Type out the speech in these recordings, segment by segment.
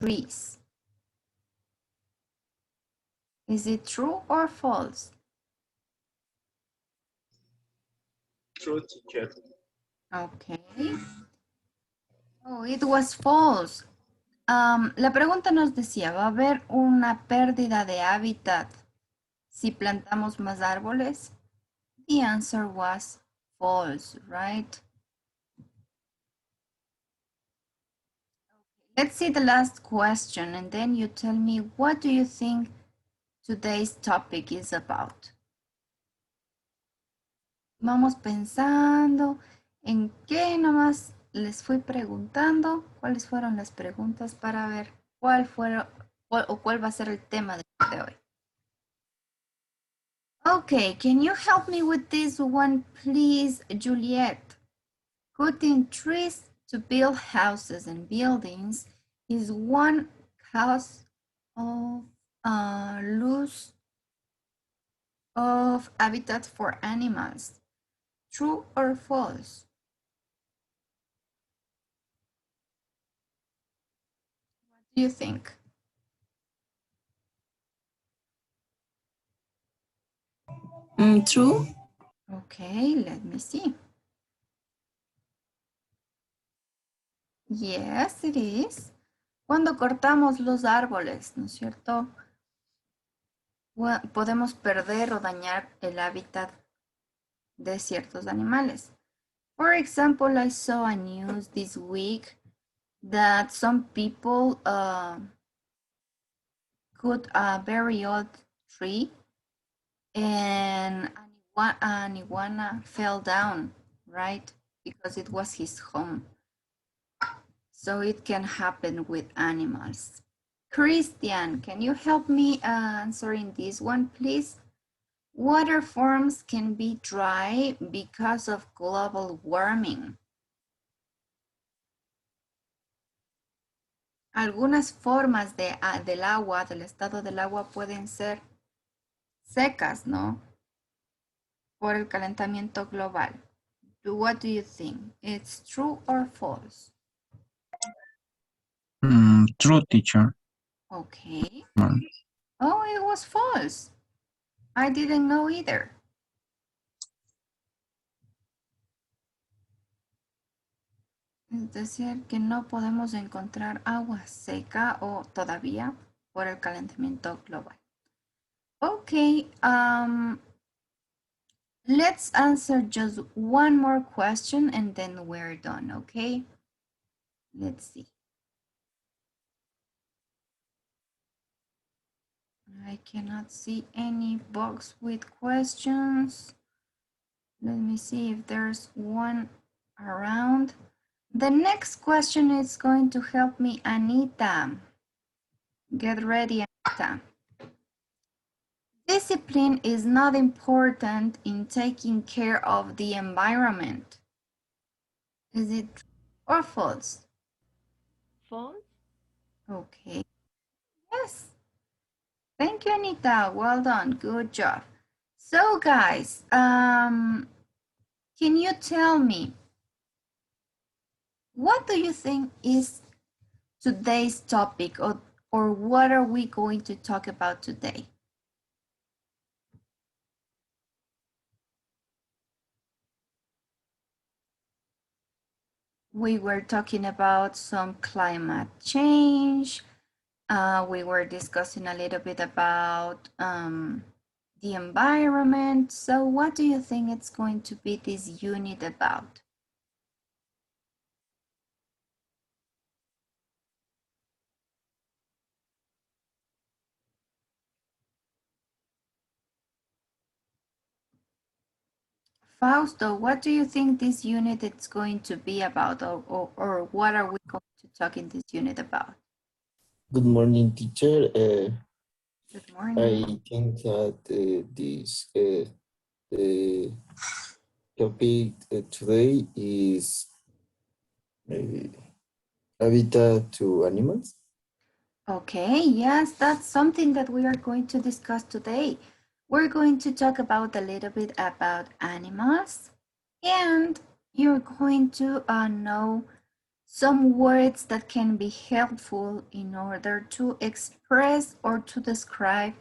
trees. Is it true or false? True, teacher. Okay. Oh, it was false. La pregunta nos decía, ¿va a haber una pérdida de hábitat si plantamos más árboles? The answer was false, right? Let's see the last question and then you tell me what do you think today's topic is about. Vamos pensando en qué nomás les fui preguntando, cuáles fueron las preguntas para ver cuál va a ser el tema de hoy. Okay, can you help me with this one, please, Juliet? Cutting trees to build houses and buildings is one cause of loss of habitat for animals. True or false? What do you think? True. Okay, let me see. Yes, it is. Cuando cortamos los árboles, ¿no es cierto? Podemos perder o dañar el hábitat de ciertos animales. For example, I saw a news this week that some people cut a very old tree and an iguana fell down, right? Because it was his home. So it can happen with animals. Christian, can you help me answering this one, please? Water forms can be dry because of global warming. Algunas formas del agua, del estado del agua, pueden ser secas, ¿no? Por el calentamiento global. What do you think? It's true or false? True, teacher. Okay. Oh, it was false. I didn't know either. Es decir, que no podemos encontrar agua seca o todavía por el calentamiento global. Okay, let's answer just one more question and then we're done, okay? Let's see. I cannot see any box with questions. Let me see if there's one around. The next question is going to help me, Anita. Get ready, Anita. Discipline is not important in taking care of the environment. Is it true or false? False. Okay. Yes. Thank you, Anita. Well done. Good job. So, guys, can you tell me what do you think is today's topic or what are we going to talk about today? We were talking about some climate change. We were discussing a little bit about the environment. So what do you think it's going to be this unit about? Fausto, what do you think this unit is going to be about or what are we going to talk in this unit about? Good morning, teacher. Good morning. I think that this topic today is habitat to animals. Okay, yes, that's something that we are going to discuss today. We're going to talk about a little bit about animals and you're going to know some words that can be helpful in order to express or to describe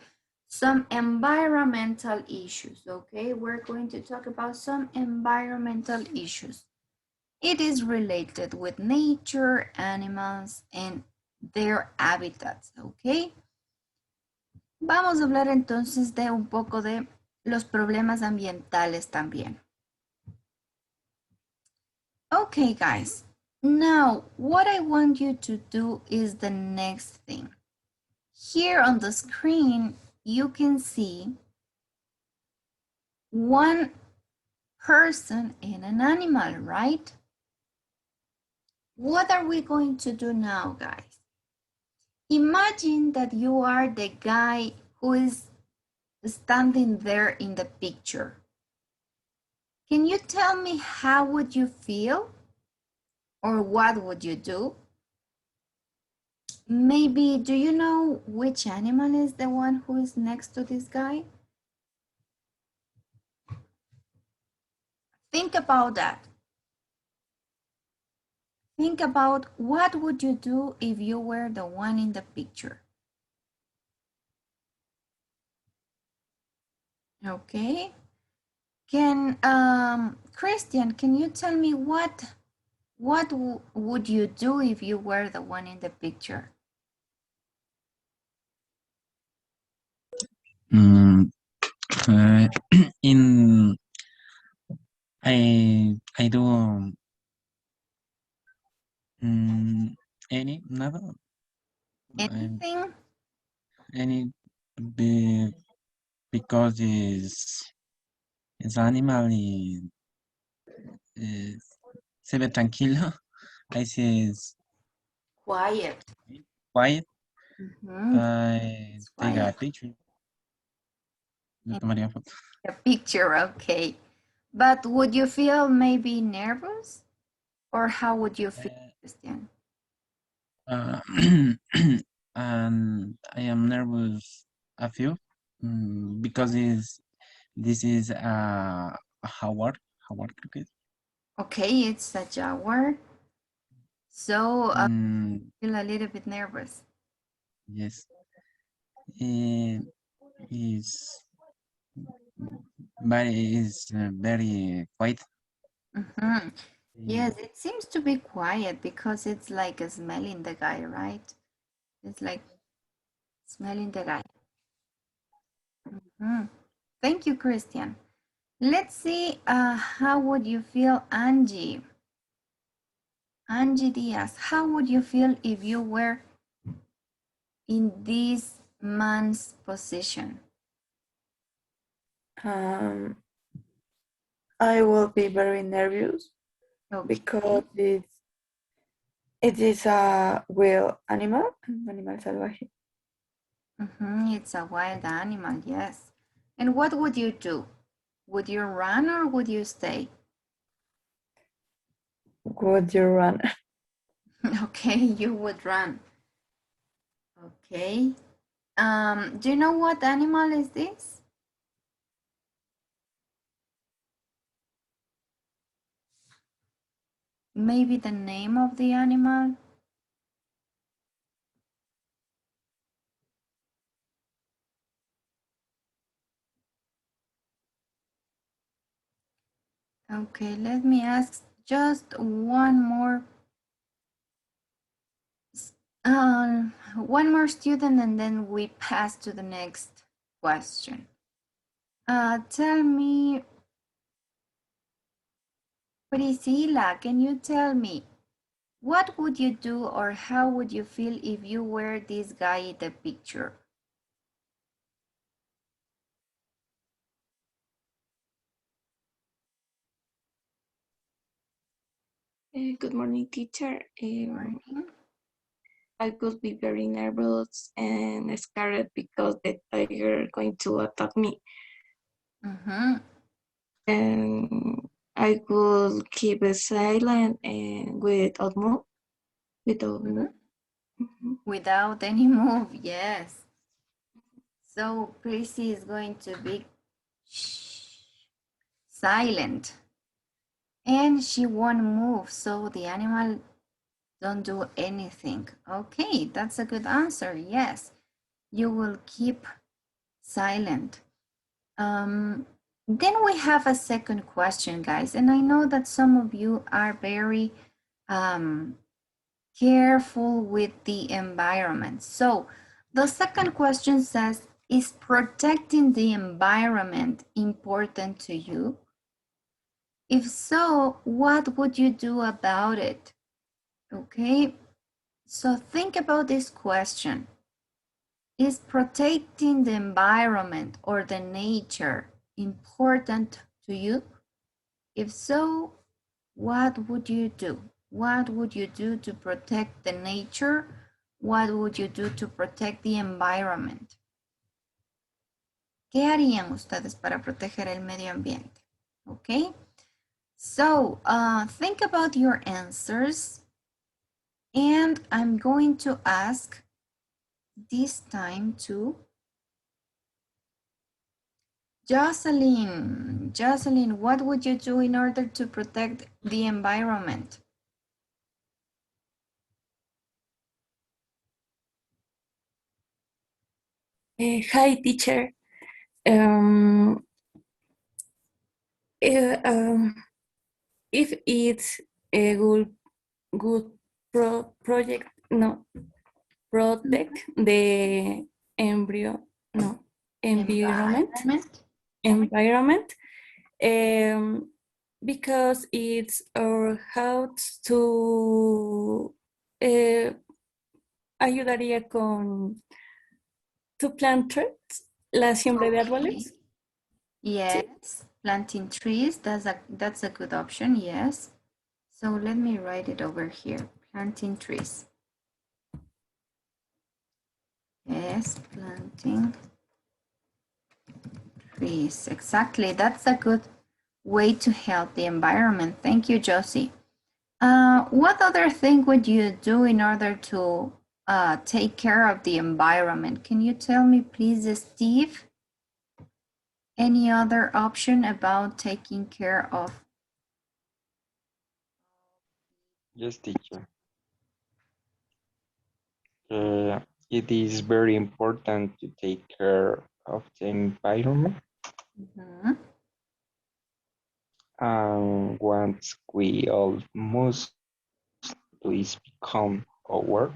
some environmental issues, okay? We're going to talk about some environmental issues. It is related with nature, animals, and their habitats, okay? Vamos a hablar entonces de un poco de los problemas ambientales también. Okay, guys. Now, what I want you to do is the next thing. Here on the screen, you can see one person and an animal, right? What are we going to do now, guys? Imagine that you are the guy who is standing there in the picture. Can you tell me how would you feel? Or what would you do? Maybe, do you know which animal is the one who is next to this guy? Think about that. Think about what would you do if you were the one in the picture. Okay. Christian, can you tell me what would you do if you were the one in the picture? In I do any nada Anything? any because is animal se ve tranquilo. I see is Quiet. quiet. Mm-hmm. I take a Quiet. picture. Le tomaría foto. A picture, okay. But would you feel maybe nervous? Or how would you feel, Christian? And I am nervous a few because this is a Howard cricket. Okay, it's a jaguar. So feel a little bit nervous. Yes. But it's very quiet. Mm-hmm. Yes, it seems to be quiet because it's like smelling the guy, right? It's like smelling the guy. Mm-hmm. Thank you, Christian. Let's see, how would you feel, Angie? Angie Diaz, how would you feel if you were in this man's position? I will be very nervous Okay. because it is a wild animal salvaje. Mm-hmm. It's a wild animal, yes. And what would you do? Would you run or would you stay? Would you run? Okay, you would run. Okay. Do you know what animal is this? Maybe the name of the animal? Okay, let me ask just one more student and then we pass to the next question. Tell me, Priscilla, can you tell me, what would you do or how would you feel if you were this guy in the picture? Good morning, teacher. Morning. I could be very nervous and scared because the tiger going to attack me. Mm-hmm. And I could keep it silent and without move. Without any move, yes. So Prissy is going to be silent and she won't move, so the animal Don't do anything. Okay, that's a good answer. Yes, you will keep silent. Then we have a second question, guys, and I know that some of you are very careful with the environment. So the second question says, is protecting the environment important to you? If so, what would you do about it? Okay, so think about this question. Is protecting the environment or the nature important to you? If so, what would you do? What would you do to protect the nature? What would you do to protect the environment? ¿Qué harían ustedes para proteger el medio ambiente? Okay, so think about your answers, and I'm going to ask this time to Jocelyn. Jocelyn, what would you do in order to protect the environment? Hi, teacher. Um, if it's a good project, no, protect the environment, because it's our house to ayudaría con to plant trees, la siembra de árboles. Yes, planting trees, that's a good option, yes. So let me write it over here, planting trees. Yes, planting trees, exactly. That's a good way to help the environment. Thank you, Josie. What other thing would you do in order to take care of the environment? Can you tell me, please, Steve? Any other option about taking care of? Yes, teacher. It is very important to take care of the environment. Mhm. Once we all must please become aware,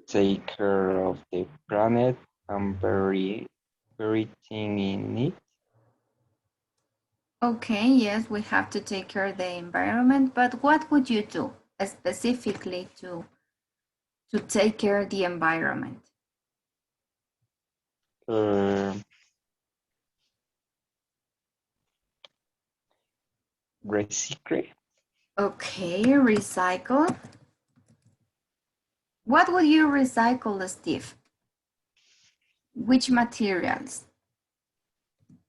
take care of the planet and everything in it. Okay, yes, we have to take care of the environment, but what would you do specifically to take care of the environment? Recycle. Okay, recycle. What would you recycle, Steve? Which materials?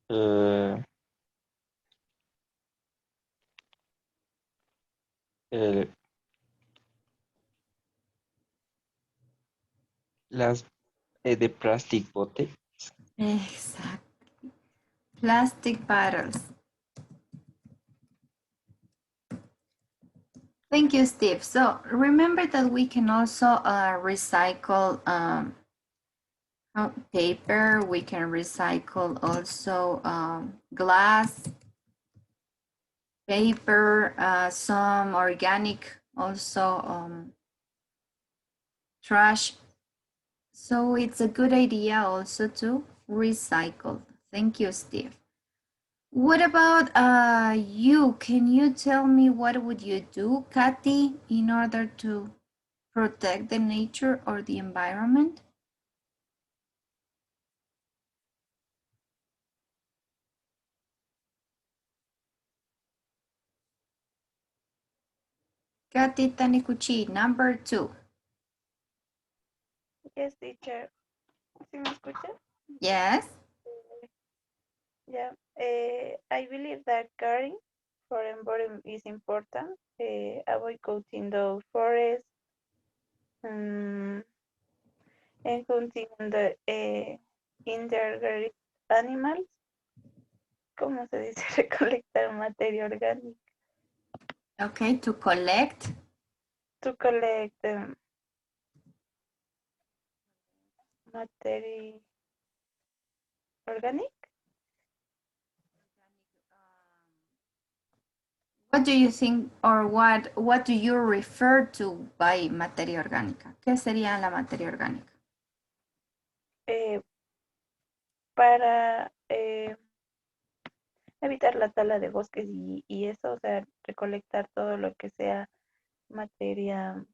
The plastic bottle. Exactly. Plastic bottles. Thank you, Steve. So remember that we can also recycle paper. We can recycle also glass, paper, some organic also trash. So it's a good idea also to recycle. Thank you, Steve. What about you? Can you tell me what would you do, Kathy, in order to protect the nature or the environment? Kathy Tanikuchi, number 2. Yes, teacher. ¿Sí me escucha? Yes. Yeah. I believe that caring for environment is important. Avoid cutting the forest and hunting the endangered animals. ¿Cómo se dice? Recolectar materia orgánica. Okay, to collect. To collect material organic. What do you think, or what do you refer to by materia orgánica? ¿Qué sería la materia orgánica? Para evitar la tala de bosques y eso, o sea, recolectar todo lo que sea materia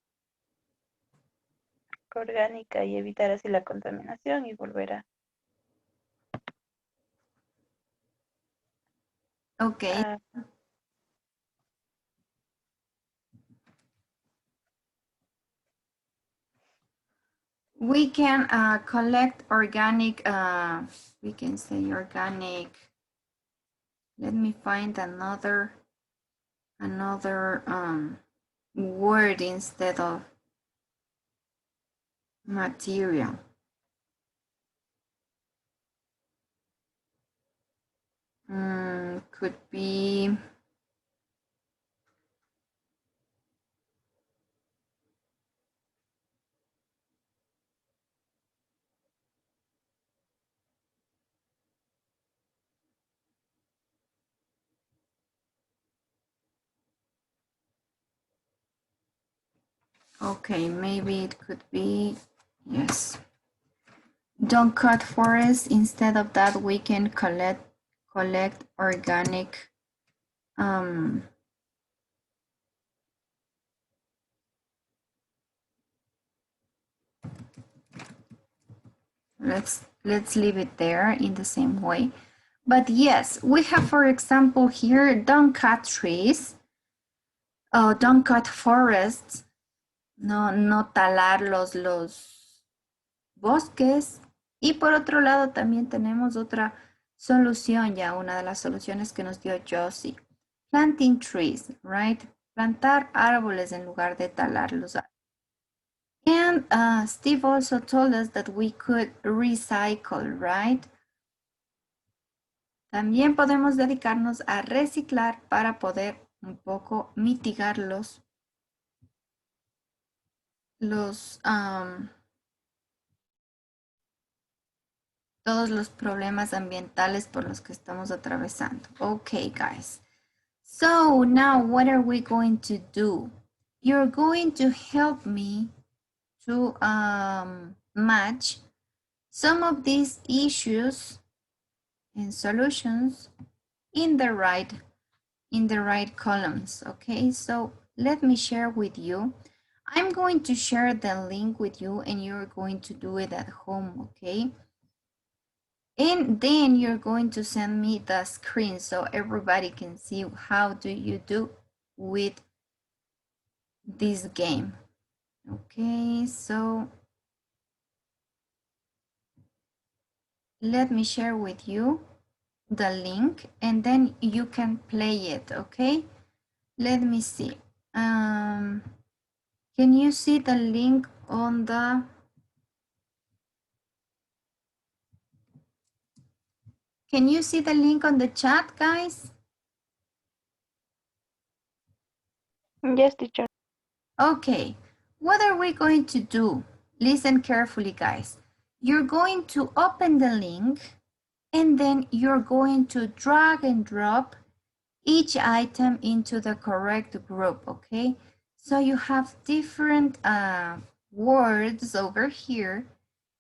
orgánica y evitar así la contaminación y volver a... Okay. a- We can collect organic, we can say organic. Let me find another word instead of material. Could be okay, maybe it could be, yes. Don't cut forests. Instead of that, we can collect organic let's leave it there in the same way. But yes, we have, for example, here, don't cut trees. Don't cut forests. No talar los bosques. Y por otro lado también tenemos otra solución, ya una de las soluciones que nos dio Josie. Planting trees, right? Plantar árboles en lugar de talar los árboles. And Steve also told us that we could recycle, right? También podemos dedicarnos a reciclar para poder un poco mitigar todos los problemas ambientales por los que estamos atravesando. Okay, guys. So now what are we going to do? You're going to help me to match some of these issues and solutions in the right columns. Okay, so let me share with you. I'm going to share the link with you and you're going to do it at home, okay? And then you're going to send me the screen so everybody can see how do you do with this game. Okay, so let me share with you the link and then you can play it, okay? Let me see. Can you see the link on the... Can you see the link on the chat, guys? Yes, teacher. Okay, what are we going to do? Listen carefully, guys. You're going to open the link and then you're going to drag and drop each item into the correct group, okay? So you have different words over here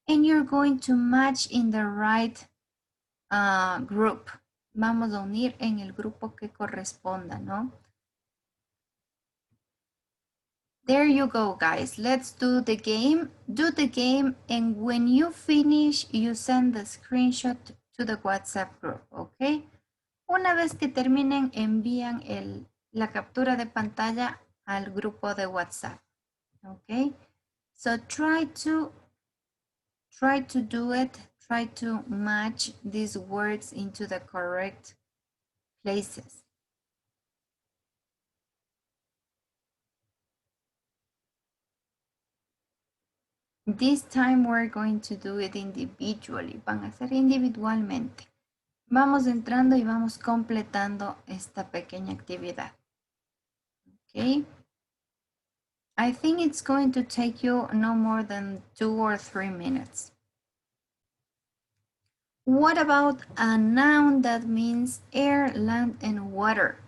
and you're going to match in the right group. Vamos a unir en el grupo que corresponda, ¿no? There you go, guys. Let's do the game. Do the game, and when you finish, you send the screenshot to the WhatsApp group, okay? Una vez que terminen, envían la captura de pantalla al grupo de WhatsApp, okay? So try to do it. Try to match these words into the correct places. This time we're going to do it individually. Van a ser individualmente. Vamos entrando y vamos completando esta pequeña actividad. okay? I think it's going to take you no more than 2 or 3 minutes. What about a noun that means air, land, and water?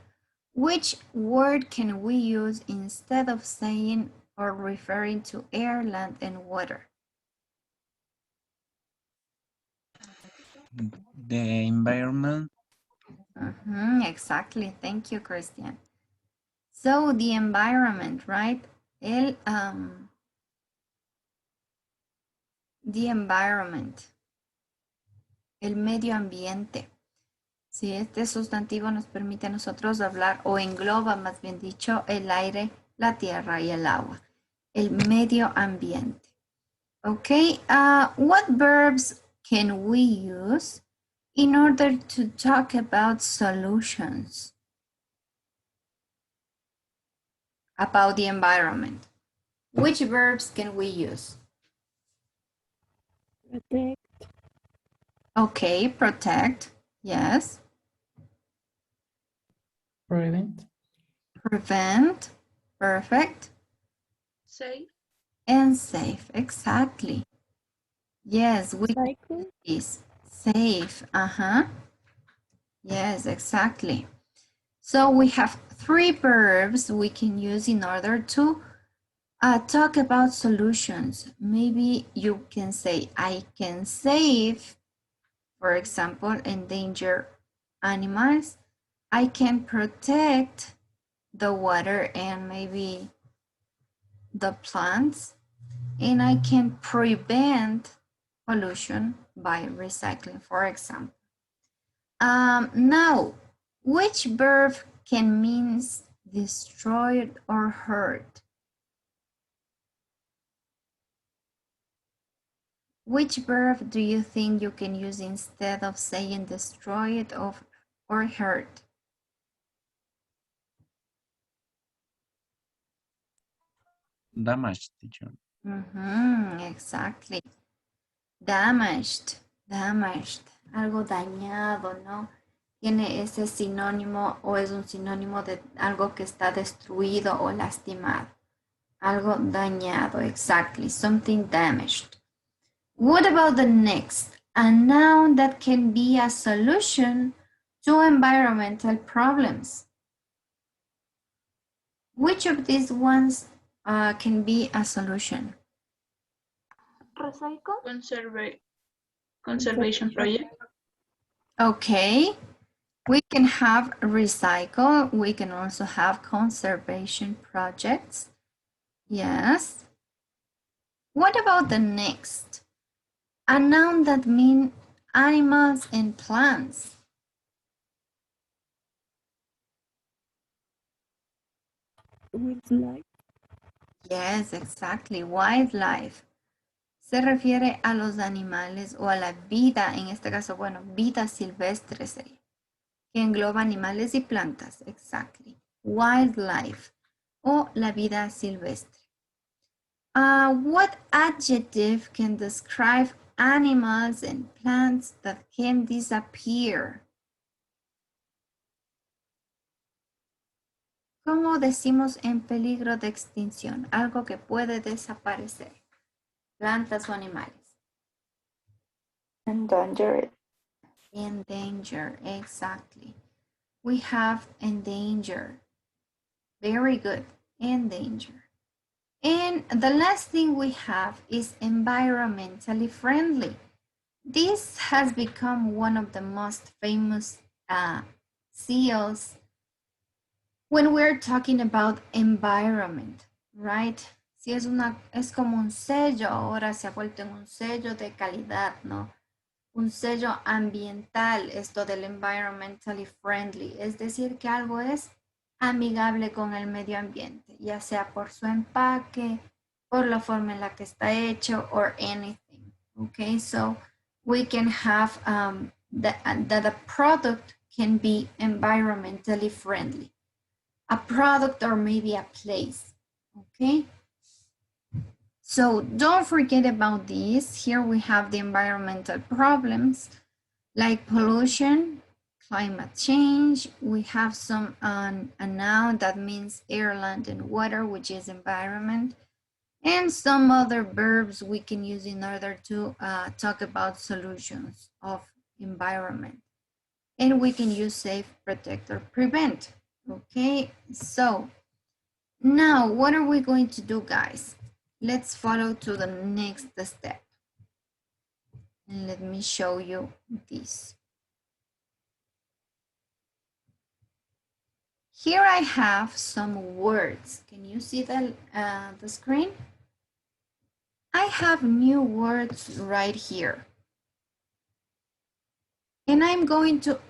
Which word can we use instead of saying or referring to air, land, and water? The environment. Exactly. Thank you, Christian. So the environment, right? The environment. El medio ambiente. Si este sustantivo nos permite a nosotros hablar o engloba, más bien dicho, el aire, la tierra y el agua. El medio ambiente. Okay, what verbs can we use in order to talk about solutions about the environment? Which verbs can we use? Protect. Okay, protect, yes. Prevent. Prevent, perfect. Safe. And safe, exactly. Yes, we Cycle. is safe, Yes, exactly. So we have 3 verbs we can use in order to talk about solutions. Maybe you can say, I can save, for example, endangered animals. I can protect the water and maybe the plants. And I can prevent pollution by recycling, for example. Now, which verb can mean destroyed or hurt? Which verb do you think you can use instead of saying destroyed or hurt? Damaged, teacher. Exactly. Damaged, algo dañado, ¿no? Tiene ese sinónimo o es un sinónimo de algo que está destruido o lastimado. Algo dañado, exactly, something damaged. What about the next? A noun that can be a solution to environmental problems. Which of these ones can be a solution? Recycle. Conservation project. Okay, we can have recycle. We can also have conservation projects. Yes. What about the next? A noun that means animals and plants. Wildlife. Yes, exactly. Wildlife. Se refiere a los animales o a la vida, en este caso, bueno, vida silvestre sería, que engloba animales y plantas, exactly. Wildlife o la vida silvestre. What adjective can describe animals and plants that can disappear? ¿Cómo decimos en peligro de extinción? Algo que puede desaparecer. Plantas o animales. Endangered. Endanger, exactly. We have endanger. Very good, endanger. And the last thing we have is environmentally friendly. This has become one of the most famous seals when we're talking about environment, right? Si es como un sello, ahora se ha vuelto en un sello de calidad, ¿no? Un sello ambiental, esto del environmentally friendly, es decir, que algo es amigable con el medio ambiente, ya sea por su empaque, por la forma en la que está hecho, or anything. Okay, so we can have that the product can be environmentally friendly. A product or maybe a place, okay? So don't forget about these. Here we have the environmental problems like pollution, climate change. We have some a noun that means air, land, and water, which is environment, and some other verbs we can use in order to talk about solutions of environment. And we can use save, protect, or prevent. Okay, so now what are we going to do, guys? Let's follow to the next step. And let me show you this. Here I have some words. Can you see the screen? I have new words right here. And I'm going to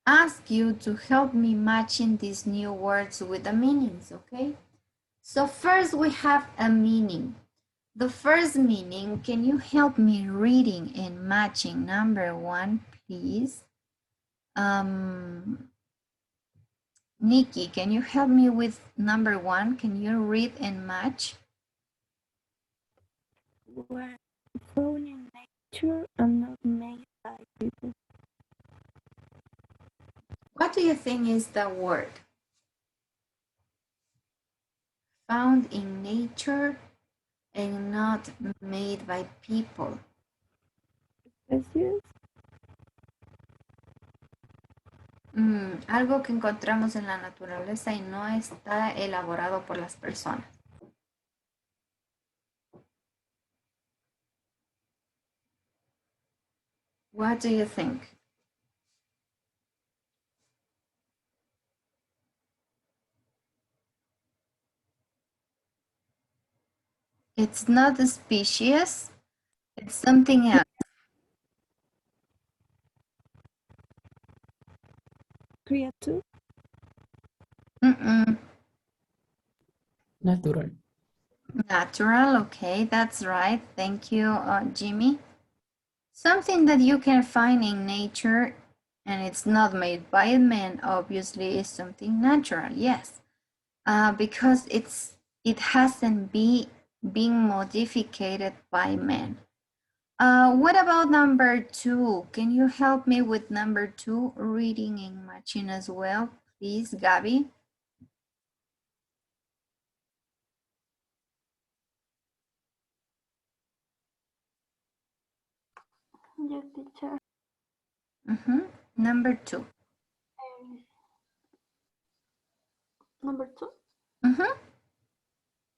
ask you to help me matching these new words with the meanings, okay? So first we have a meaning. The first meaning, can you help me reading and matching number one, please? Nikki, can you help me with number one? Can you read and match? Were found in nature and not made by people. What do you think is the word? Found in nature and not made by people. Species. Algo que encontramos en la naturaleza y no está elaborado por las personas. What do you think? It's not a species, it's something else. Creature. Natural. Natural, okay, that's right. Thank you, Jimmy. Something that you can find in nature and it's not made by man, obviously, is something natural, yes. Because it hasn't been modified by man. What about number two? Can you help me with number two, reading and matching as well, please, Gabby? Yes, teacher. Number two. Number two. Mm-hmm.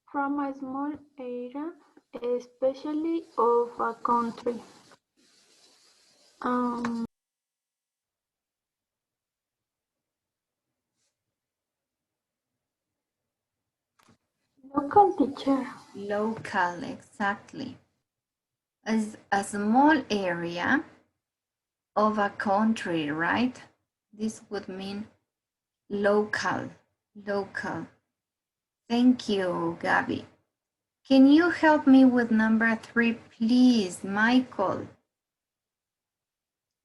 From a small area, especially of a country. Local, teacher. Local, exactly. As a small area of a country, right? This would mean local, local. Thank you, Gabby. Can you help me with number three, please, Michael?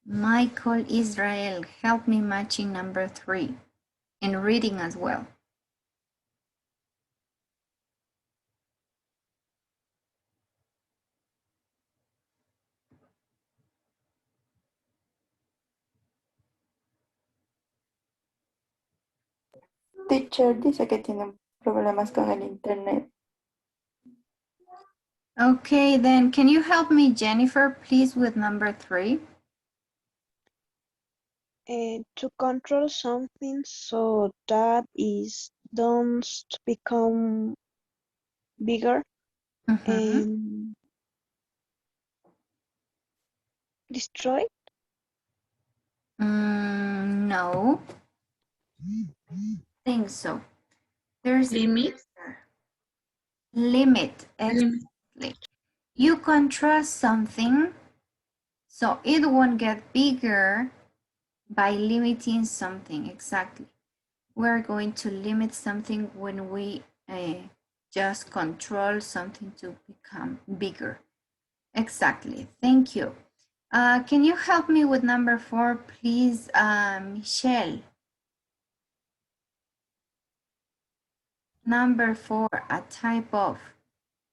Michael Israel, help me matching number three and reading as well. Teacher dice que tiene problemas con el internet. Okay, then can you help me, Jennifer, please, with number three? To control something so that it don't become bigger and destroy. No. Think so. There's Limit. Limit, exactly. You contrast something so it won't get bigger by limiting something, exactly. We're going to limit something when we just control something to become bigger. Exactly, thank you. Can you help me with number four, please, Michelle? Number four, a type of.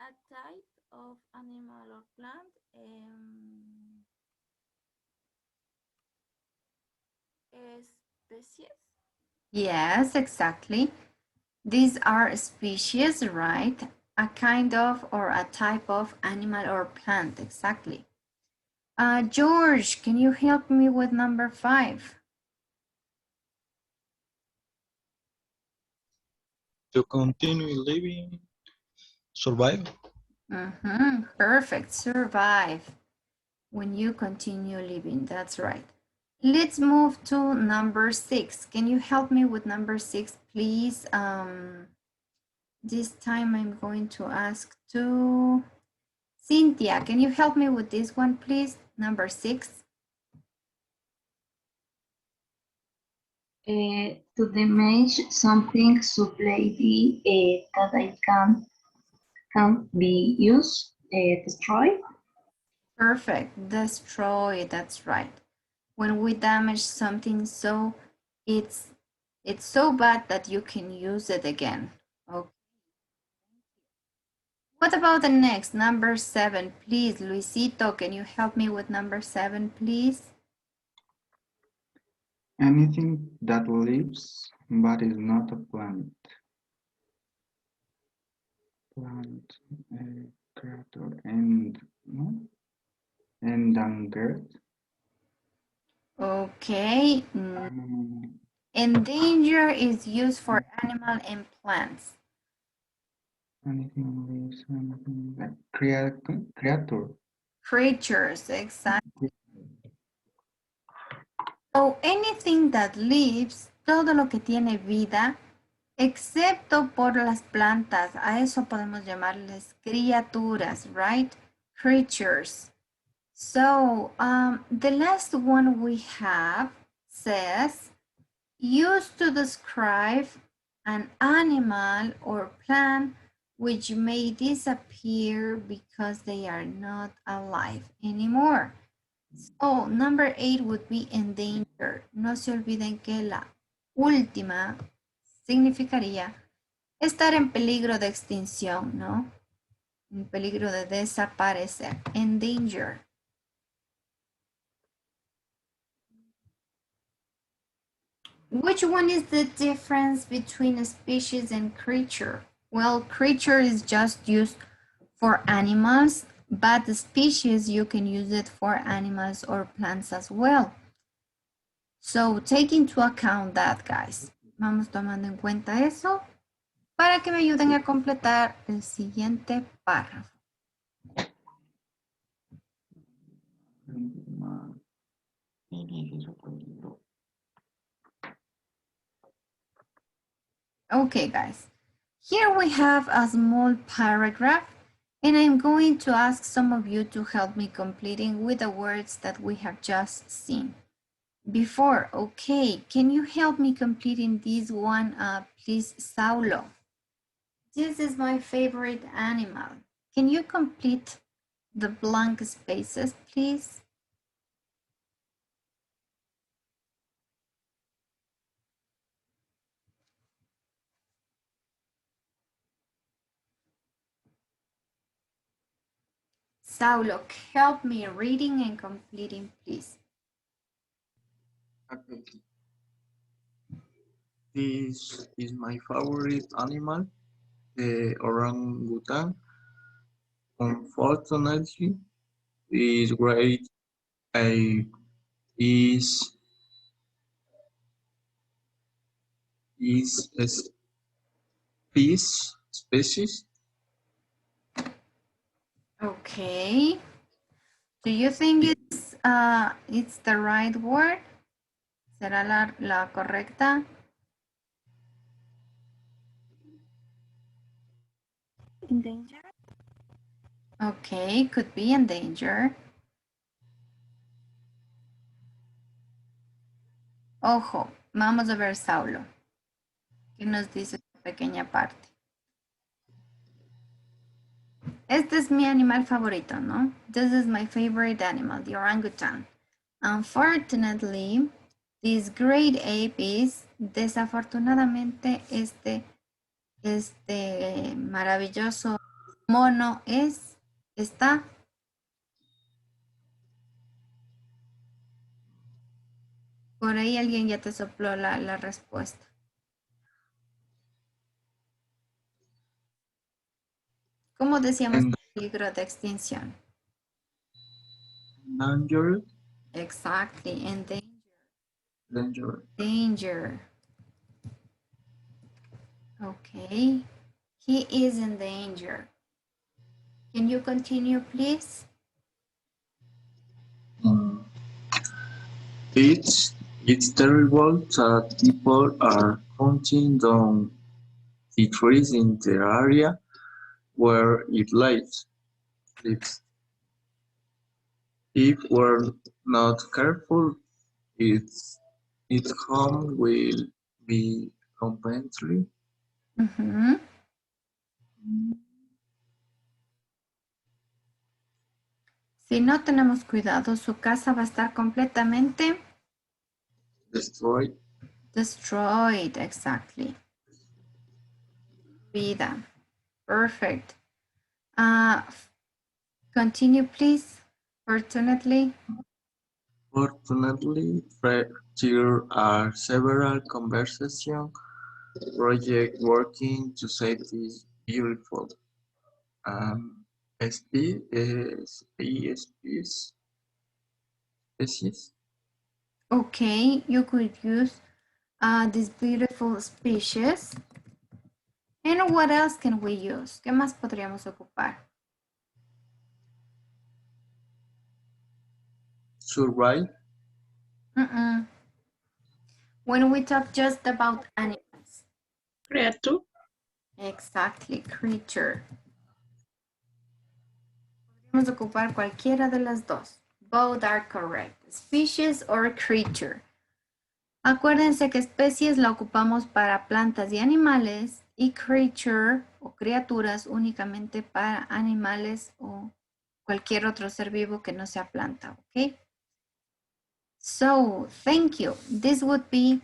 A type of animal or plant. Species? Yes, exactly. These are species, right? A kind of or a type of animal or plant, exactly. George, can you help me with number 5? To continue living, survive. Perfect, survive. When you continue living, that's right. Let's move to number 6. Can you help me with number 6, please? This time I'm going to ask to Cynthia. Can you help me with this one, please? Number 6. To damage something supply that I can't be used, destroy. Perfect. Destroy, that's right. When we damage something so it's so bad that you can use it again. Okay. What about the next, number 7, please? Luisito, can you help me with number 7, please? Anything that lives but is not a plant. Plant, creature, and no? Endangered. Okay. Endanger is used for animal and plants. Anything lives, anything like creature. Creatures, exactly. So anything that lives, todo lo que tiene vida, excepto por las plantas. A eso podemos llamarles criaturas, right? Creatures. So the last one we have says, used to describe an animal or plant which may disappear because they are not alive anymore. So number 8 would be endangered. No se olviden que la última significaría estar en peligro de extinción, ¿no? En peligro de desaparecer. Endanger. Which one is the difference between a species and creature? Well, creature is just used for animals, but the species, you can use it for animals or plants as well. So take into account that, guys. Vamos tomando en cuenta eso para que me ayuden a completar el siguiente párrafo. Okay, guys. Here we have a small paragraph, and I'm going to ask some of you to help me completing with the words that we have just seen before. Okay, can you help me completing this one, please, Saulo? This is my favorite animal. Can you complete the blank spaces, please? Saulo, help me reading and completing, please. Okay. This is my favorite animal, the orangutan. Unfortunately, is great. Is a species. Okay. Do you think it's the right word? ¿Será la correcta? Endangered? Okay, could be in danger. Ojo, vamos a ver Saulo. ¿Qué nos dice esta pequeña parte? Este es mi animal favorito, ¿no? This is my favorite animal, the orangutan. Unfortunately, this great ape is, desafortunadamente, este maravilloso mono está Por ahí alguien ya te sopló la respuesta. ¿Cómo decíamos peligro de extinción? Danger. Exactly, and Danger. danger. Okay, he is in danger. Can you continue, please? It's terrible that people are cutting down the trees in the area where it lives. If we're not careful, its home will be completely. Si no tenemos cuidado, su casa va a estar completamente Destroyed. Destroyed, exactly. Vida. Perfect. Continue, please. Fortunately. Fortunately, there are several conservation projects working to save this beautiful species. Okay, you could use this beautiful species. And what else can we use? ¿Qué más podríamos ocupar? Survive. When we talk just about animals. Creature. Exactly, creature. Podríamos ocupar cualquiera de las dos. Both are correct. Species or creature. Acuérdense que especies la ocupamos para plantas y animales y creature o criaturas únicamente para animales o cualquier otro ser vivo que no sea planta, ¿ok? So, thank you. This would be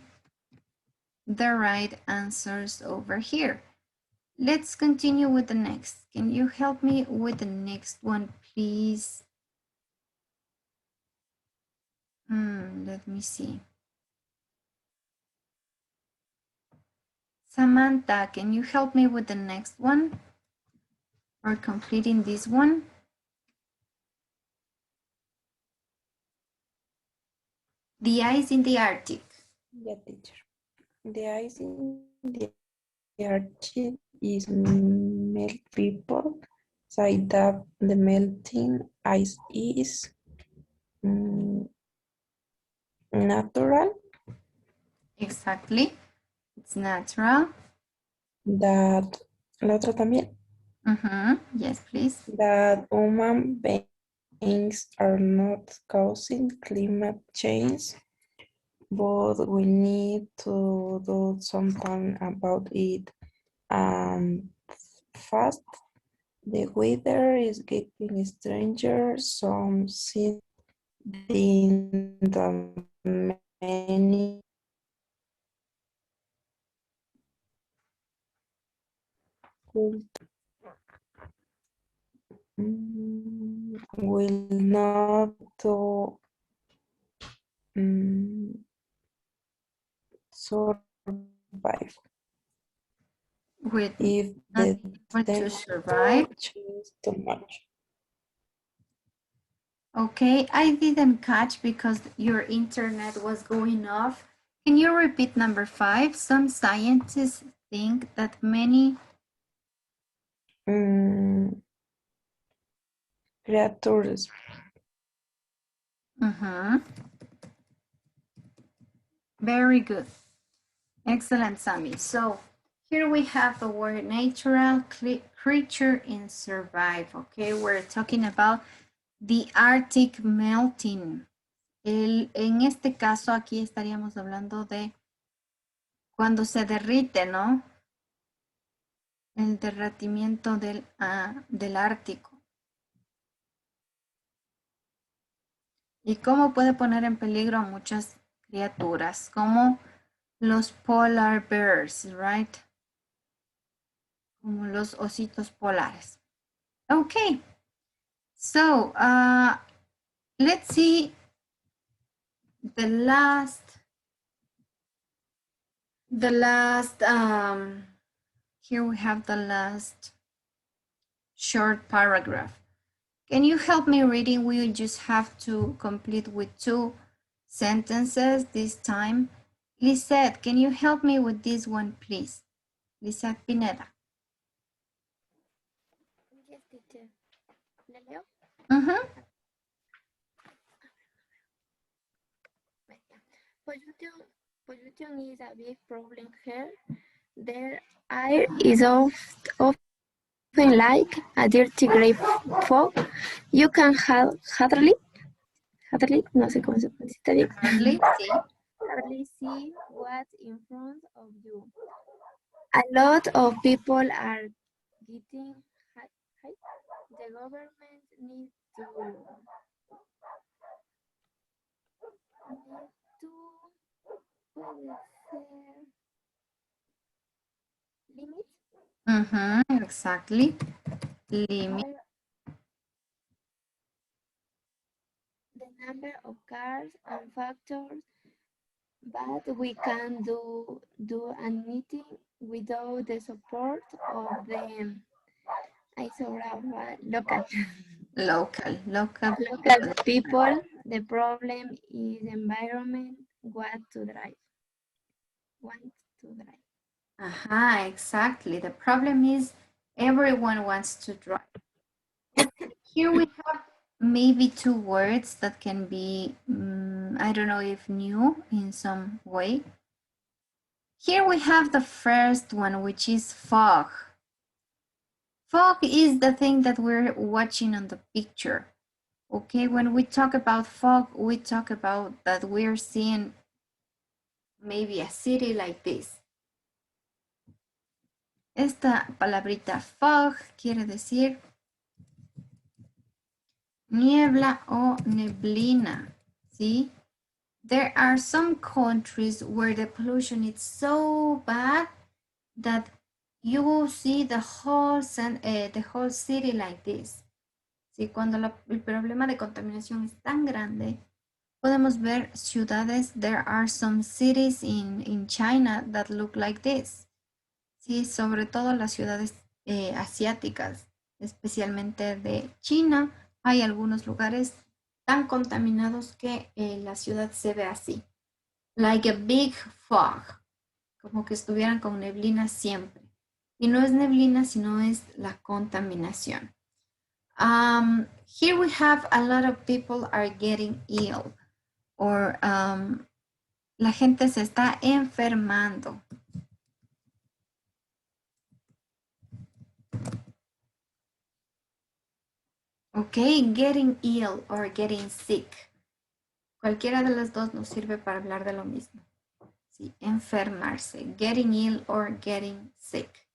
the right answers over here. Let's continue with the next. Can you help me with the next one, please? Let me see. Samantha, can you help me with the next one? Or completing this one? The ice in the Arctic. Yeah, teacher. The ice in the Arctic is melt people say that the melting ice is natural. Exactly. It's natural. That la otra también. Yes, please. That human beings are not causing climate change, but we need to do something about it. Fast, the weather is getting stranger. Some seem in the many will not to survive With if not the able to survive. change too much. Okay, I didn't catch because your internet was going off. Can you repeat number 5? Some scientists think that many Creatures. Very good. Excellent, Sammy. So here we have the word natural, creature, and survive. Okay, we're talking about the Arctic melting. En este caso aquí estaríamos hablando de cuando se derrite, ¿no? El derretimiento del Ártico. Y cómo puede poner en peligro a muchas criaturas, como los polar bears, right? Como los ositos polares. Okay, so let's see the last The last, here we have the last short paragraph. Can you help me reading? We just have to complete with 2 sentences this time. Lisette, can you help me with this one, please? Lisette Pineda. Yes, teacher. ¿Le leo? Pollution is a big problem here. Their air is often like a dirty gray fog. You can hardly, no sé cómo se pronuncia bien. Hardly see what's in front of you. A lot of people are getting high. The government needs to limit. Exactly. Limit. The number of cars and factors, but we can't do anything without the support of the local people. The problem is environment want to drive. Exactly. The problem is everyone wants to drive. Here we have maybe 2 words that can be, I don't know if new in some way. Here we have the first one, which is fog. Fog is the thing that we're watching on the picture. Okay, when we talk about fog, we talk about that we're seeing maybe a city like this. Esta palabrita fog quiere decir niebla o neblina, ¿sí? There are some countries where the pollution is so bad that you will see the whole city like this. ¿Sí? Cuando el problema de contaminación es tan grande, podemos ver ciudades. There are some cities in China that look like this. Sí, sobre todo las ciudades asiáticas, especialmente de China, hay algunos lugares tan contaminados que la ciudad se ve así. Like a big fog, como que estuvieran con neblina siempre. Y no es neblina, sino es la contaminación. Here we have a lot of people are getting ill, or la gente se está enfermando. Okay, getting ill or getting sick. Cualquiera de las dos nos sirve para hablar de lo mismo. Sí, enfermarse, getting ill or getting sick.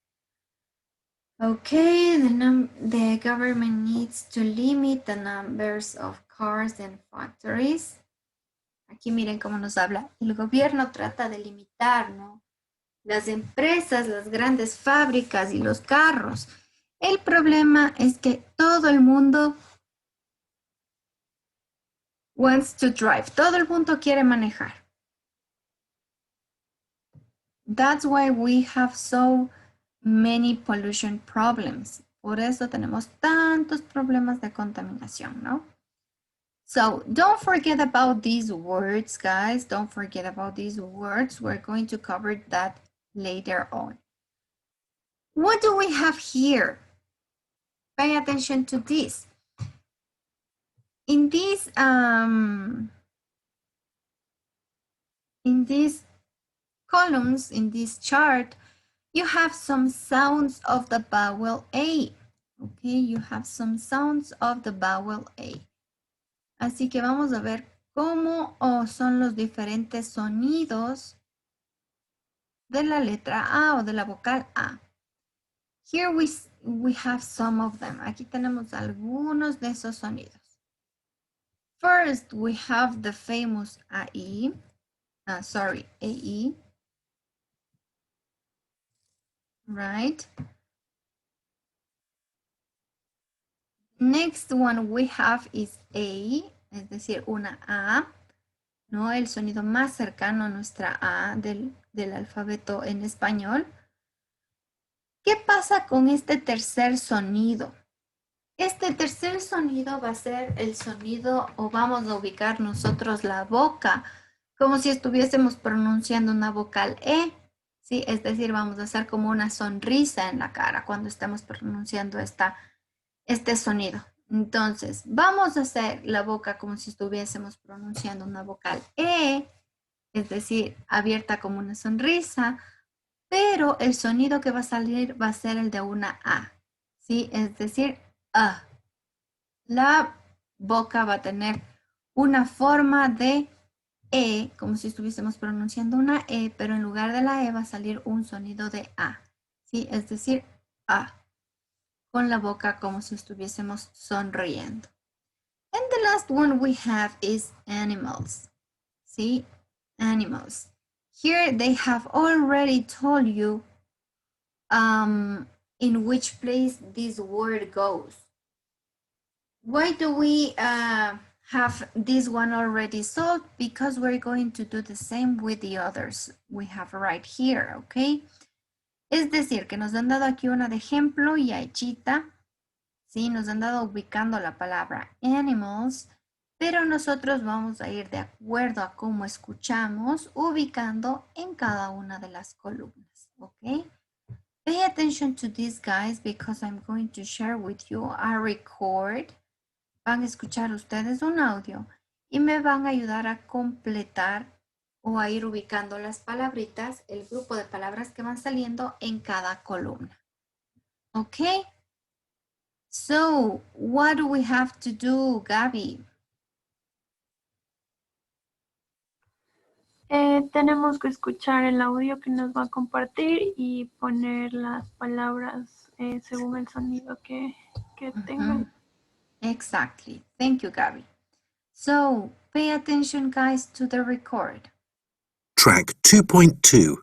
Okay, the government needs to limit the numbers of cars and factories. Aquí miren cómo nos habla. El gobierno trata de limitar, ¿no? Las empresas, las grandes fábricas y los carros. El problema es que todo el mundo wants to drive. Todo el mundo quiere manejar. That's why we have so many pollution problems. Por eso tenemos tantos problemas de contaminación, ¿no? So don't forget about these words, guys. Don't forget about these words. We're going to cover that later on. What do we have here? Pay attention to this. In these columns, in this chart, you have some sounds of the vowel A. Okay, you have some sounds of the vowel A. Así que vamos a ver cómo son los diferentes sonidos de la letra A o de la vocal A. Here we have some of them. Aquí tenemos algunos de esos sonidos. First, we have the famous AE. AE. Right? Next one we have is A, es decir, una A, ¿no? El sonido más cercano a nuestra A del del alfabeto en español. ¿Qué pasa con este tercer sonido? Este tercer sonido va a ser el sonido, o vamos a ubicar nosotros la boca, como si estuviésemos pronunciando una vocal E, ¿sí? Es decir, vamos a hacer como una sonrisa en la cara cuando estemos pronunciando este sonido. Entonces, vamos a hacer la boca como si estuviésemos pronunciando una vocal E, es decir, abierta como una sonrisa, pero el sonido que va a salir va a ser el de una A, ¿sí? Es decir, A. La boca va a tener una forma de E, como si estuviésemos pronunciando una E, pero en lugar de la E va a salir un sonido de A, ¿sí? Es decir, A, con la boca como si estuviésemos sonriendo. And the last one we have is animals, ¿sí? Animals. Here they have already told you in which place this word goes. Why do we have this one already solved? Because we're going to do the same with the others we have right here, okay? Es decir, que nos han dado aquí una de ejemplo y hechita, ¿sí? Nos han dado ubicando la palabra animals, pero nosotros vamos a ir de acuerdo a cómo escuchamos, ubicando en cada una de las columnas, ¿ok? Pay attention to these guys because I'm going to share with you a record. Van a escuchar ustedes un audio y me van a ayudar a completar o a ir ubicando las palabritas, el grupo de palabras que van saliendo en cada columna. Okay? So, what do we have to do, Gaby? Tenemos que escuchar el audio que nos va a compartir y poner las palabras según el sonido que tengan. Exactly. Thank you, Gaby. So, pay attention, guys, to the record. Track 2.2.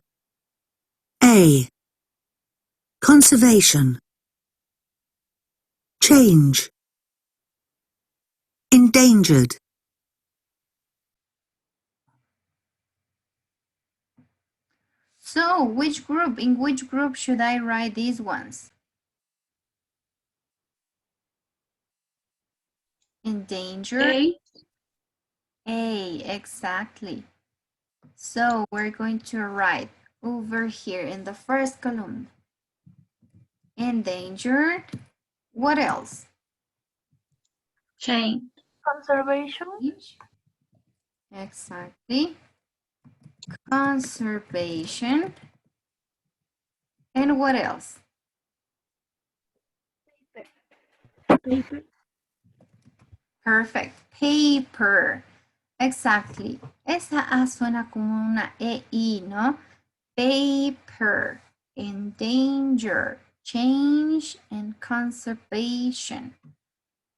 A. Conservation. Change. Endangered. So, in which group should I write these ones? Endangered? A, exactly. So we're going to write over here in the first column. Endangered. What else? Change. Conservation. Exactly. Conservation. And what else? Paper. Perfect. Paper. Exactly. Esa A suena como una EI, ¿no? Paper. Endanger. Change and conservation.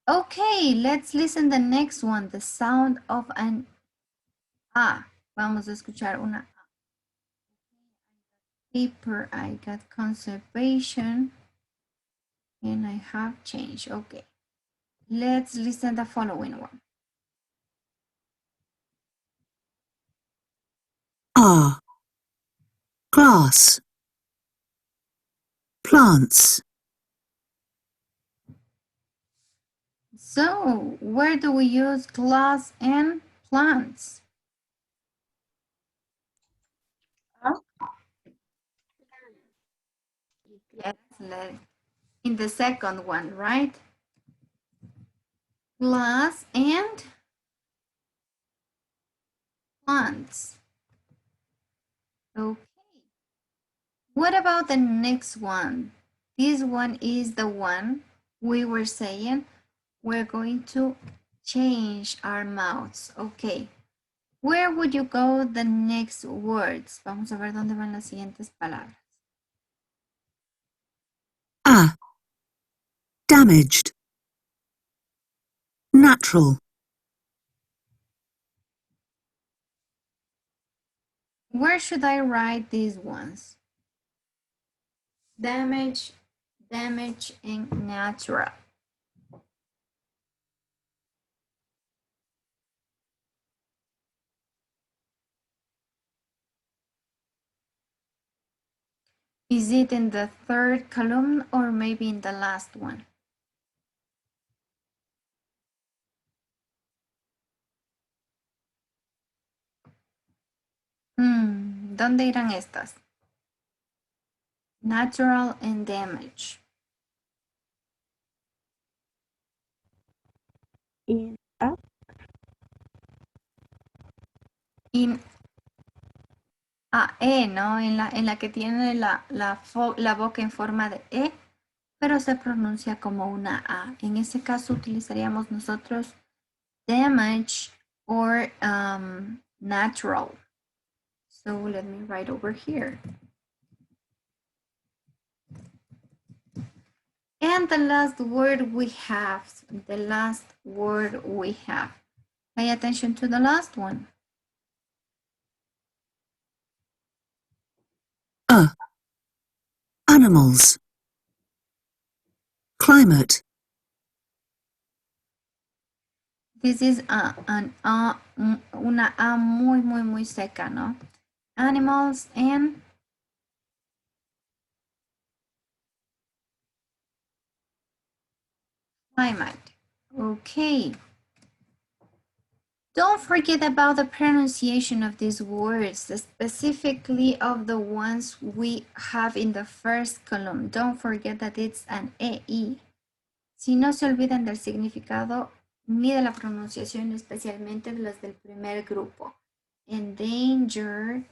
Okay, let's listen the next one. The sound of an A. Vamos a escuchar una A. Paper, I got conservation. And I have change. Okay. Let's listen the following one. R. Glass. Plants. So, where do we use glass and plants? Yes, in the second one, right? Glass and plants. Okay. What about the next one? This one is the one we were saying we're going to change our mouths. Okay. Where would you go the next words? Vamos a ver dónde van las siguientes palabras. A. Damaged. Natural. Where should I write these ones? Damage, damage, and natural. Is it in the third column or maybe in the last one? ¿Dónde irán estas? Natural and damage. In up. In ¿no? En la que tiene la boca en forma de E, pero se pronuncia como una A. En ese caso utilizaríamos nosotros damage or natural. So let me write over here. And the last word we have, Pay attention to the last one. Animals. Climate. This is una A muy seca, ¿no? Animals and climate. Okay. Don't forget about the pronunciation of these words, specifically of the ones we have in the first column. Don't forget that it's an EI. Si no se olvidan del significado ni de la pronunciación, especialmente de las del primer grupo. Endanger,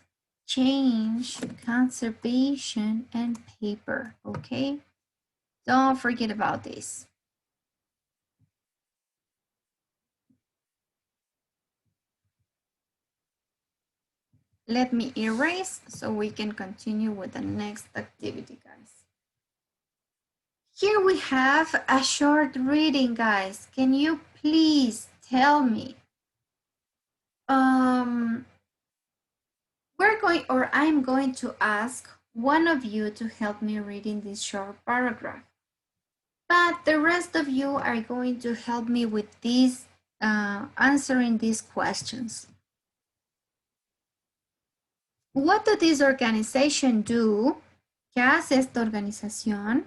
change, conservation, and paper, okay? Don't forget about this. Let me erase so we can continue with the next activity, guys. Here we have a short reading, guys. Can you please tell me? I'm going to ask one of you to help me reading this short paragraph. But the rest of you are going to help me with this, answering these questions. What does this organization do? ¿Qué hace esta organización?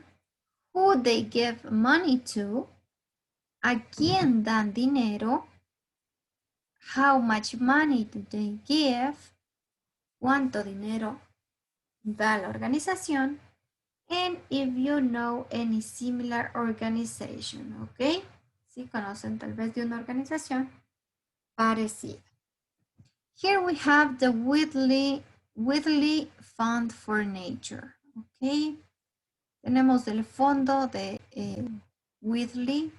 Who they give money to? ¿A quién dan dinero? How much money do they give? ¿Cuánto dinero da la organización? And if you know any similar organization, ¿ok? Si conocen tal vez de una organización parecida. Here we have the Whitley Fund for Nature, ¿ok? Tenemos el fondo de Whitley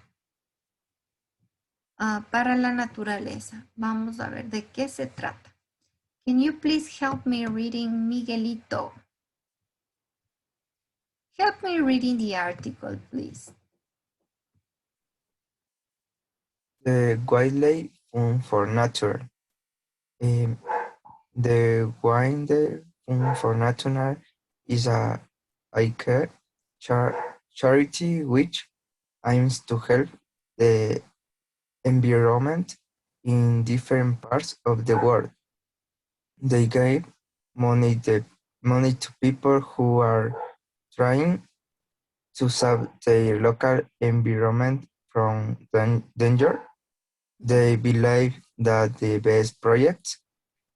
para la naturaleza. Vamos a ver de qué se trata. Can you please help me reading, Miguelito? Help me reading the article, please. The Wildlife Fund for Nature. The Wildlife Fund for Nature is a charity which aims to help the environment in different parts of the world. They give money to people who are trying to save their local environment from danger. They believe that the best projects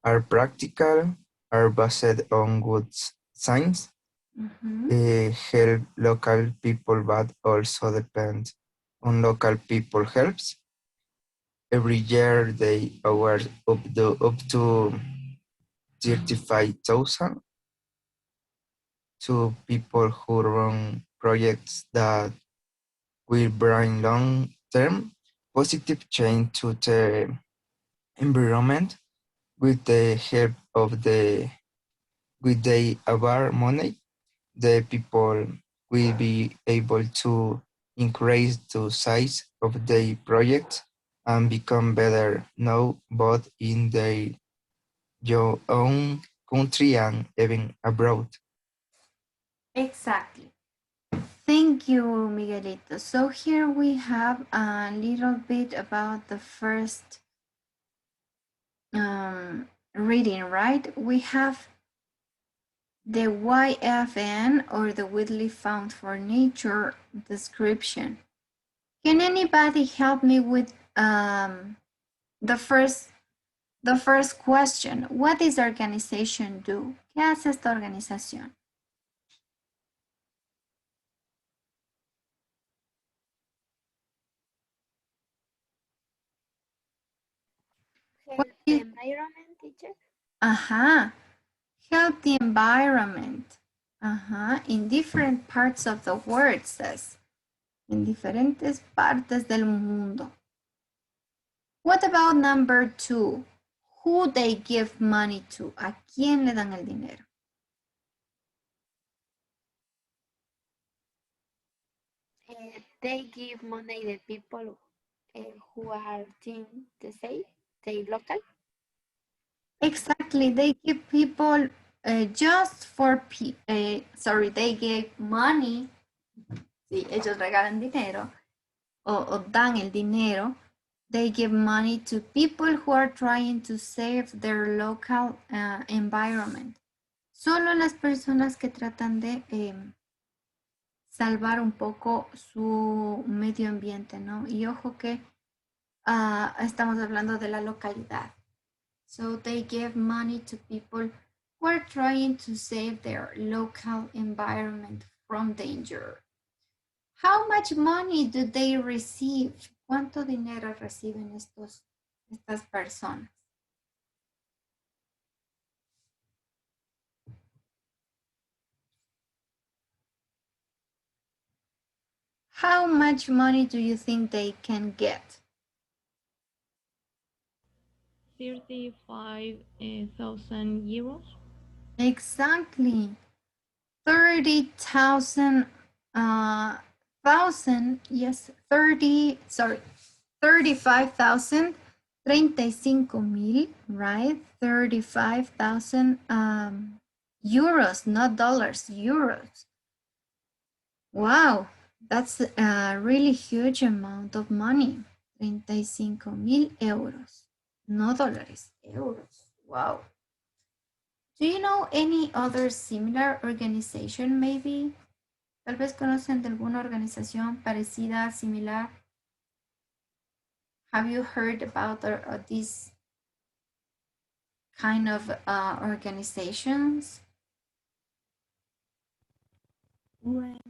are practical, are based on good science, help local people, but also depend on local people helps. Every year they award up to 35,000 to people who run projects that will bring long-term positive change to the environment. With the help of the award money, the people will be able to increase the size of their projects and become better known both in their own country and even abroad. Exactly. Thank you, Miguelito. So here we have a little bit about the first reading, right? We have the YFN or the widely found for nature description. Can anybody help me with the first question? What does organization do? ¿Qué hace esta organización? Help the environment, teacher. Ajá. Help the environment. Ajá. In different parts of the world, says. En diferentes partes del mundo. What about number 2? Who they give money to? ¿A quién le dan el dinero? They give money to people who are in the local. Exactly, they give people just for, they give money, sí, ellos regalan dinero, o dan el dinero, they give money to people who are trying to save their local environment. Solo las personas que tratan de salvar un poco su medio ambiente, ¿no? Y ojo que estamos hablando de la localidad. So they give money to people who are trying to save their local environment from danger. How much money do they receive? ¿Cuánto dinero reciben estas personas? How much money do you think they can get? 35,000 euros. Exactly. 30,000 yes, 35,000, 35,000, right? 35,000 euros, not dollars, euros. Wow, that's a really huge amount of money. 35,000 euros, no dólares, euros. Wow. Do you know any other similar organization maybe? Tal vez conocen de alguna organización parecida, similar. Have you heard about these kind of organizations? When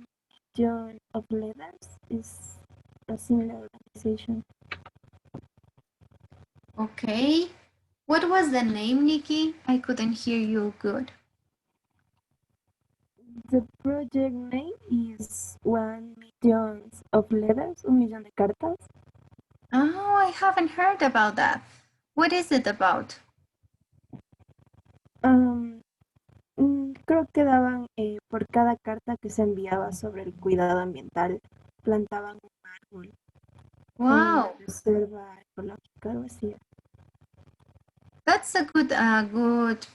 John of Letters is a similar organization. Okay. What was the name, Nikki? I couldn't hear you good. The project name is 1,000,000 of letters, 1,000,000 de cartas. Oh, I haven't heard about that. What is it about? Creo que daban por cada carta que se enviaba sobre el cuidado ambiental, plantaban un árbol. Wow. En reserva ecológica, algo así. That's a good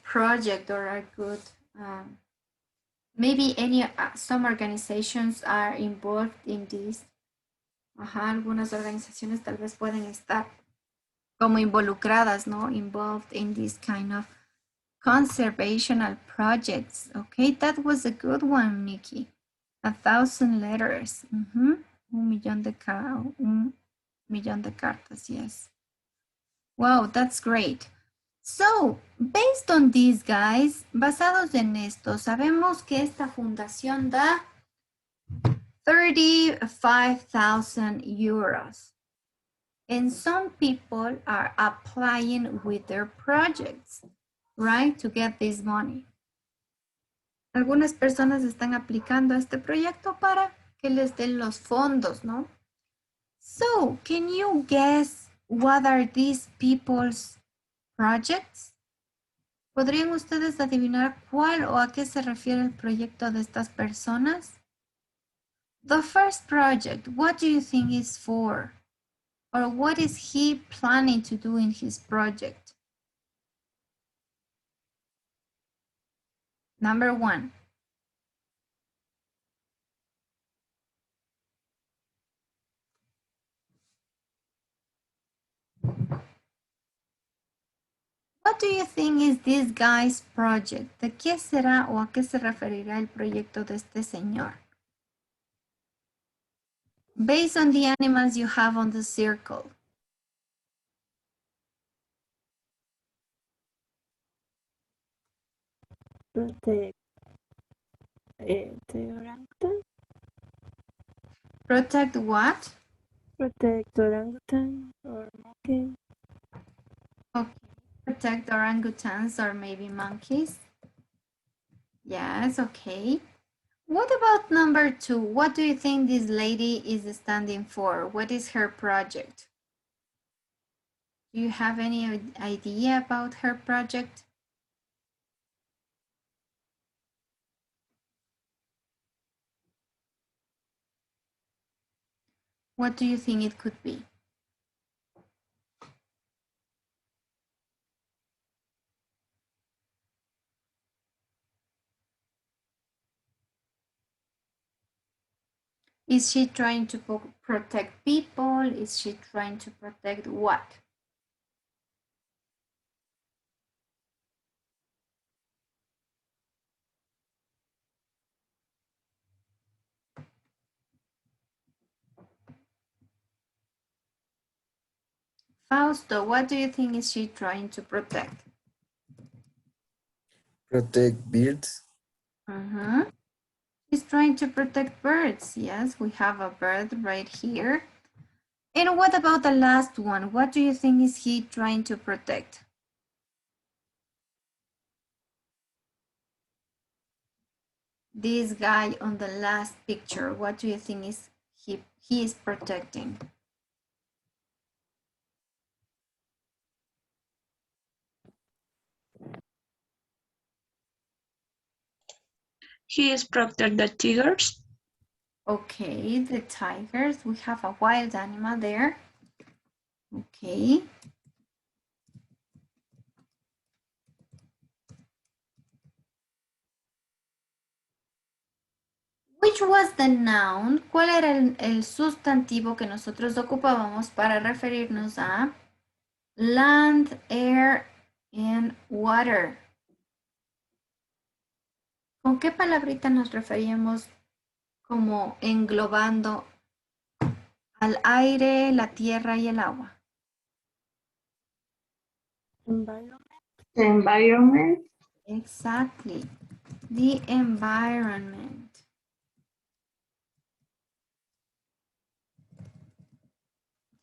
project or a good maybe some organizations are involved in this. Ajá, algunas organizaciones tal vez pueden estar como involucradas, ¿no? Involved in this kind of conservational projects. Okay, that was a good one, Nikki. 1,000 letters. 1,000,000 de cartas, yes. Wow, that's great. So, based on these guys, basados en esto, sabemos que esta fundación da 35,000 euros. And some people are applying with their projects, right, to get this money. Algunas personas están aplicando a este proyecto para que les den los fondos, ¿no? So, can you guess what are these people's projects? ¿Podrían ustedes adivinar cuál o a qué se refiere el proyecto de estas personas? The first project, what do you think is for? Or what is he planning to do in his project? Number 1. What What do you think is this guy's project? ¿De qué será o a qué se referirá el proyecto de este señor? Based on the animals you have on the circle. Protect the orangutan. Protect what? Protect orangutan or monkey. Okay. Protect orangutans or maybe monkeys. Yes, okay. What about number 2? What do you think this lady is standing for? What is her project? Do you have any idea about her project? What do you think it could be? Is she trying to protect people? Is she trying to protect what? Fausto, what do you think is she trying to protect? Protect birds. She's trying to protect birds. Yes, we have a bird right here. And what about the last one? What do you think is he trying to protect? This guy on the last picture, what do you think is he is protecting? He is protect the tigers. Okay, the tigers. We have a wild animal there. Okay. Which was the noun? ¿Cuál era el sustantivo que nosotros ocupábamos para referirnos a land, air, and water? ¿Con qué palabrita nos referíamos como englobando al aire, la tierra y el agua? Environment. The environment. Exactly. The environment.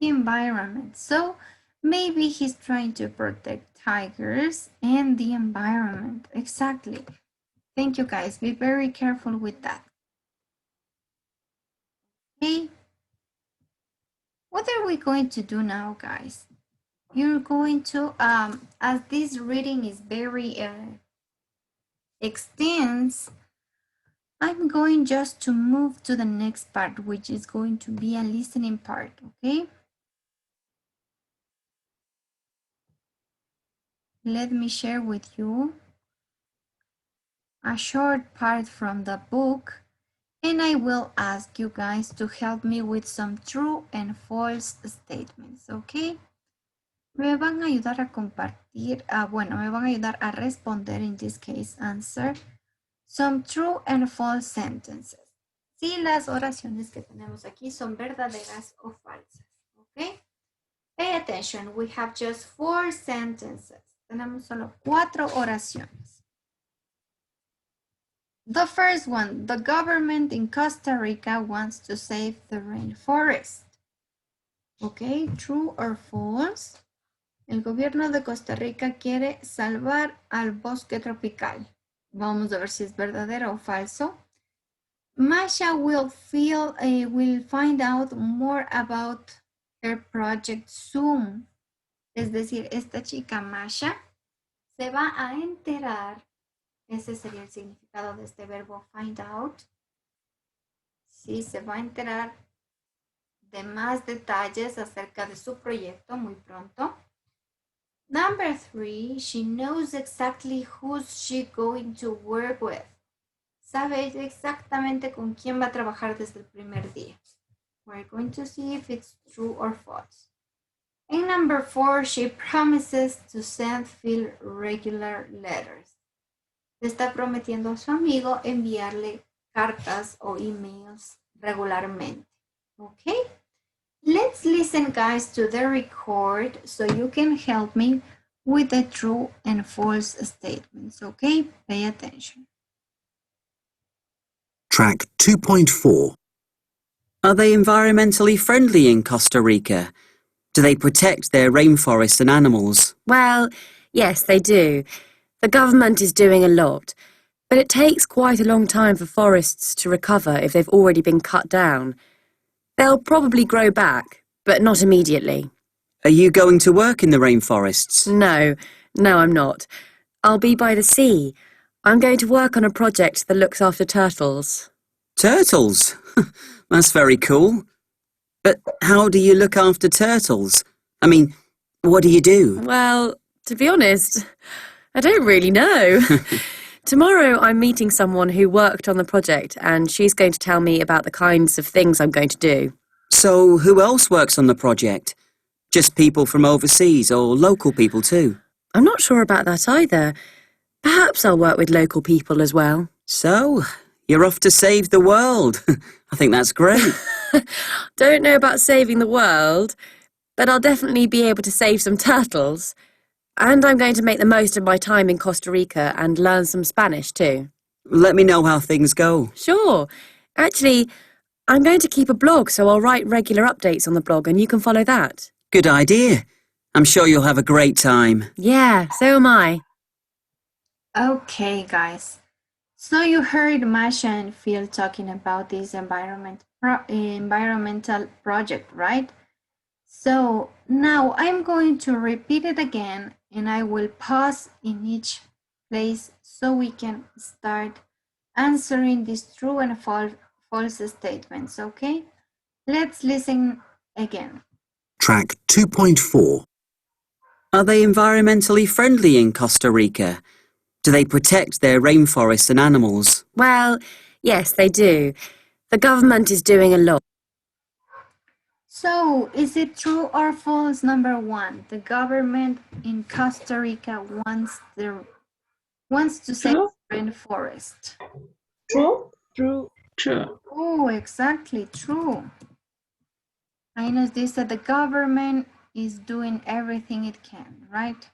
The environment. So maybe he's trying to protect tigers and the environment. Exactly. Thank you guys. Be very careful with that. Okay. What are we going to do now, guys? You're going to, as this reading is very extensive, I'm going just to move to the next part, which is going to be a listening part, okay? Let me share with you a short part from the book, and I will ask you guys to help me with some true and false statements, okay? Me van a ayudar a compartir, bueno, me van a ayudar a responder, in this case, answer some true and false sentences. Si las oraciones que tenemos aquí son verdaderas o falsas, okay? Pay attention, we have just 4 sentences. Tenemos solo 4 oraciones. The first one, the government in Costa Rica wants to save the rainforest. Okay, true or false? El gobierno de Costa Rica quiere salvar al bosque tropical. Vamos a ver si es verdadero o falso. Masha will find out more about her project soon. Es decir, esta chica Masha se va a enterar. Ese sería el significado de este verbo find out. Sí, se va a enterar de más detalles acerca de su proyecto muy pronto. Number 3, she knows exactly who's she going to work with. Sabe exactamente con quién va a trabajar desde el primer día. We're going to see if it's true or false. And number 4, she promises to send Phil regular letters. Le está prometiendo a su amigo enviarle cartas o emails regularmente. Okay? Let's listen, guys, to the record so you can help me with the true and false statements. Okay? Pay attention. Track 2.4. Are they environmentally friendly in Costa Rica? Do they protect their rainforests and animals? Well, yes, they do. The government is doing a lot, but it takes quite a long time for forests to recover if they've already been cut down. They'll probably grow back, but not immediately. Are you going to work in the rainforests? No, I'm not. I'll be by the sea. I'm going to work on a project that looks after turtles. Turtles? That's very cool. But how do you look after turtles? I mean, what do you do? Well, to be honest, I don't really know. Tomorrow I'm meeting someone who worked on the project and she's going to tell me about the kinds of things I'm going to do. So who else works on the project? Just people from overseas or local people too? I'm not sure about that either. Perhaps I'll work with local people as well. So, you're off to save the world. I think that's great. Don't know about saving the world, but I'll definitely be able to save some turtles. And I'm going to make the most of my time in Costa Rica and learn some Spanish too. Let me know how things go. Sure. Actually, I'm going to keep a blog, so I'll write regular updates on the blog and you can follow that. Good idea. I'm sure you'll have a great time. Yeah, so am I. Okay, guys. So you heard Masha and Phil talking about this environmental project, right? So now I'm going to repeat it again and I will pause in each place so we can start answering these true and false statements, okay? Let's listen again. Track 2.4. Are they environmentally friendly in Costa Rica? Do they protect their rainforests and animals? Well, yes, they do. The government is doing a lot. So, is it true or false? Number 1, the government in Costa Rica wants to save the rainforest. True? True. True. Oh, exactly, true. Ines dice that the government is doing everything it can, right?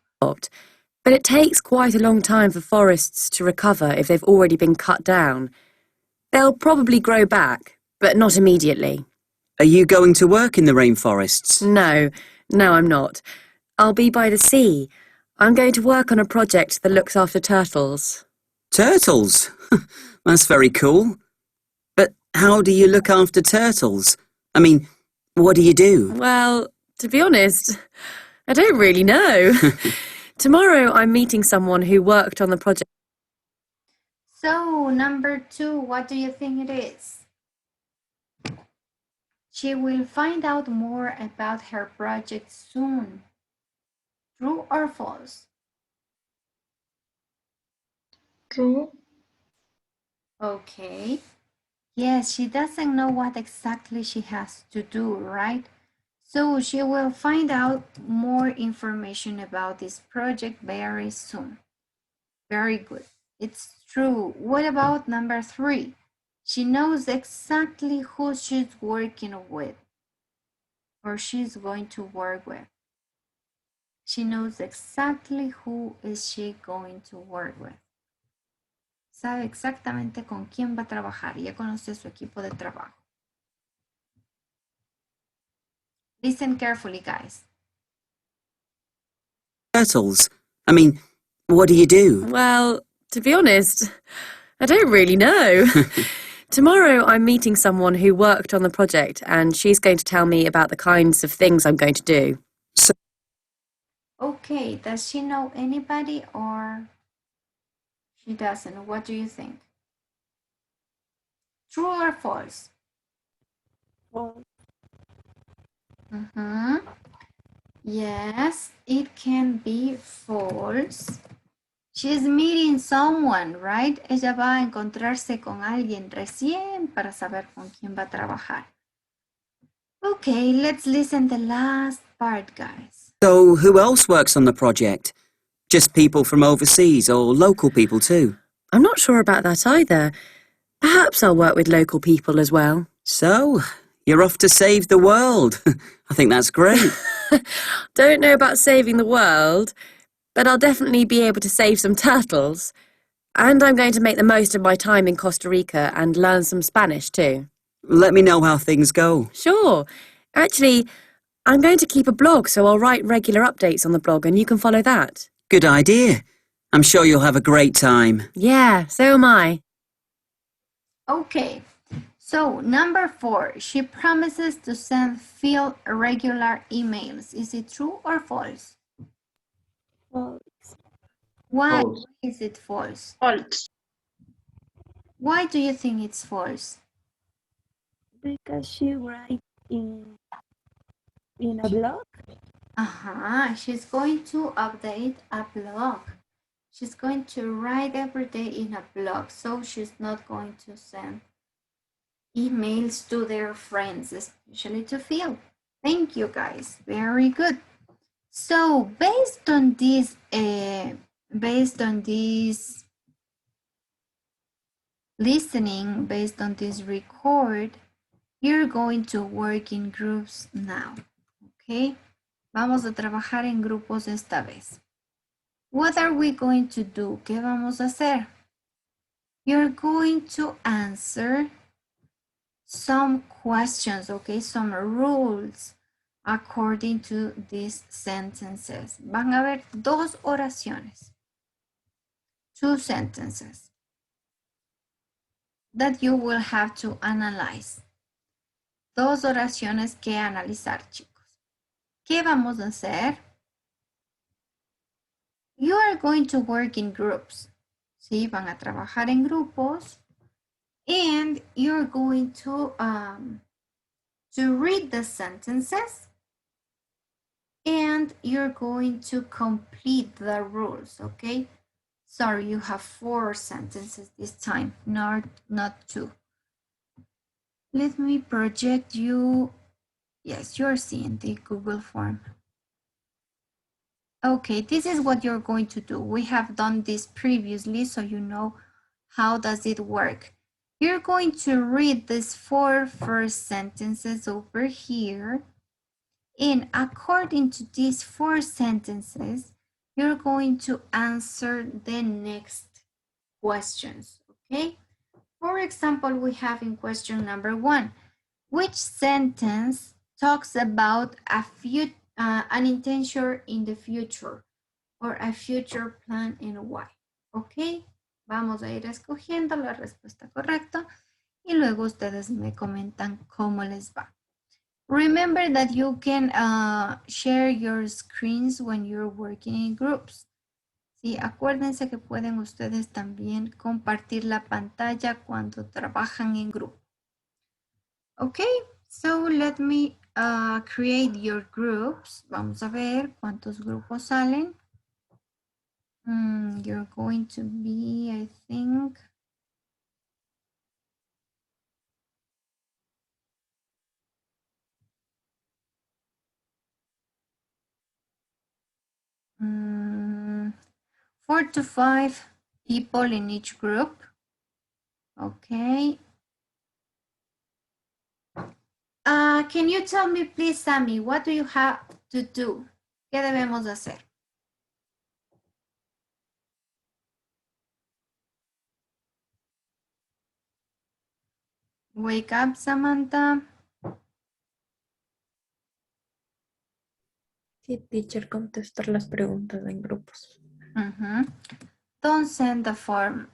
But it takes quite a long time for forests to recover if they've already been cut down. They'll probably grow back, but not immediately. Are you going to work in the rainforests? No, I'm not. I'll be by the sea. I'm going to work on a project that looks after turtles. Turtles? That's very cool. But how do you look after turtles? I mean, what do you do? Well, to be honest, I don't really know. Tomorrow I'm meeting someone who worked on the project. So, number 2, what do you think it is? She will find out more about her project soon. True or false? True. Okay. Yes, she doesn't know what exactly she has to do, right? So she will find out more information about this project very soon. Very good. It's true. What about number 3? She knows exactly who she's working with or she's going to work with. She knows exactly who is she going to work with. Sabe exactamente con quién va a trabajar. Ya conoce su equipo de trabajo. Listen carefully, guys. Turtles? I mean, what do you do? Well, to be honest, I don't really know. Tomorrow I'm meeting someone who worked on the project and she's going to tell me about the kinds of things I'm going to do. Okay, does she know anybody or she doesn't? What do you think? True or false? False. Yes, it can be false. She's meeting someone, right? Ella va a encontrarse con alguien recién para saber con quién va a trabajar. Okay, let's listen the last part, guys. So who else works on the project? Just people from overseas or local people too? I'm not sure about that either. Perhaps I'll work with local people as well. So, you're off to save the world. I think that's great. Don't know about saving the world, but I'll definitely be able to save some turtles. And I'm going to make the most of my time in Costa Rica and learn some Spanish too. Let me know how things go. Sure. Actually, I'm going to keep a blog, so I'll write regular updates on the blog and you can follow that. Good idea. I'm sure you'll have a great time. Yeah, so am I. Okay, so number 4, she promises to send Phil regular emails. Is it true or false? False. Why False. is it false? False. Why do you think it's false? Because she writes in a blog. She's going to update a blog. She's going to write every day in a blog, so she's not going to send emails to their friends, especially to Phil. Thank you, guys. Very good. So based on this listening, based on this record, you're going to work in groups now. Okay? Vamos a trabajar en grupos esta vez. What are we going to do? ¿Qué vamos a hacer? You're going to answer some questions, okay? Some rules according to these sentences. Van a haber 2 oraciones. 2 sentences that you will have to analyze. 2 oraciones que analizar, chicos. ¿Qué vamos a hacer? You are going to work in groups. ¿Sí? Van a trabajar en grupos. And you're going to read the sentences. And you're going to complete the rules, okay? Sorry, you have 4 sentences this time, not 2. Let me project you. Yes, you're seeing the Google form. Okay, this is what you're going to do. We have done this previously, so you know how does it work. You're going to read these 4 first sentences over here. And according to these 4 sentences, you're going to answer the next questions, okay? For example, we have in question number 1, which sentence talks about an intention in the future or a future plan and why? Ok, vamos a ir escogiendo la respuesta correcta y luego ustedes me comentan cómo les va. Remember that you can share your screens when you're working in groups. Sí, acuérdense que pueden ustedes también compartir la pantalla cuando trabajan en grupo. Okay, so let me create your groups. Vamos a ver cuántos grupos salen. You're going to be, I think, mm, 4 to 5 people in each group. Okay. Can you tell me, please, Sammy, what do you have to do? ¿Qué debemos hacer? Wake up, Samantha. Sí, teacher, contestar las preguntas en grupos. Don't send the form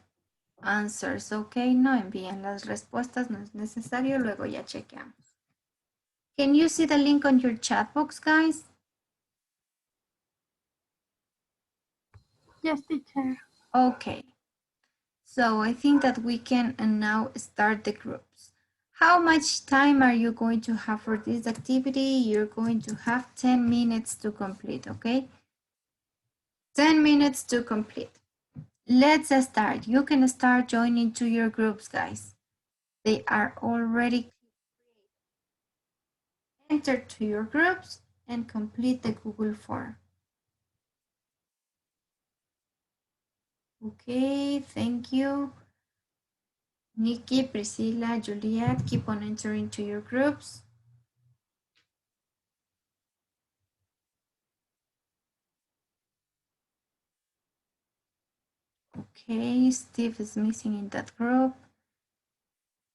answers, okay? No envíen las respuestas, no es necesario, luego ya chequeamos. Can you see the link on your chat box, guys? Yes, teacher. Okay. So I think that we can now start the groups. How much time are you going to have for this activity? You're going to have 10 minutes to complete, okay? 10 minutes to complete. Let's start. You can start joining to your groups, guys. They are already enter to your groups and complete the Google form. Okay, thank you. Nikki, Priscilla, Juliet, keep on entering to your groups. Okay, Steve is missing in that group.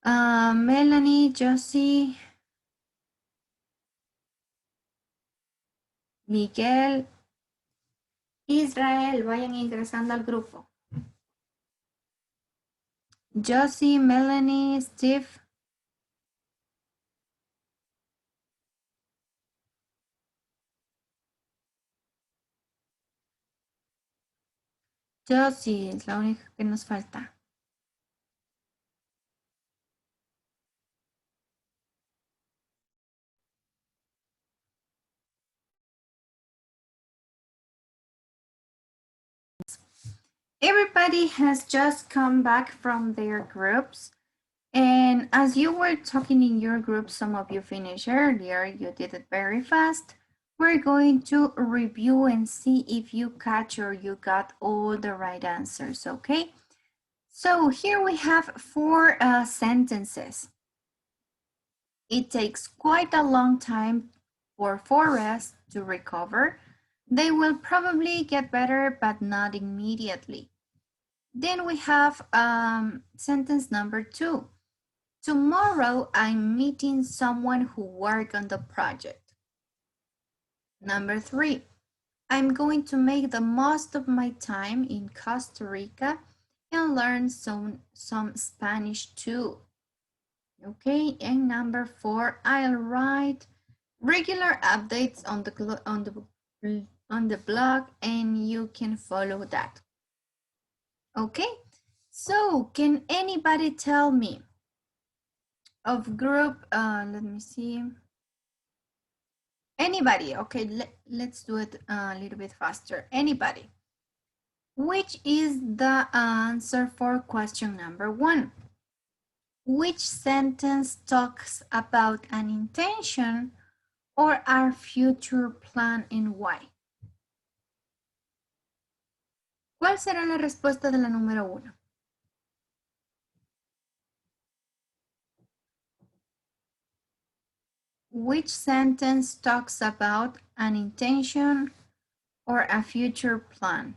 Melanie, Josie, Miguel, Israel, vayan ingresando al grupo. Josie, Melanie, Steve. Josie es la única que nos falta. Everybody has just come back from their groups. And as you were talking in your group, some of you finished earlier, you did it very fast. We're going to review and see if you catch or you got all the right answers, okay? So here we have 4 sentences. It takes quite a long time for Forrest to recover. They will probably get better, but not immediately. Then we have sentence number 2. Tomorrow, I'm meeting someone who worked on the project. Number 3, I'm going to make the most of my time in Costa Rica and learn some Spanish too. Okay, and number 4, I'll write regular updates on the blog, and you can follow that. Okay, so can anybody tell me of group, let me see. Anybody, okay, let's do it a little bit faster. Anybody, which is the answer for question number 1? Which sentence talks about an intention or our future plan and why? ¿Cuál será la respuesta de la número 1? Which sentence talks about an intention or a future plan?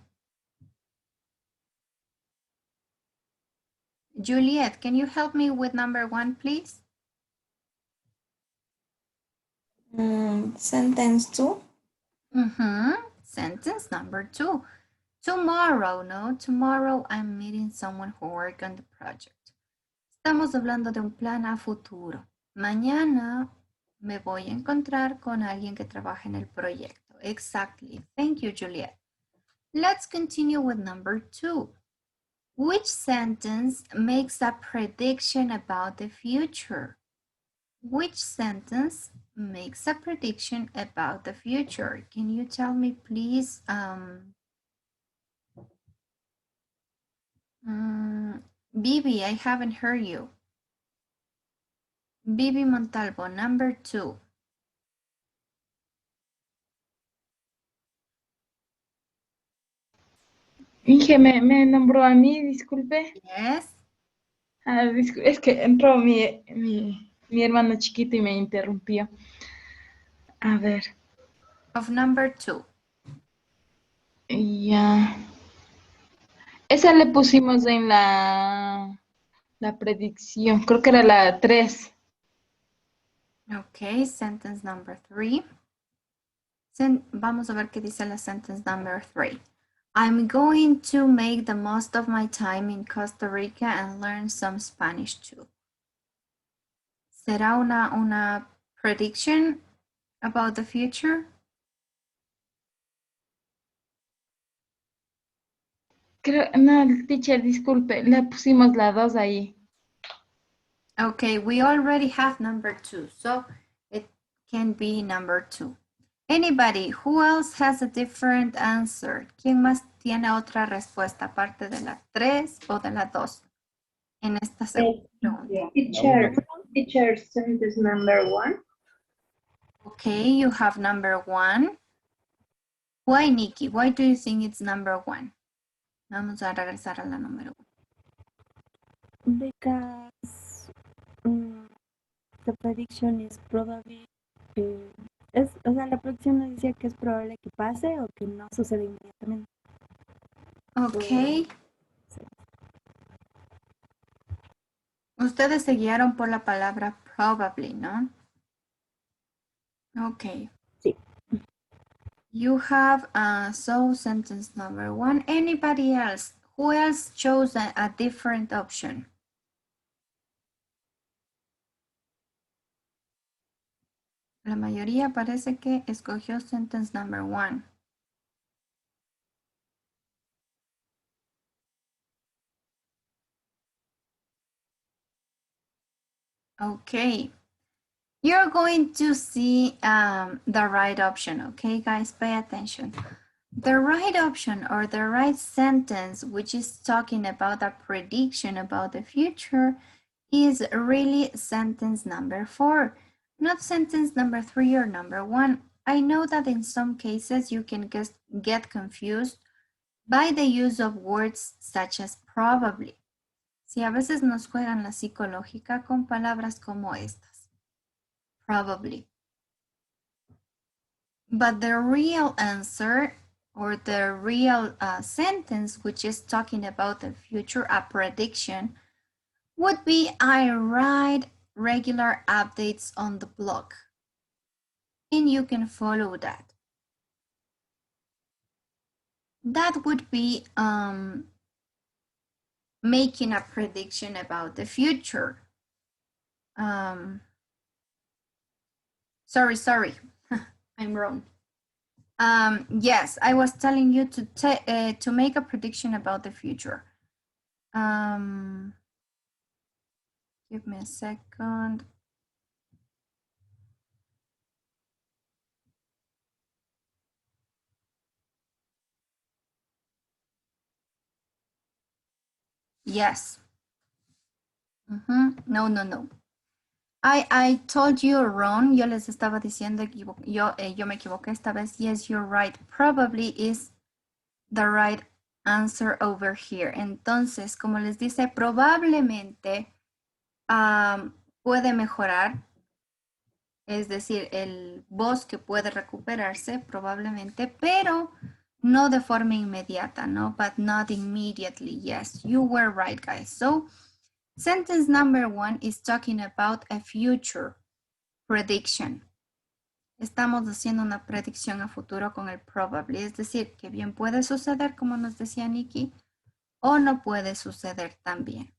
Juliet, can you help me with number 1, please? Sentence 2. Sentence number 2. Tomorrow, no? Tomorrow I'm meeting someone who worked on the project. Estamos hablando de un plan a futuro. Mañana me voy a encontrar con alguien que trabaja en el proyecto. Exactly. Thank you, Juliet. Let's continue with number 2. Which sentence makes a prediction about the future? Which sentence makes a prediction about the future? Can you tell me, please? Bibi, I haven't heard you. Bibi Montalvo, number 2. Inge, me nombró a mí, disculpe. Yes. Es que entró mi hermano chiquito y me interrumpió. A ver. Of number 2. Ya. Esa le pusimos en la predicción. Creo que era la 3. Okay, sentence number 3. Vamos a ver qué dice la sentence number 3. I'm going to make the most of my time in Costa Rica and learn some Spanish too. ¿Será una prediction about the future? No, teacher, disculpe, le pusimos la 2 ahí. Okay, we already have number 2, so it can be number 2. Anybody, who else has a different answer? ¿Quién más tiene otra respuesta aparte de la 3 o de la 2? En esta segunda pregunta. Teacher, sentence number 1. Okay, you have number 1. Why, Nikki? Why do you think it's number 1? Vamos a regresar a la número 1. Because the prediction is probably, o sea, la predicción nos dice que es probable que pase o que no suceda inmediatamente. Okay. Ustedes se guiaron por la palabra probably, ¿no? Okay. Sí. You have so sentence number 1. Anybody else? Who else chose a different option? La mayoría parece que escogió sentence number 1. Okay. You're going to see the right option, okay, guys? Pay attention. The right option or the right sentence, which is talking about a prediction about the future, is really sentence number 4, not sentence number 3 or number 1. I know that in some cases you can get confused by the use of words such as probably. Si a veces nos juegan la psicológica con palabras como estas. Probably. But the real answer or the real sentence, which is talking about the future, a prediction, would be I write regular updates on the blog. And you can follow that. That would be making a prediction about the future. Sorry. I'm wrong. Yes, I was telling you to make a prediction about the future. Give me a second. Yes. No. I told you wrong. Yo les estaba diciendo, yo me equivoqué esta vez. Yes, you're right. Probably is the right answer over here. Entonces, como les dice, probablemente puede mejorar. Es decir, el bosque puede recuperarse probablemente, pero no de forma inmediata, no, but not immediately. Yes, you were right, guys. So, sentence number 1 is talking about a future prediction. Estamos haciendo una predicción a futuro con el probably, es decir, que bien puede suceder, como nos decía Nikki, o no puede suceder también.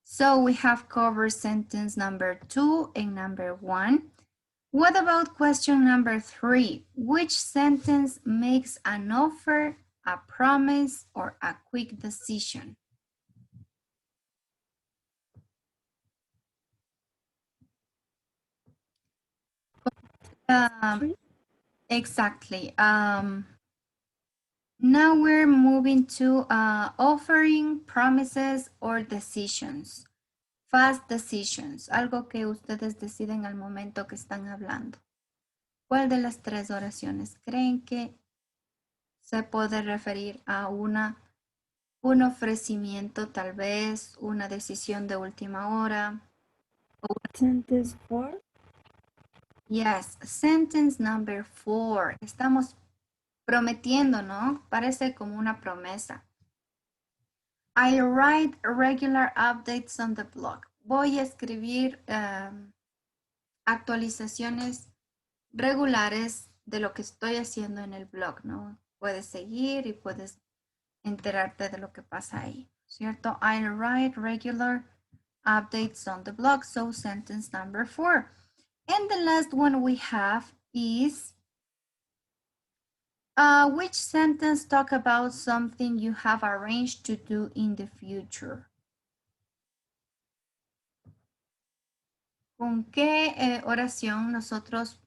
So, we have covered sentence number 2 and number 1. What about question number 3? Which sentence makes an offer, a promise, or a quick decision? Exactly. Now we're moving to offering, promises, or decisions. Fast decisions, algo que ustedes deciden al momento que están hablando. ¿Cuál de las 3 oraciones creen que se puede referir a un ofrecimiento, tal vez, una decisión de última hora? Sentence 4. Yes, sentence number 4. Estamos prometiendo, ¿no? Parece como una promesa. I write regular updates on the blog. Voy a escribir actualizaciones regulares de lo que estoy haciendo en el blog, ¿no? Puedes seguir y puedes enterarte de lo que pasa ahí, ¿cierto? I write regular updates on the blog, so sentence number 4. And the last one we have is, which sentence talk about something you have arranged to do in the future? ¿Con qué oración nosotros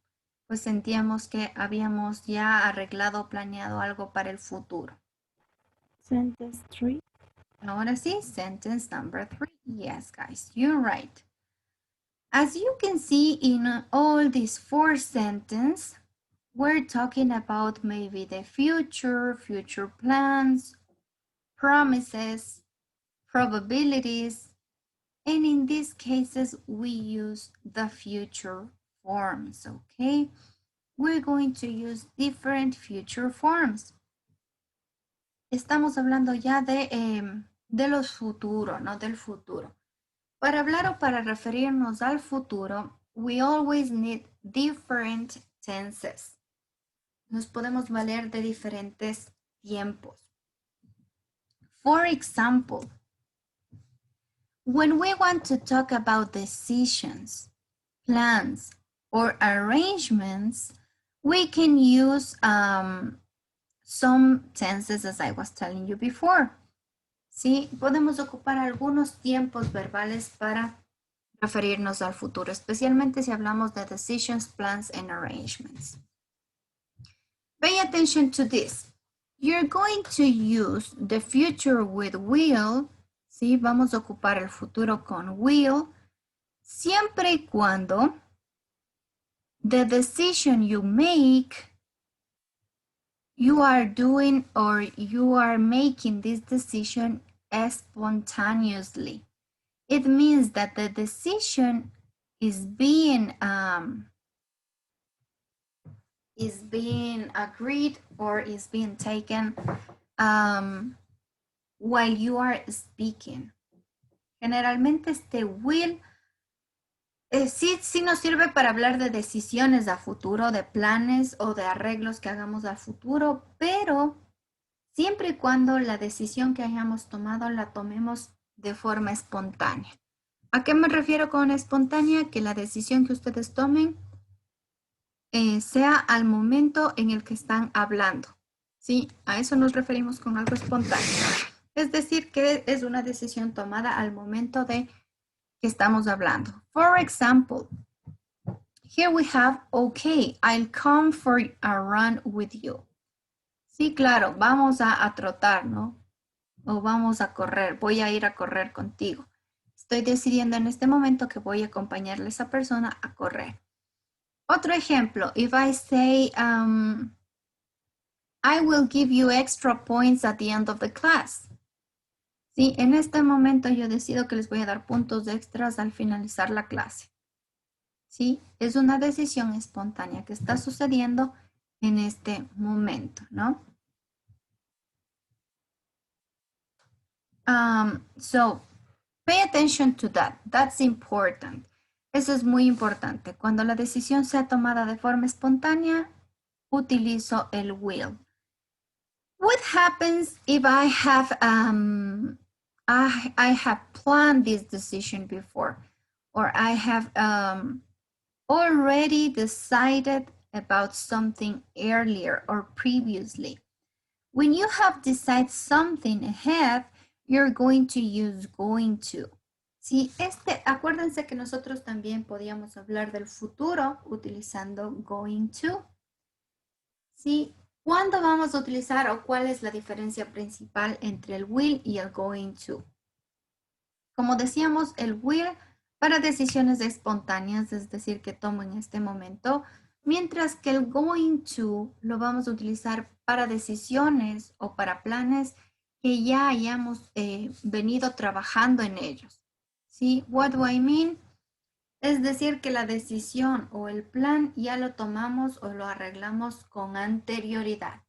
pues sentíamos que habíamos ya arreglado, planeado algo para el futuro? Sentence 3. Ahora sí, sentence number 3. Yes, guys, you're right. As you can see in all these 4 sentences, we're talking about maybe the future, future plans, promises, probabilities, and in these cases, we use the future forms, okay? We're going to use different future forms. Estamos hablando ya de los futuros, no del futuro. Para hablar o para referirnos al futuro, we always need different tenses. Nos podemos valer de diferentes tiempos. For example, when we want to talk about decisions, plans, or arrangements, we can use some tenses as I was telling you before. ¿Sí? Podemos ocupar algunos tiempos verbales para referirnos al futuro, especialmente si hablamos de decisions, plans, and arrangements. Pay attention to this. You're going to use the future with will, ¿sí? Vamos a ocupar el futuro con will, siempre y cuando the decision you make, you are doing or you are making this decision spontaneously. It means that the decision is being agreed or is being taken while you are speaking. Generalmente este will sí nos sirve para hablar de decisiones a futuro, de planes o de arreglos que hagamos al futuro, pero siempre y cuando la decisión que hayamos tomado la tomemos de forma espontánea. ¿A qué me refiero con espontánea? Que la decisión que ustedes tomen sea al momento en el que están hablando. ¿Sí? A eso nos referimos con algo espontáneo. Es decir, que es una decisión tomada al momento de que estamos hablando. For example, here we have, okay, I'll come for a run with you. Sí, claro, vamos a trotar, ¿no? O vamos a correr, voy a ir a correr contigo. Estoy decidiendo en este momento que voy a acompañarle a esa persona a correr. Otro ejemplo, if I say, I will give you extra points at the end of the class. Sí, en este momento yo decido que les voy a dar puntos extras al finalizar la clase. Sí, es una decisión espontánea que está sucediendo en este momento, ¿no? So, pay attention to that. That's important. Eso es muy importante. Cuando la decisión sea tomada de forma espontánea, utilizo el will. What happens if I have I have planned this decision before, or I have already decided about something earlier or previously? When you have decided something ahead, you're going to use going to. Sí, acuérdense que nosotros también podíamos hablar del futuro utilizando going to. Sí, ¿cuándo vamos a utilizar o cuál es la diferencia principal entre el will y el going to? Como decíamos, el will para decisiones espontáneas, es decir, que tomo en este momento, mientras que el going to lo vamos a utilizar para decisiones o para planes que ya hayamos venido trabajando en ellos. ¿Sí? What do I mean? Es decir, que la decisión o el plan ya lo tomamos o lo arreglamos con anterioridad.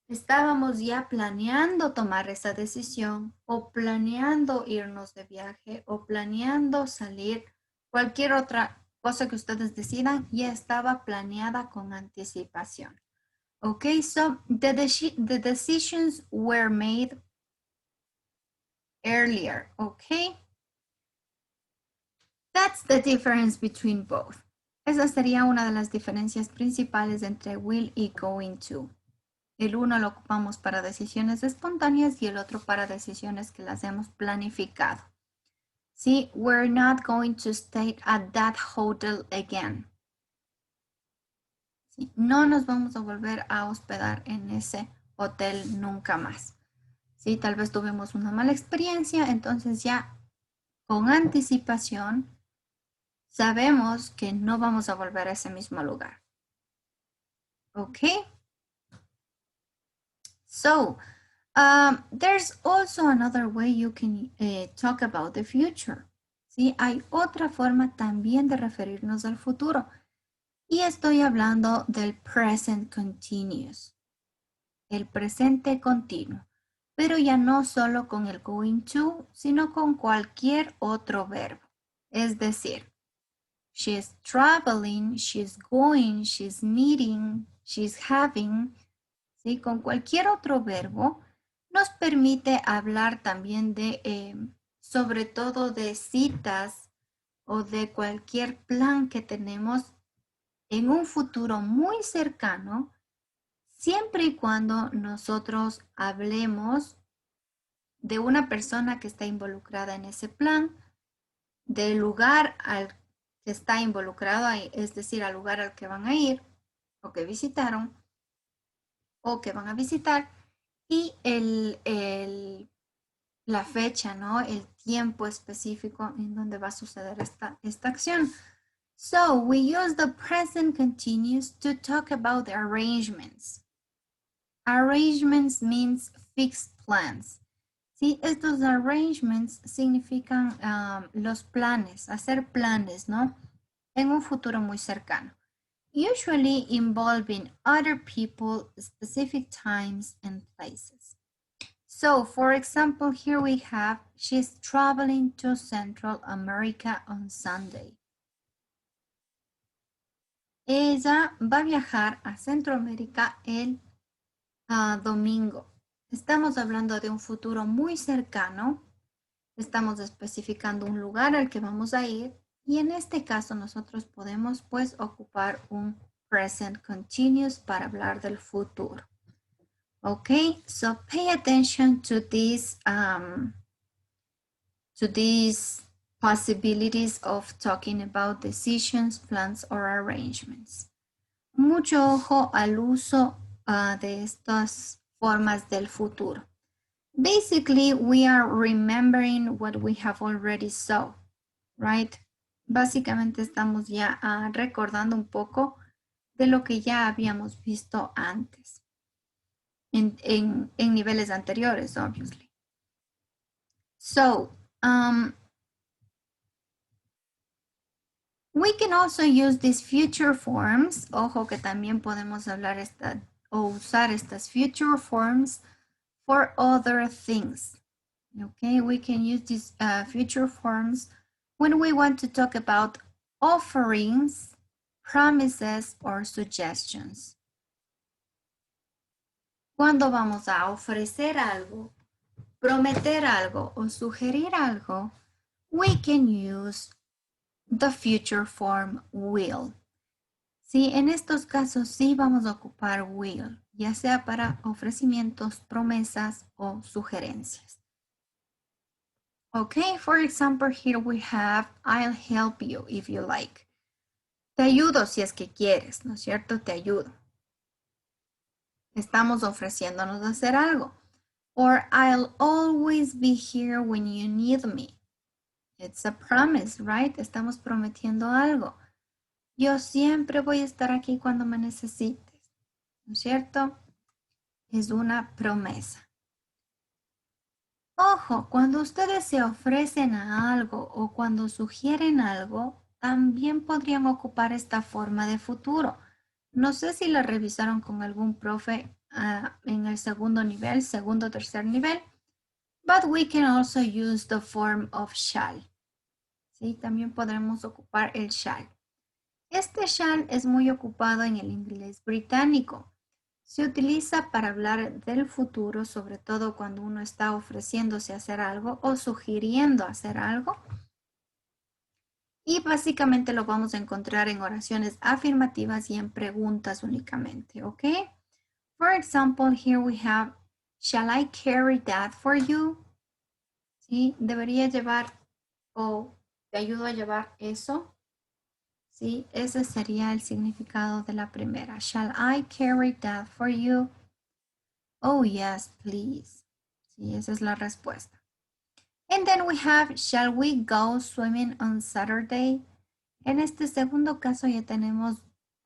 Estábamos ya planeando tomar esa decisión o planeando irnos de viaje o planeando salir. Cualquier otra cosa que ustedes decidan ya estaba planeada con anticipación. Okay, so the decisions were made earlier, okay? That's the difference between both. Esa sería una de las diferencias principales entre will y going to. El uno lo ocupamos para decisiones espontáneas y el otro para decisiones que las hemos planificado. See, we're not going to stay at that hotel again. ¿Sí? No nos vamos a volver a hospedar en ese hotel nunca más. ¿Sí? Tal vez tuvimos una mala experiencia, entonces ya con anticipación sabemos que no vamos a volver a ese mismo lugar. Okay? So, there's also another way you can talk about the future. ¿Sí? Hay otra forma también de referirnos al futuro. Y estoy hablando del present continuous. El presente continuo. Pero ya no solo con el going to, sino con cualquier otro verbo. Es decir, she's traveling, she's going, she's meeting, she's having. ¿Sí? Con cualquier otro verbo nos permite hablar también de, sobre todo de citas o de cualquier plan que tenemos en un futuro muy cercano, siempre y cuando nosotros hablemos de una persona que está involucrada en ese plan, del lugar al que está involucrado, es decir, al lugar al que van a ir o que visitaron o que van a visitar, y la fecha, ¿no? El tiempo específico en donde va a suceder esta acción. So, we use the present continuous to talk about the arrangements. Arrangements means fixed plans. ¿Sí? Estos arrangements significan los planes, hacer planes, ¿no? En un futuro muy cercano. Usually involving other people, specific times and places. So, for example, here we have, she's traveling to Central America on Sunday. Ella va a viajar a Centroamérica el domingo. Estamos hablando de un futuro muy cercano. Estamos especificando un lugar al que vamos a ir. Y en este caso nosotros podemos pues ocupar un present continuous para hablar del futuro. Okay, so pay attention to these possibilities of talking about decisions, plans, or arrangements. Mucho ojo al uso de estas formas del futuro. Basically, we are remembering what we have already saw, right? Básicamente estamos ya recordando un poco de lo que ya habíamos visto antes. En niveles anteriores, obviously. So, we can also use these future forms. Ojo que también podemos hablar o usar estas future forms for other things. Okay, we can use these future forms when we want to talk about offerings, promises, or suggestions. Cuando vamos a ofrecer algo, prometer algo o sugerir algo, we can use the future form will. Sí, en estos casos sí vamos a ocupar will, ya sea para ofrecimientos, promesas o sugerencias. Okay, for example, here we have, I'll help you if you like. Te ayudo si es que quieres, ¿no es cierto? Te ayudo. Estamos ofreciéndonos a hacer algo. Or I'll always be here when you need me. It's a promise, right? Estamos prometiendo algo. Yo siempre voy a estar aquí cuando me necesites, ¿no es cierto? Es una promesa. Ojo, cuando ustedes se ofrecen a algo o cuando sugieren algo, también podrían ocupar esta forma de futuro. No sé si la revisaron con algún profe en el segundo nivel, segundo o tercer nivel, but we can also use the form of shall. ¿Sí? También podremos ocupar el shall. Este shall es muy ocupado en el inglés británico. Se utiliza para hablar del futuro, sobre todo cuando uno está ofreciéndose a hacer algo o sugiriendo hacer algo. Y básicamente lo vamos a encontrar en oraciones afirmativas y en preguntas únicamente, ¿ok? For example, here we have, shall I carry that for you? ¿Sí? ¿Debería llevar o te ayudo a llevar eso? ¿Sí? Ese sería el significado de la primera. Shall I carry that for you? Oh, yes, please. Sí, esa es la respuesta. And then we have, shall we go swimming on Saturday? En este segundo caso ya tenemos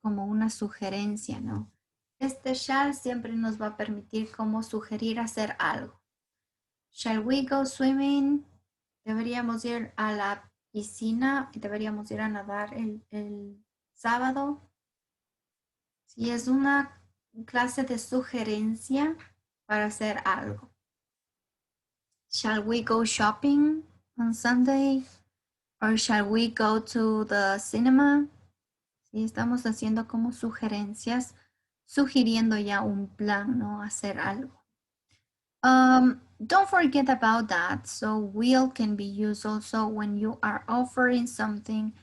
como una sugerencia, ¿no? Este shall siempre nos va a permitir como sugerir hacer algo. Shall we go swimming? Deberíamos ir a la piscina, deberíamos ir a nadar el sábado. Si es una clase de sugerencia para hacer algo. Shall we go shopping on Sunday? Or shall we go to the cinema? Sí, estamos haciendo como sugerencias, sugiriendo ya un plan, ¿no? Hacer algo. Don't forget about that. So will can be used also when you are offering something,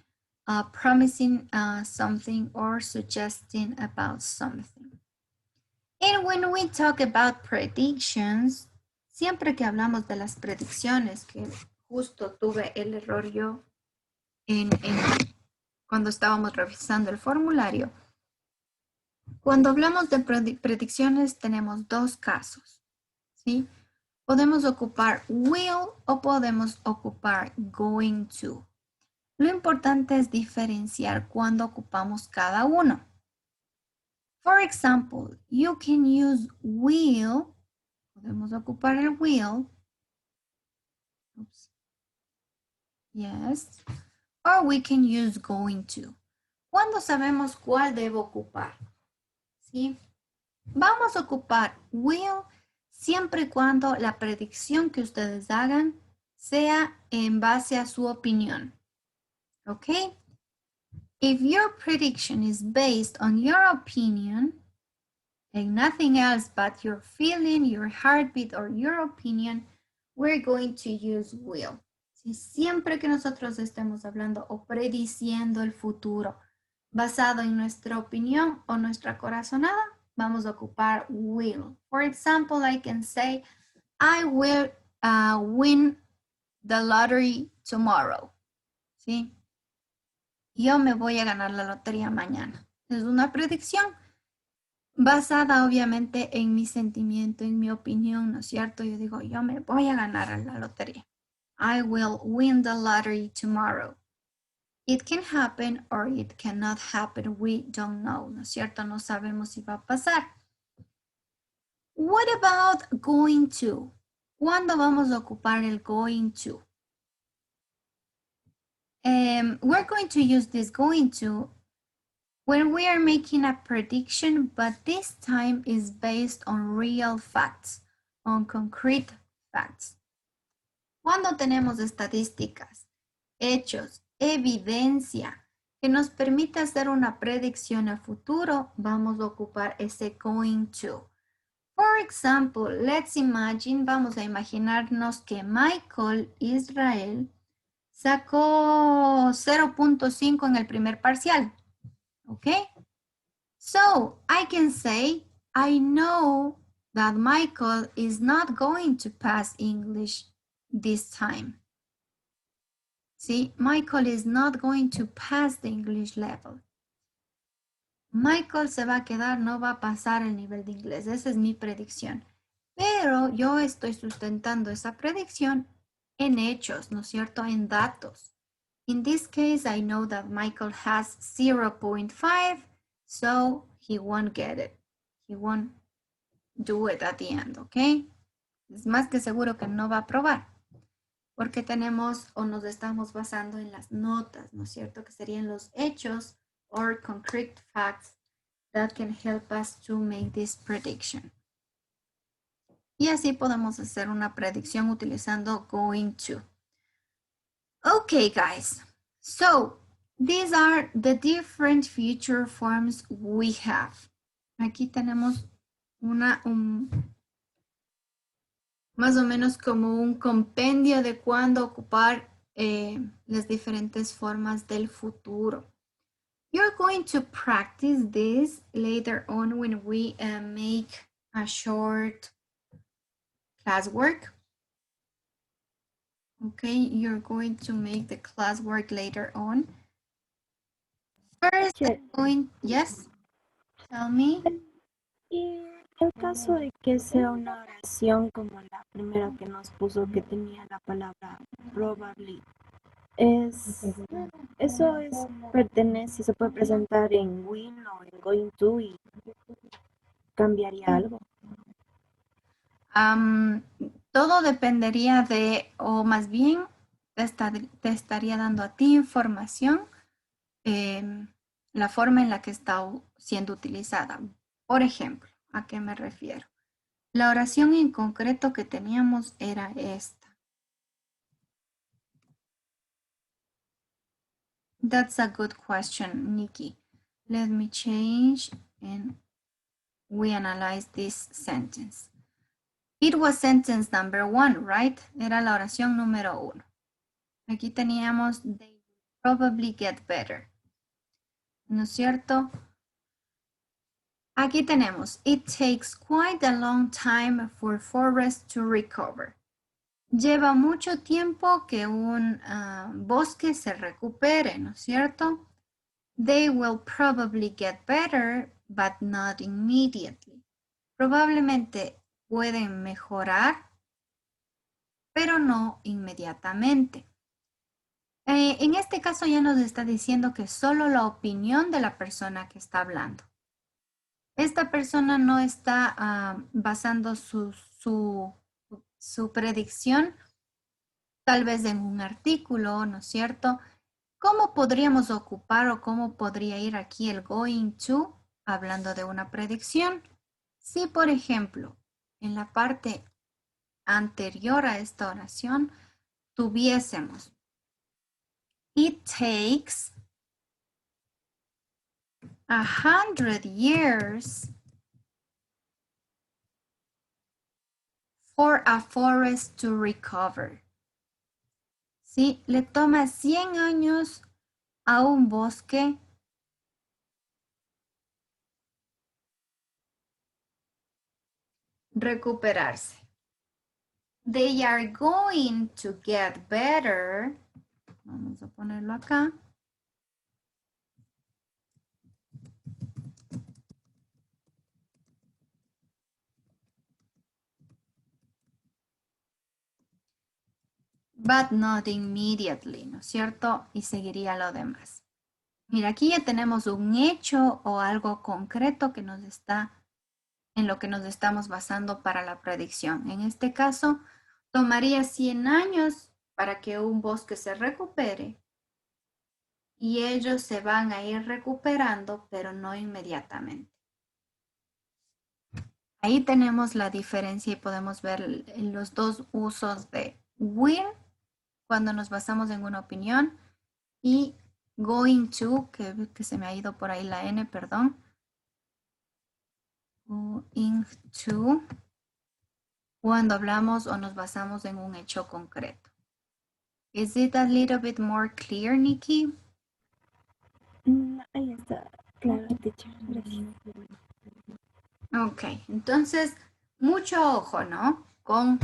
promising something, or suggesting about something. And when we talk about predictions, siempre que hablamos de las predicciones, que justo tuve el error yo cuando estábamos revisando el formulario, cuando hablamos de predicciones tenemos dos casos, ¿sí? Podemos ocupar will o podemos ocupar going to. Lo importante es diferenciar cuando ocupamos cada uno. For example, you can use will, podemos ocupar el will, oops, yes, or we can use going to. ¿Cuándo sabemos cuál debo ocupar? ¿Sí? Vamos a ocupar will siempre y cuando la predicción que ustedes hagan sea en base a su opinión. ¿Ok? If your prediction is based on your opinion and nothing else but your feeling, your heartbeat, or your opinion, we're going to use will. Si siempre que nosotros estemos hablando o prediciendo el futuro basado en nuestra opinión o nuestra corazonada, vamos a ocupar will. For example, I can say, I will win the lottery tomorrow. ¿Sí? Yo me voy a ganar la lotería mañana. Es una predicción basada obviamente en mi sentimiento, en mi opinión, ¿no es cierto? Yo digo, yo me voy a ganar la lotería. I will win the lottery tomorrow. It can happen or it cannot happen. We don't know, ¿no es cierto? No sabemos si va a pasar. What about going to? ¿Cuándo vamos a ocupar el going to? We're going to use this going to when we are making a prediction, but this time is based on real facts, on concrete facts. Cuando tenemos estadísticas, hechos, evidencia que nos permite hacer una predicción a futuro, vamos a ocupar ese going to. For example, let's imagine, vamos a imaginarnos que Michael Israel sacó 0.5 en el primer parcial. Okay? So I can say, I know that Michael is not going to pass English this time. See, Michael is not going to pass the English level. Michael se va a quedar, no va a pasar el nivel de inglés. Esa es mi predicción. Pero yo estoy sustentando esa predicción en hechos, ¿no es cierto? En datos. In this case, I know that Michael has 0.5, so he won't get it. He won't do it at the end, ¿ok? Es más que seguro que no va a aprobar, porque tenemos o nos estamos basando en las notas, ¿no es cierto? Que serían los hechos or concrete facts that can help us to make this prediction. Y así podemos hacer una predicción utilizando going to. Okay, guys. So, these are the different future forms we have. Aquí tenemos más o menos como un compendio de cuándo ocupar las diferentes formas del futuro. You're going to practice this later on when we make a short classwork. Okay, you're going to make the classwork later on. First, yes, tell me. Y en caso de que sea una oración como la primera que nos puso que tenía la palabra probably, Eso pertenece, se puede presentar en will o en going to y cambiaría algo. Todo dependería de, o más bien te estaría dando a ti información, la forma en la que está siendo utilizada. Por ejemplo, ¿a qué me refiero? La oración en concreto que teníamos era esta. That's a good question, Nikki. Let me change and we analyze this sentence. It was sentence number 1, right? Era la oración número 1. Aquí teníamos they will probably get better. ¿No es cierto? Aquí tenemos it takes quite a long time for forests to recover. Lleva mucho tiempo que un bosque se recupere, ¿no es cierto? They will probably get better, but not immediately. Probablemente pueden mejorar, pero no inmediatamente. En este caso ya nos está diciendo que solo la opinión de la persona que está hablando. Esta persona no está basando su predicción tal vez en un artículo, ¿no es cierto? ¿Cómo podríamos ocupar o cómo podría ir aquí el going to hablando de una predicción? Si, por ejemplo, en la parte anterior a esta oración tuviésemos it takes 100 years for a forest to recover. ¿Sí? Le toma 100 años a un bosque recuperarse. They are going to get better. Vamos a ponerlo acá. But not immediately, ¿no es cierto? Y seguiría lo demás. Mira, aquí ya tenemos un hecho o algo concreto que nos está, en lo que nos estamos basando para la predicción. En este caso, tomaría 100 años para que un bosque se recupere y ellos se van a ir recuperando, pero no inmediatamente. Ahí tenemos la diferencia y podemos ver los dos usos de will cuando nos basamos en una opinión y going to, que se me ha ido por ahí la N, perdón. Going to, cuando hablamos o nos basamos en un hecho concreto. Is it a little bit more clear, Nikki? Ahí está, claro, teacher, gracias. Ok, entonces, mucho ojo, ¿no? Con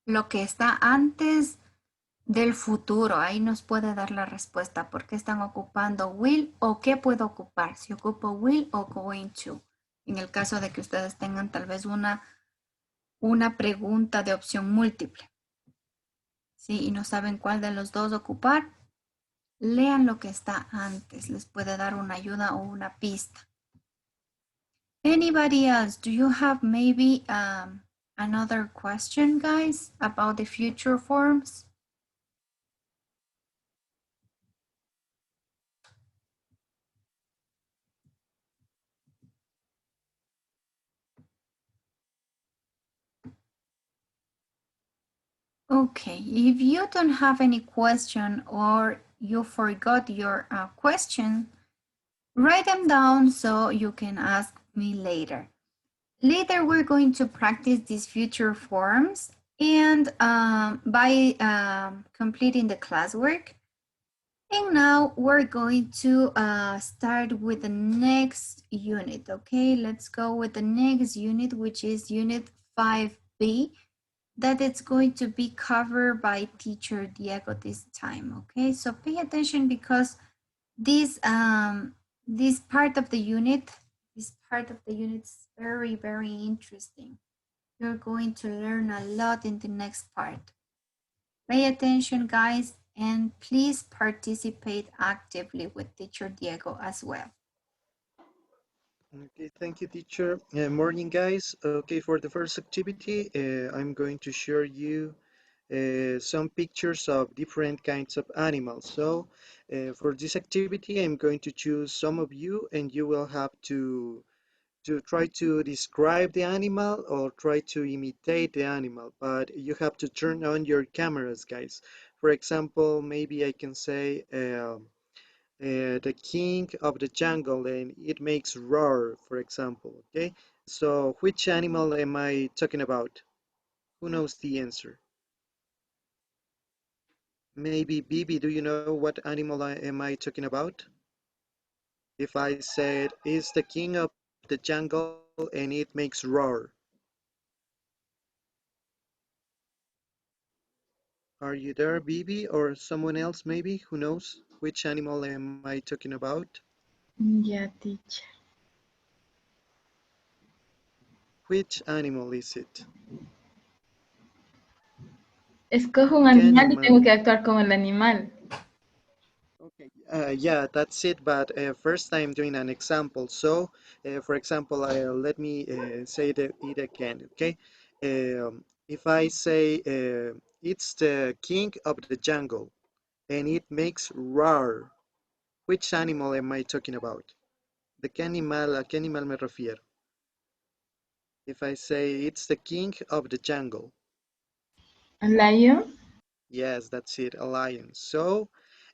lo que está antes del futuro. Ahí nos puede dar la respuesta. ¿Por qué están ocupando will o qué puedo ocupar? Si ocupo will o going to. En el caso de que ustedes tengan tal vez una pregunta de opción múltiple. ¿Sí? Y no saben cuál de los dos ocupar. Lean lo que está antes. Les puede dar una ayuda o una pista. Anybody else? Do you have maybe another question, guys, about the future forms? Okay, if you don't have any question or you forgot your question, write them down so you can ask me later. Later, we're going to practice these future forms and by completing the classwork. And now we're going to start with the next unit, okay? Let's go with the next unit, which is unit 5B. That it's going to be covered by teacher Diego this time, okay? So pay attention because this part of the unit is very, very interesting. You're going to learn a lot in the next part. Pay attention, guys, And please participate actively with teacher Diego as well. Okay, thank you, teacher. Morning, guys. Okay, for the first activity, I'm going to share you some pictures of different kinds of animals. So for this activity, I'm going to choose some of you, and you will have to try to describe the animal or try to imitate the animal, but you have to turn on your cameras, guys. For example, maybe I can say the king of the jungle and it makes roar, for example. Okay, so which animal am I talking about? Who knows the answer? Maybe Bibi, do you know what animal am I talking about? If I said is the king of the jungle and it makes roar. Are you there, Bibi, or someone else maybe who knows which animal am I talking about? Yeah, teacher. Which animal is it? Escojo un ¿Qué animal y tengo animal? que actuar como el animal. Okay, yeah, that's it. But first I'm doing an example. So, for example, let me say it again. Okay, if I say it's the king of the jungle and it makes roar, which animal am I talking about? ¿De qué animal, a qué animal me refiero? If I say it's the king of the jungle. A lion. Yes, that's it, a lion. So,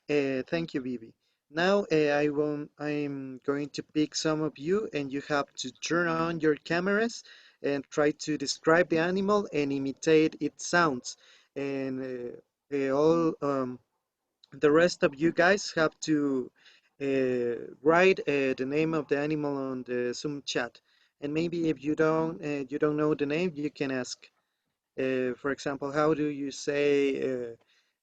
thank you, Vivi. Now I'm going to pick some of you and you have to turn on your cameras and try to describe the animal and imitate its sounds. And all the rest of you guys have to write the name of the animal on the Zoom chat. And maybe if you don't know the name, you can ask. For example, how do you say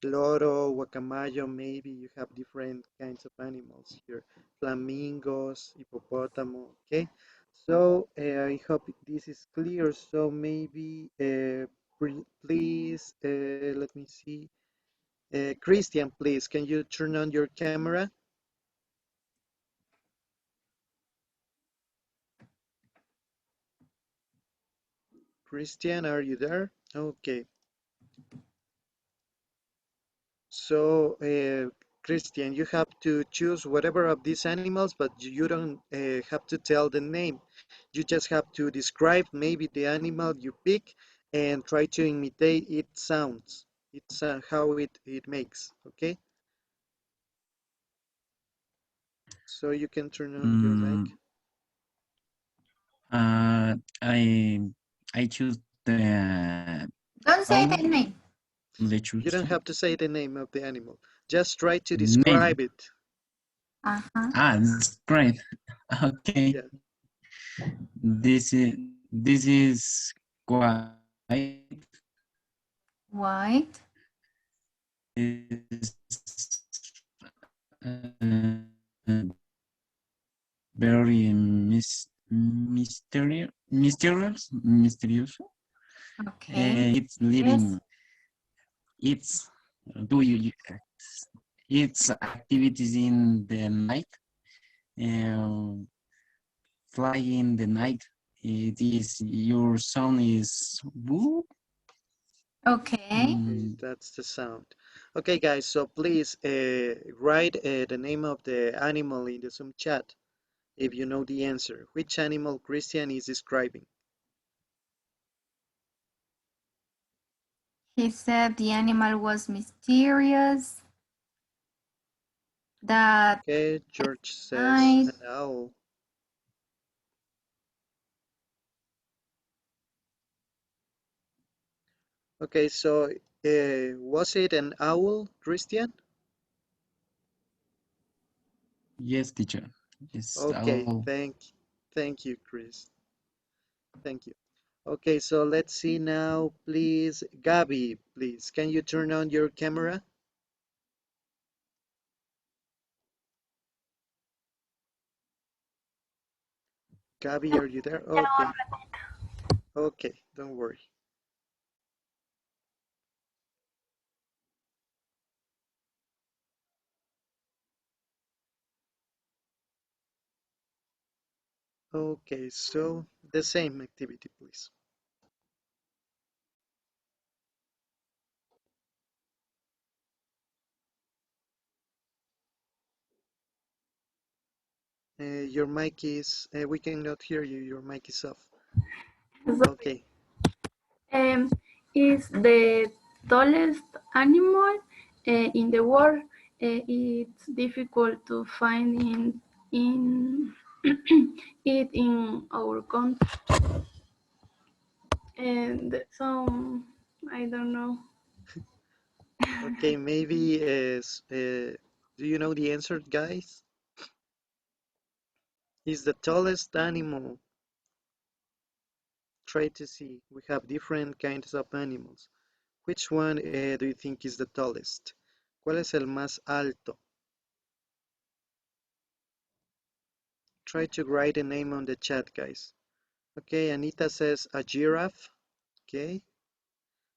loro, guacamayo? Maybe you have different kinds of animals here. Flamingos, hippopotamo, okay? So I hope this is clear. So maybe please, let me see. Christian, please, can you turn on your camera? Christian, are you there? Okay. So, Christian, you have to choose whatever of these animals, but you don't have to tell the name. You just have to describe maybe the animal you pick and try to imitate its sounds. It's how it makes, okay? So you can turn on your mic. I choose the Don't say the owl. name. You don't have to say the name of the animal. Just try to Name. describe it. Uh-huh. That's great. Okay. Yeah. This is quite White. is uh, very mysterious. Okay. It's Yes. living. It's do you its activities in the night. Uh, Fly in the night. It is your sound is woo. Okay. Okay, that's the sound. Okay, guys, so please write the name of the animal in the Zoom chat if you know the answer. Which animal Christian is describing? He said the animal was mysterious, that Okay, George says night. an owl. Okay, so was it an owl, Christian? Yes, teacher. It's Okay, all. thank you, Chris. Thank you. Okay, so let's see now, please. Gabby, please, can you turn on your camera? Gabby, are you there? Okay. Okay, don't worry. Okay, so the same activity, please. Your mic is, we cannot hear you. Your mic is off. Okay. Is the tallest animal in the world. It's difficult to find in it in our country, and so I don't know. Okay, maybe do you know the answer, guys? Is the tallest animal. Try to see. We have different kinds of animals. Which one do you think is the tallest? ¿Cuál es el más alto? Try to write a name on the chat, guys. Okay, Anita says a giraffe. Okay.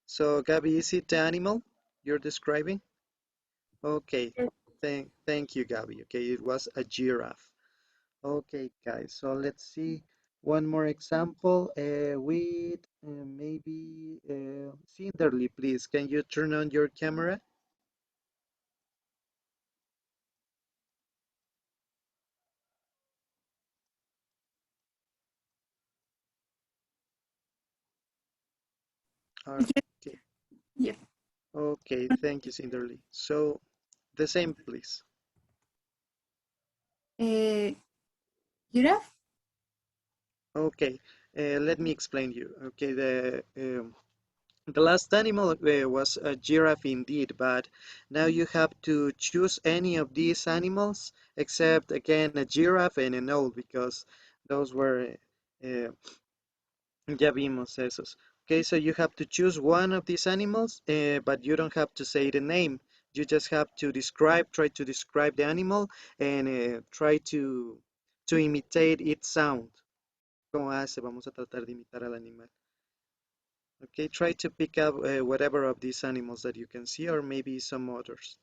So, Gabby, is it the animal you're describing? Okay. Thank you, Gabby. Okay, it was a giraffe. Okay, guys, so let's see one more example with maybe Cinderly, please. Can you turn on your camera? Okay. Yes. Okay, thank you, Cinderly. So the same, please. Giraffe? Okay, let me explain you. Okay, the last animal was a giraffe indeed, but now you have to choose any of these animals except again a giraffe and an owl because those were ya vimos esos. Okay, so you have to choose one of these animals, but you don't have to say the name. You just have to try to describe the animal and try to imitate its sound. ¿Cómo hace? Vamos a tratar de imitar al animal. Okay, try to pick up whatever of these animals that you can see, or maybe some others.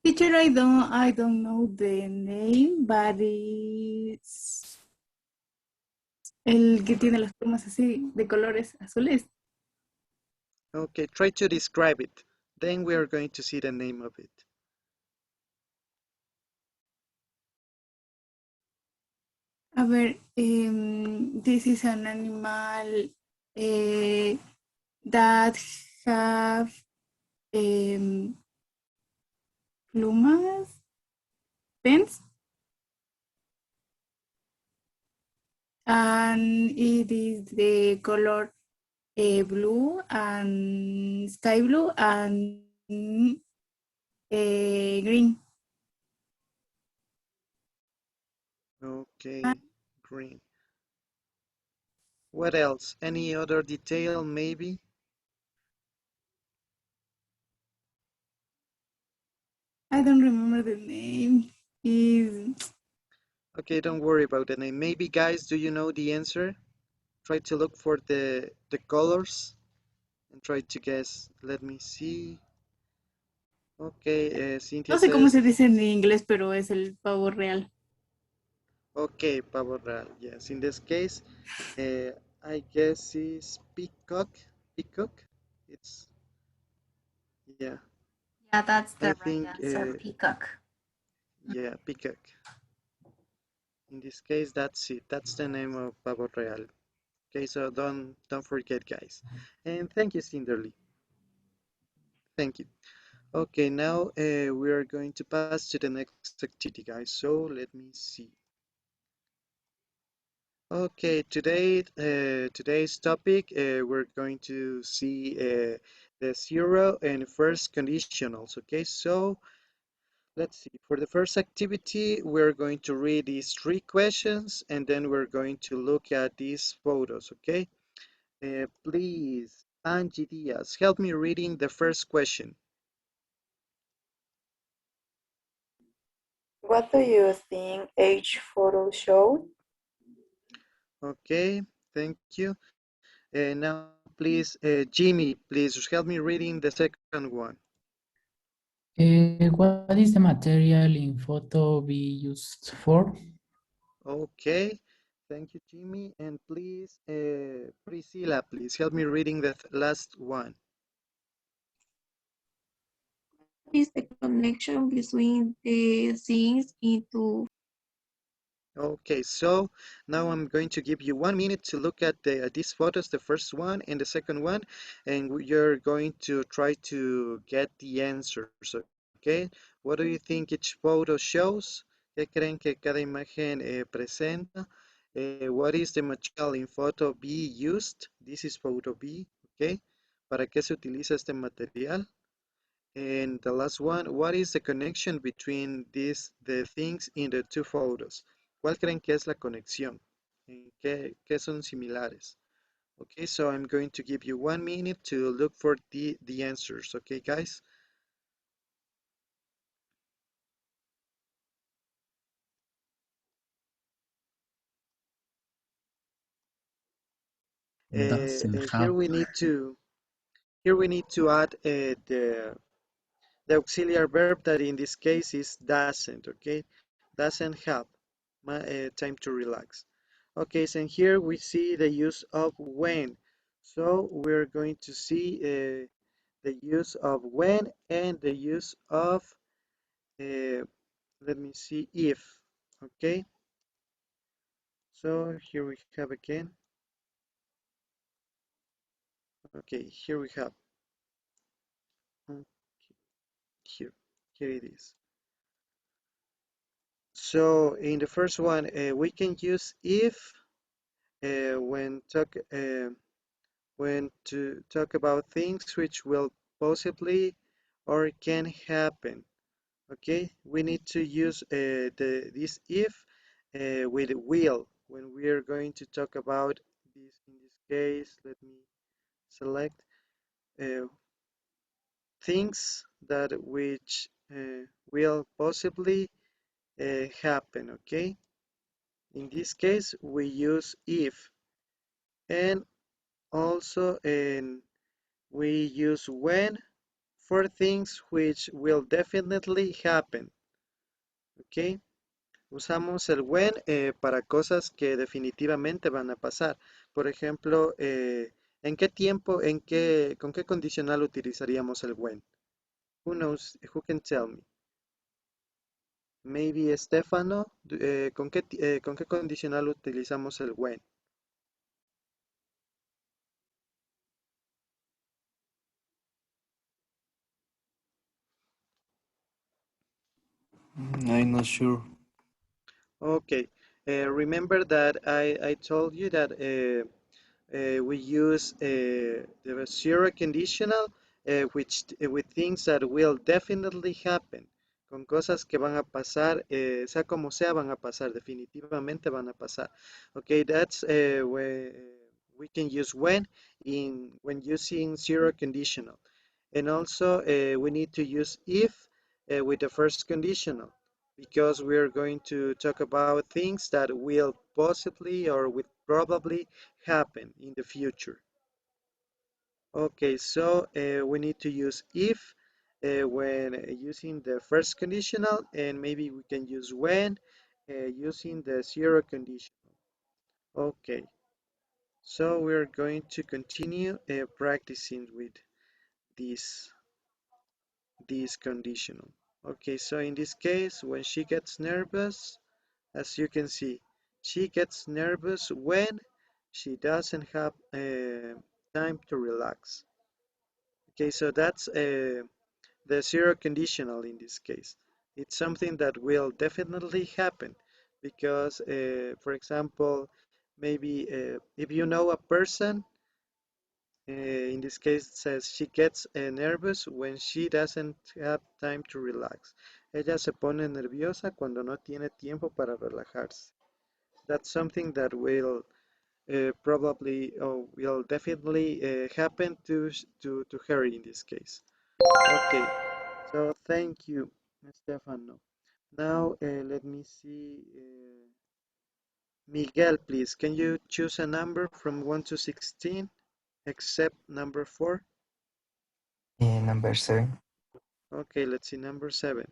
Teacher, I don't know the name, but it's el que tiene las plumas así de colores azules. Okay, try to describe it. Then we are going to see the name of it. A ver, this is an animal that have plumas, pens, and it is the color blue and sky blue and green. Okay, green. What else? Any other detail, maybe? I don't remember the name. Is Okay, don't worry about the name. Maybe, guys, do you know the answer? Try to look for the colors and try to guess. Let me see. Okay, Cynthia no sé cómo says, se dice en inglés, pero es el pavo real. okay, pavo real. Yes, in this case, uh, I guess is peacock. Peacock. It's, yeah. Yeah, that's I the right think, answer, peacock. yeah, peacock. In this case, that's it. That's the name of pavo real. Okay, so don't forget, guys. And thank you, Cinderly. Thank you. Okay, now we are going to pass to the next activity, guys. So let me see. Okay, today's topic, we're going to see the zero and first conditionals. Okay, so let's see. For the first activity, we're going to read these three questions and then we're going to look at these photos. Okay, please Angie Diaz. Help me reading the first question. What do you think each photo show? Okay, thank you. Now, please, Jimmy, please help me reading the second one. What is the material in photo be used for? Okay, thank you, Jimmy. And please, Priscilla, please help me reading the last one. Is the connection between the things into Okay, so now I'm going to give you 1 minute to look at these photos, the first one and the second one, and you're going to try to get the answers, okay? What do you think each photo shows? ¿Qué creen que cada imagen presenta? What is the material in photo B used? This is photo B, okay? ¿Para qué se utiliza este material? And the last one, what is the connection between the things in the two photos? ¿Cuál creen que es la conexión? ¿En qué son similares? Okay, so I'm going to give you 1 minute to look for the answers, okay, guys? Doesn't Here have. we need to add the auxiliary verb that in this case is doesn't, okay? Doesn't have time to relax. Okay, so here we see the use of when. So we're going to see the use of when and the use of, let me see, if. Okay, so here we have again. Okay, here we have. Okay, here it is. So in the first one, we can use if when to talk about things which will possibly or can happen. Okay, we need to use this if with will when we are going to talk about this. In this case, let me select uh, things that which will possibly happen. Okay, in this case we use if, and also we use when for things which will definitely happen. Okay, usamos el when para cosas que definitivamente van a pasar. Por ejemplo, ¿en qué tiempo, con qué condicional utilizaríamos el when? Who knows? Who can tell me? Maybe Estefano, con qué condicional utilizamos el when? I'm not sure. Okay, remember that I told you that we use the zero conditional with things that will definitely happen, con cosas que van a pasar, sea como sea, van a pasar, definitivamente van a pasar. Okay, that's where we can use when using zero conditional. And also we need to use if with the first conditional, because we're going to talk about things that will possibly or will probably happen in the future. Okay, so we need to use if when using the first conditional, and maybe we can use when using the zero conditional. Okay, so we're going to continue practicing with this conditional. Okay, so in this case, when she gets nervous, as you can see, she gets nervous when she doesn't have time to relax. Okay, so that's the zero conditional in this case. It's something that will definitely happen because, for example, maybe if you know a person, in this case it says she gets nervous when she doesn't have time to relax. Ella se pone nerviosa cuando no tiene tiempo para relajarse. That's something that will probably will definitely happen to her in this case. Okay, so thank you, Stefano. Now let me see. Miguel, please, can you choose a number from 1 to 16, except number 4? Number 7. Okay, let's see number 7.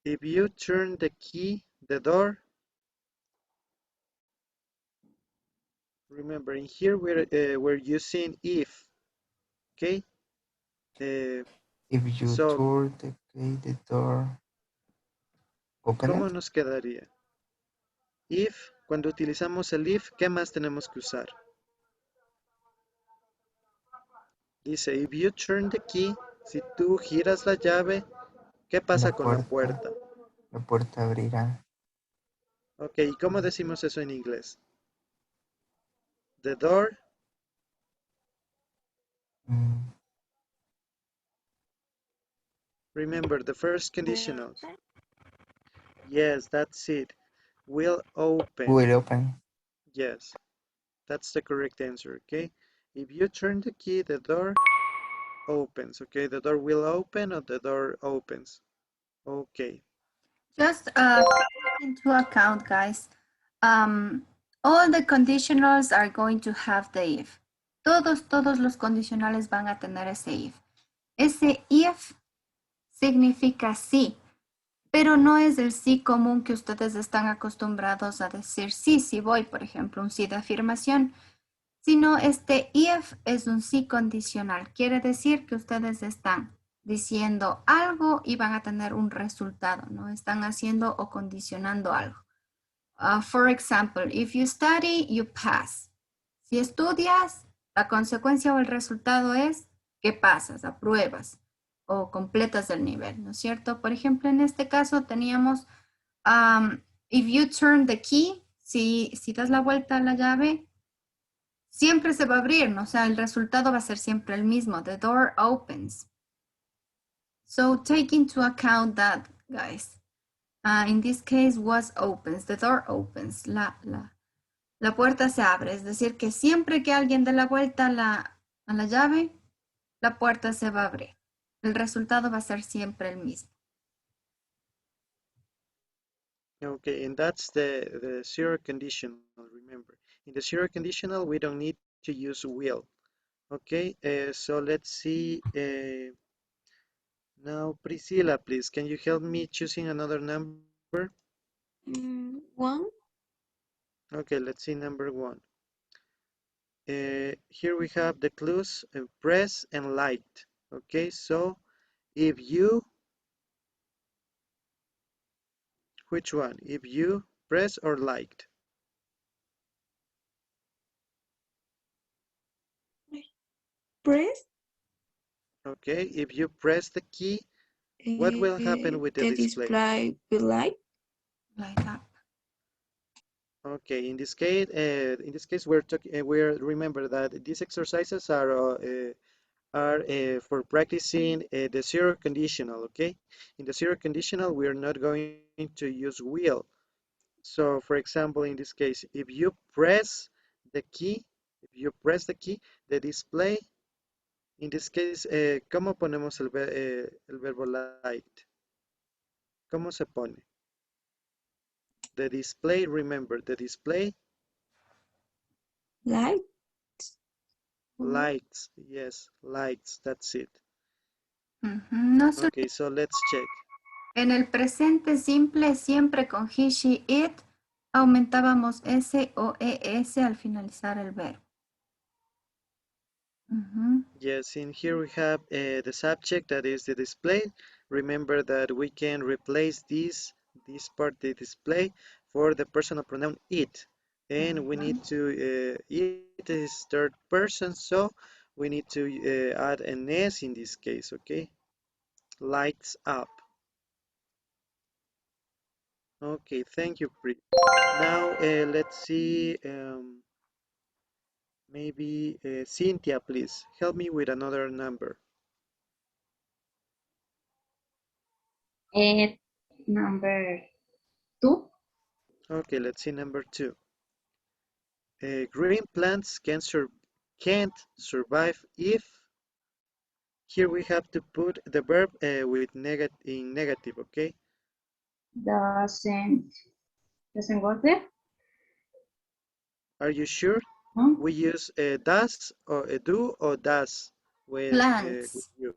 If you turn the key, the door, remember in here we're using if, okay? If you So, turn the key, the door, open ¿cómo it. nos quedaría? If, cuando utilizamos el if, ¿qué más tenemos que usar? Dice, if you turn the key, si tú giras la llave, ¿qué pasa con la puerta? La puerta abrirá. Ok, ¿y cómo decimos eso en inglés? The door. Remember the first conditionals. Yes, that's it. Will open. Will open. Yes, that's the correct answer, okay? If you turn the key, the door opens, okay? The door will open or the door opens. Okay. Just take into account, guys, all the conditionals are going to have the if. Todos los condicionales van a tener ese if. Ese if significa sí, pero no es el sí común que ustedes están acostumbrados a decir sí, sí voy, por ejemplo, un sí de afirmación, sino este if es un sí condicional. Quiere decir que ustedes están diciendo algo y van a tener un resultado, ¿no? Están haciendo o condicionando algo. For example, if you study, you pass. Si estudias, la consecuencia o el resultado es que pasas, apruebas o completas el nivel, ¿no es cierto? Por ejemplo, en este caso teníamos, if you turn the key, si das la vuelta a la llave, siempre se va a abrir, ¿no? O sea, el resultado va a ser siempre el mismo. The door opens. So take into account that, guys. In this case was opens. The door opens. La puerta se abre. Es decir, que siempre que alguien dé la vuelta a la llave, la puerta se va a abrir. El resultado va a ser siempre el mismo. Okay, and that's the zero conditional, remember. In the zero conditional, we don't need to use will. Okay, so let's see. Now, Priscilla, please, can you help me choosing another number? 1. Okay, let's see number 1. Here we have the clues, press and light. Okay, so if you, which one? If you press or light? Press. Okay, if you press the key, what will happen with the display? Display will light. Light up. Okay, in this case, we're talking. Remember that these exercises are for practicing the zero conditional. Okay, in the zero conditional, we are not going to use will. So, for example, in this case, if you press the key, the display. In this case, ¿cómo ponemos el verbo light? ¿Cómo se pone? The display, remember, the display. Light. Lights, yes, lights, that's it. No Okay, so let's check. En el presente simple, siempre con he, she, it, aumentábamos S o ES al finalizar el verbo. Yes, in here we have the subject, that is the display. Remember that we can replace this part, the display, for the personal pronoun it. And we need to, it is third person, so we need to add an S in this case, okay? Lights up. Okay, thank you, Pri. Now let's see, maybe Cynthia, please help me with another number. Number 2. Okay, let's see number 2. green plants can't survive if. Here we have to put the verb with in negative, okay? Doesn't work there. Are you sure? No? We use does or do or does with Plants. you.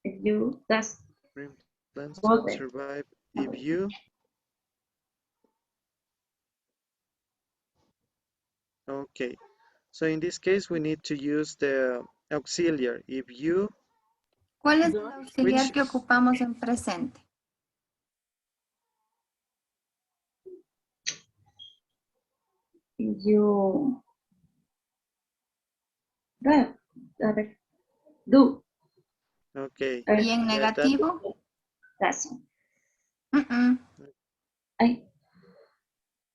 If you does Green plants go can there. survive if you. Okay. So in this case, we need to use the auxiliary. If you, ¿Cuál es el auxiliar which, que ocupamos en presente? If you that, do. okay. ¿Y en Yeah, that, negativo? Doesn't.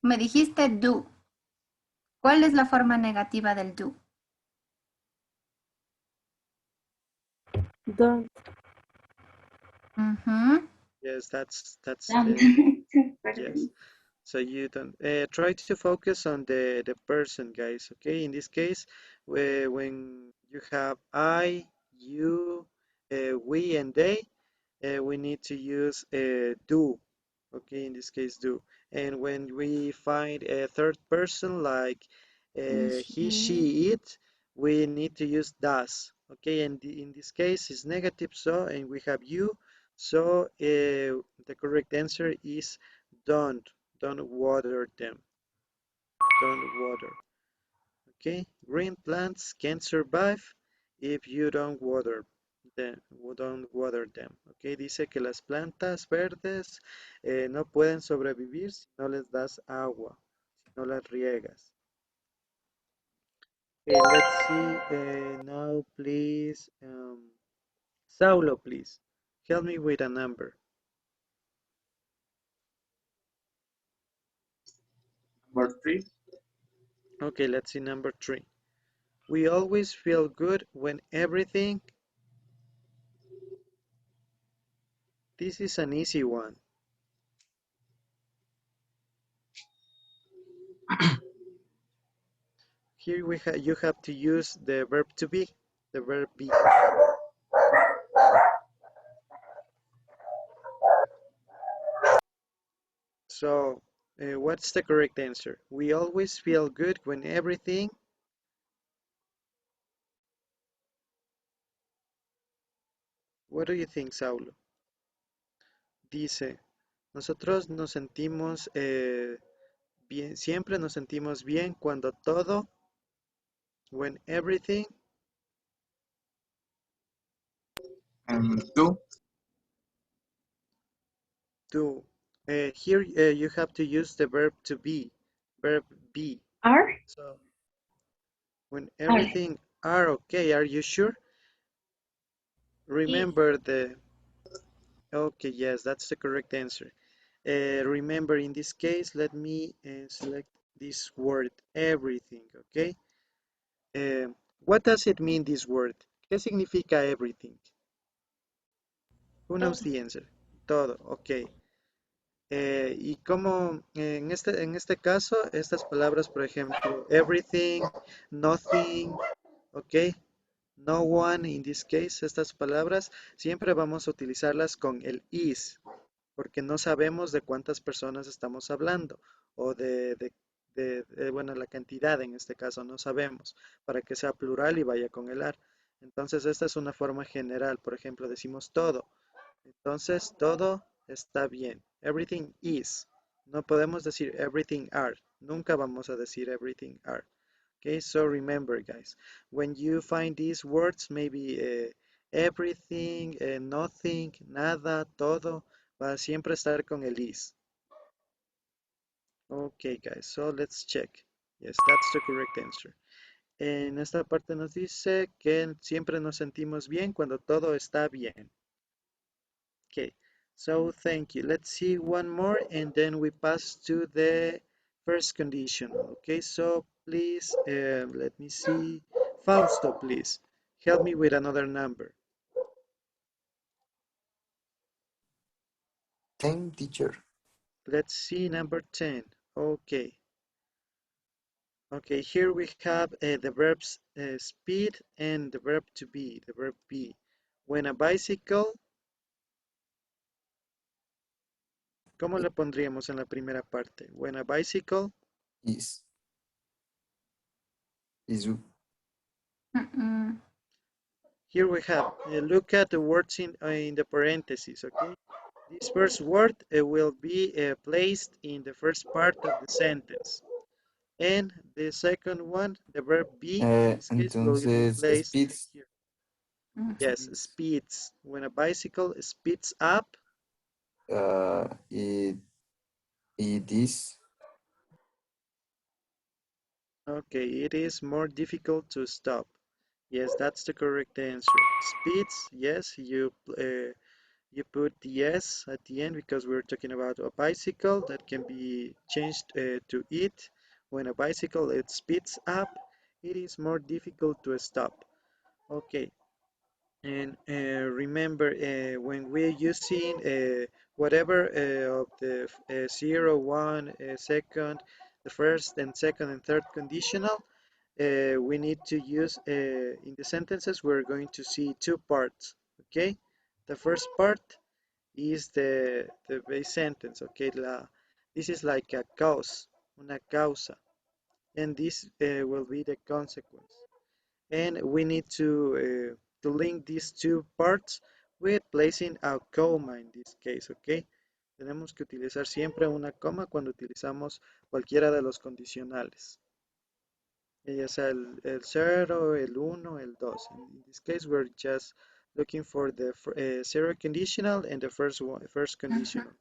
Me dijiste do. ¿Cuál es la forma negativa del do? Don't. yes, that's Don't. yes. So you don't try to focus on the person, guys. Okay. In this case, when you have I, you, we, and they, we need to use do. Okay. In this case, do. And when we find a third person like he, she, it, we need to use does. Okay. And in this case, it's negative. So, and we have you. So the correct answer is don't. Don't water them. Don't water. Okay. Green plants can't survive if you don't water them. Don't water them. Okay. Dice que las plantas verdes no pueden sobrevivir si no les das agua, si no las riegas. Okay, let's see now, please. Saulo, please. Help me with a number. Number 3. Okay, let's see number 3. We always feel good when everything. This is an easy one. Here you have to use the verb to be, the verb be. So, what's the correct answer? We always feel good when everything. What do you think, Saulo? Dice, nosotros nos sentimos bien, siempre nos sentimos bien cuando todo, when everything. Do. Do. Here you have to use the verb to be, verb be. Are? So, when everything are okay, are you sure? Remember the, okay, yes, that's the correct answer. Remember in this case, let me select this word, everything, okay? What does it mean, this word? ¿Qué significa everything? Who knows the answer? Todo, ok. Y como en este caso, estas palabras, por ejemplo, everything, nothing, ok, no one, in this case, estas palabras, siempre vamos a utilizarlas con el is, porque no sabemos de cuántas personas estamos hablando, o bueno, la cantidad en este caso, no sabemos, para que sea plural y vaya con el ar. Entonces, esta es una forma general, por ejemplo, decimos todo. Entonces, todo está bien. Everything is. No podemos decir everything are. Nunca vamos a decir everything are. Okay, so remember, guys, when you find these words, maybe everything, nothing, nada, todo, va a siempre estar con el is. Okay, guys, so let's check. Yes, that's the correct answer. En esta parte nos dice que siempre nos sentimos bien cuando todo está bien. Okay, so thank you. Let's see one more and then we pass to the first condition. Okay, so please, let me see. Fausto, please, help me with another number. 10, teacher. Let's see number 10. Okay. Okay, here we have the verbs speed and the verb to be, the verb be. When a bicycle, ¿cómo le pondríamos en la primera parte? When a bicycle is here we have, look at the words in the parentheses, okay? This first word will be placed in the first part of the sentence. And the second one, the verb be, in this case, will be entonces placed speeds here. Yes, speeds. When a bicycle speeds up, it is okay, it is more difficult to stop. Yes, that's the correct answer. Speeds, yes, you put the yes at the end because we're talking about a bicycle that can be changed to it. When a bicycle it speeds up, it is more difficult to stop. Okay, and remember when we're using whatever of the 0, 1, second, the first and second and third conditional, we need to use in the sentences we're going to see two parts. Okay, the first part is the base sentence. Okay, this is like a cause, una causa, and this will be the consequence. And we need to link these two parts with placing a comma in this case. Okay, tenemos que utilizar siempre una coma cuando utilizamos cualquiera de los condicionales. Ya sea el 0, el 1, el 2. In this case, we're just looking for the 0 conditional and the first conditional.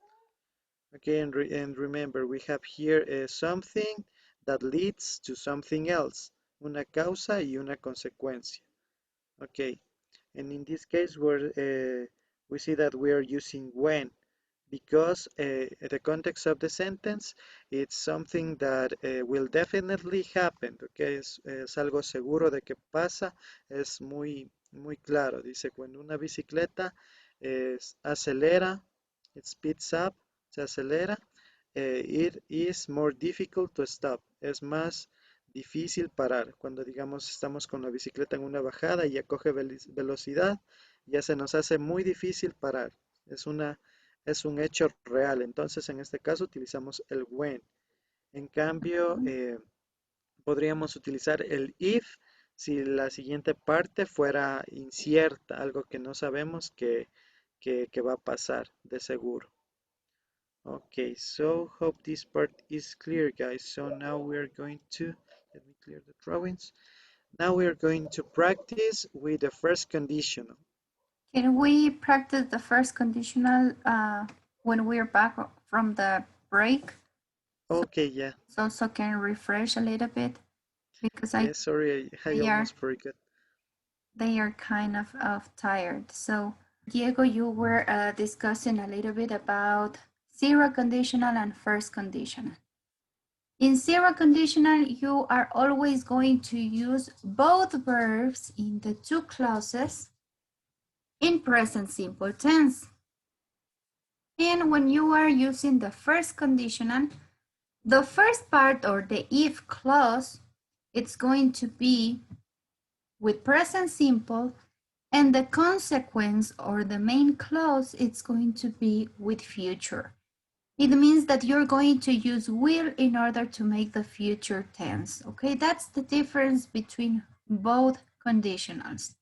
Okay, and remember, we have here something that leads to something else. Una causa y una consecuencia. Okay, and in this case, we see that we are using when, because the context of the sentence, it's something that will definitely happen, okay? Es algo seguro de que pasa, es muy claro. Dice, cuando una bicicleta acelera, it speeds up, se acelera, it is more difficult to stop. Es más difícil parar. Cuando digamos estamos con la bicicleta en una bajada y ya coge velocidad, ya se nos hace muy difícil parar. Es un hecho real. Entonces, en este caso utilizamos el when. En cambio, podríamos utilizar el if si la siguiente parte fuera incierta, algo que no sabemos que va a pasar de seguro. Okay, so hope this part is clear, guys. So now we're going to, let me clear the drawings. Now we're going to practice with the first conditional. Can we practice the first conditional when we're back from the break? Okay, yeah. So can refresh a little bit because Yeah, sorry, I almost forgot. They are kind of tired. So Diego, you were discussing a little bit about zero conditional and first conditional. In zero conditional, you are always going to use both verbs in the two clauses in present simple tense. And when you are using the first conditional, the first part or the if clause, it's going to be with present simple, and the consequence or the main clause, it's going to be with future. It means that you're going to use will in order to make the future tense. Okay, that's the difference between both conditionals.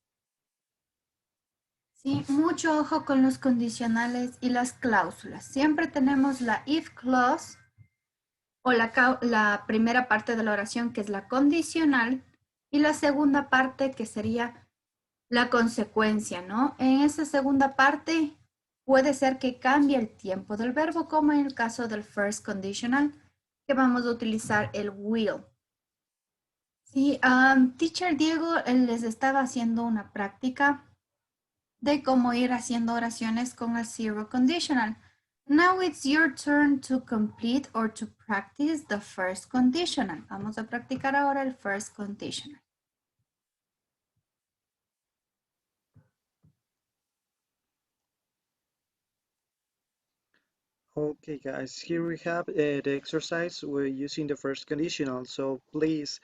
Sí, mucho ojo con los condicionales y las cláusulas. Siempre tenemos la if clause o la primera parte de la oración que es la condicional y la segunda parte que sería la consecuencia, ¿no? En esa segunda parte puede ser que cambie el tiempo del verbo, como en el caso del first conditional, que vamos a utilizar el will. Sí, teacher Diego les estaba haciendo una práctica de cómo ir haciendo oraciones con el zero conditional. Now it's your turn to complete or to practice the first conditional. Vamos a practicar ahora el first conditional. Okay, guys, here we have the exercise. We're using the first conditional. So please,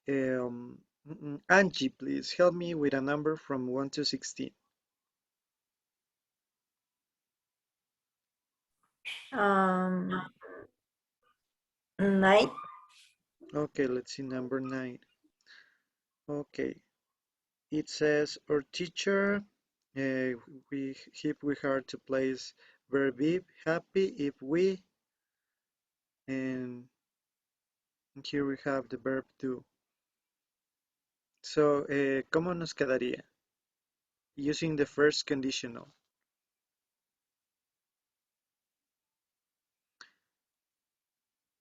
Angie, please help me with a number from 1 to 16. Nine. Okay, let's see number 9. Okay, it says our teacher, if we had to place verb be happy if we, and here we have the verb do. So, ¿cómo nos quedaría? Using the first conditional.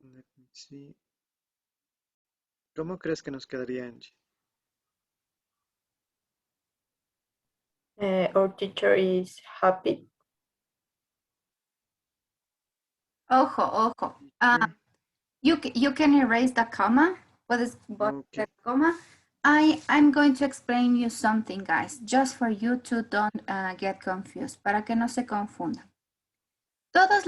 Let me see. ¿Cómo crees que nos quedaría, Angie? Our teacher is happy. Ojo. You can erase the comma. Puedes borrar el comma. I'm going to explain you something, guys, just for you to don't get confused, para que no se confundan. Todos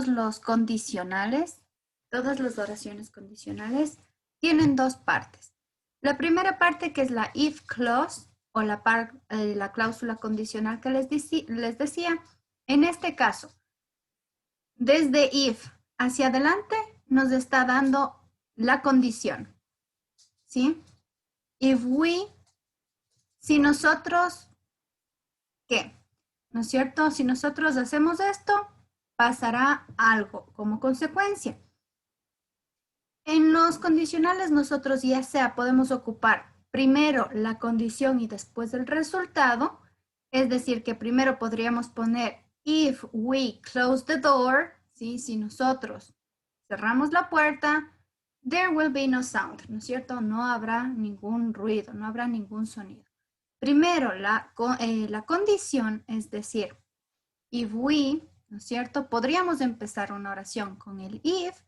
los condicionales, todas las oraciones condicionales tienen dos partes. La primera parte, que es la if clause o la cláusula condicional que les decía. En este caso, desde if hacia adelante nos está dando la condición, ¿sí? If we, si nosotros, ¿qué? ¿No es cierto? Si nosotros hacemos esto, pasará algo como consecuencia. En los condicionales nosotros ya sea podemos ocupar primero la condición y después el resultado, es decir, que primero podríamos poner if we close the door, ¿sí? Si nosotros cerramos la puerta, there will be no sound, ¿no es cierto? No habrá ningún ruido, no habrá ningún sonido. Primero la condición, es decir, if we, ¿no es cierto? Podríamos empezar una oración con el if,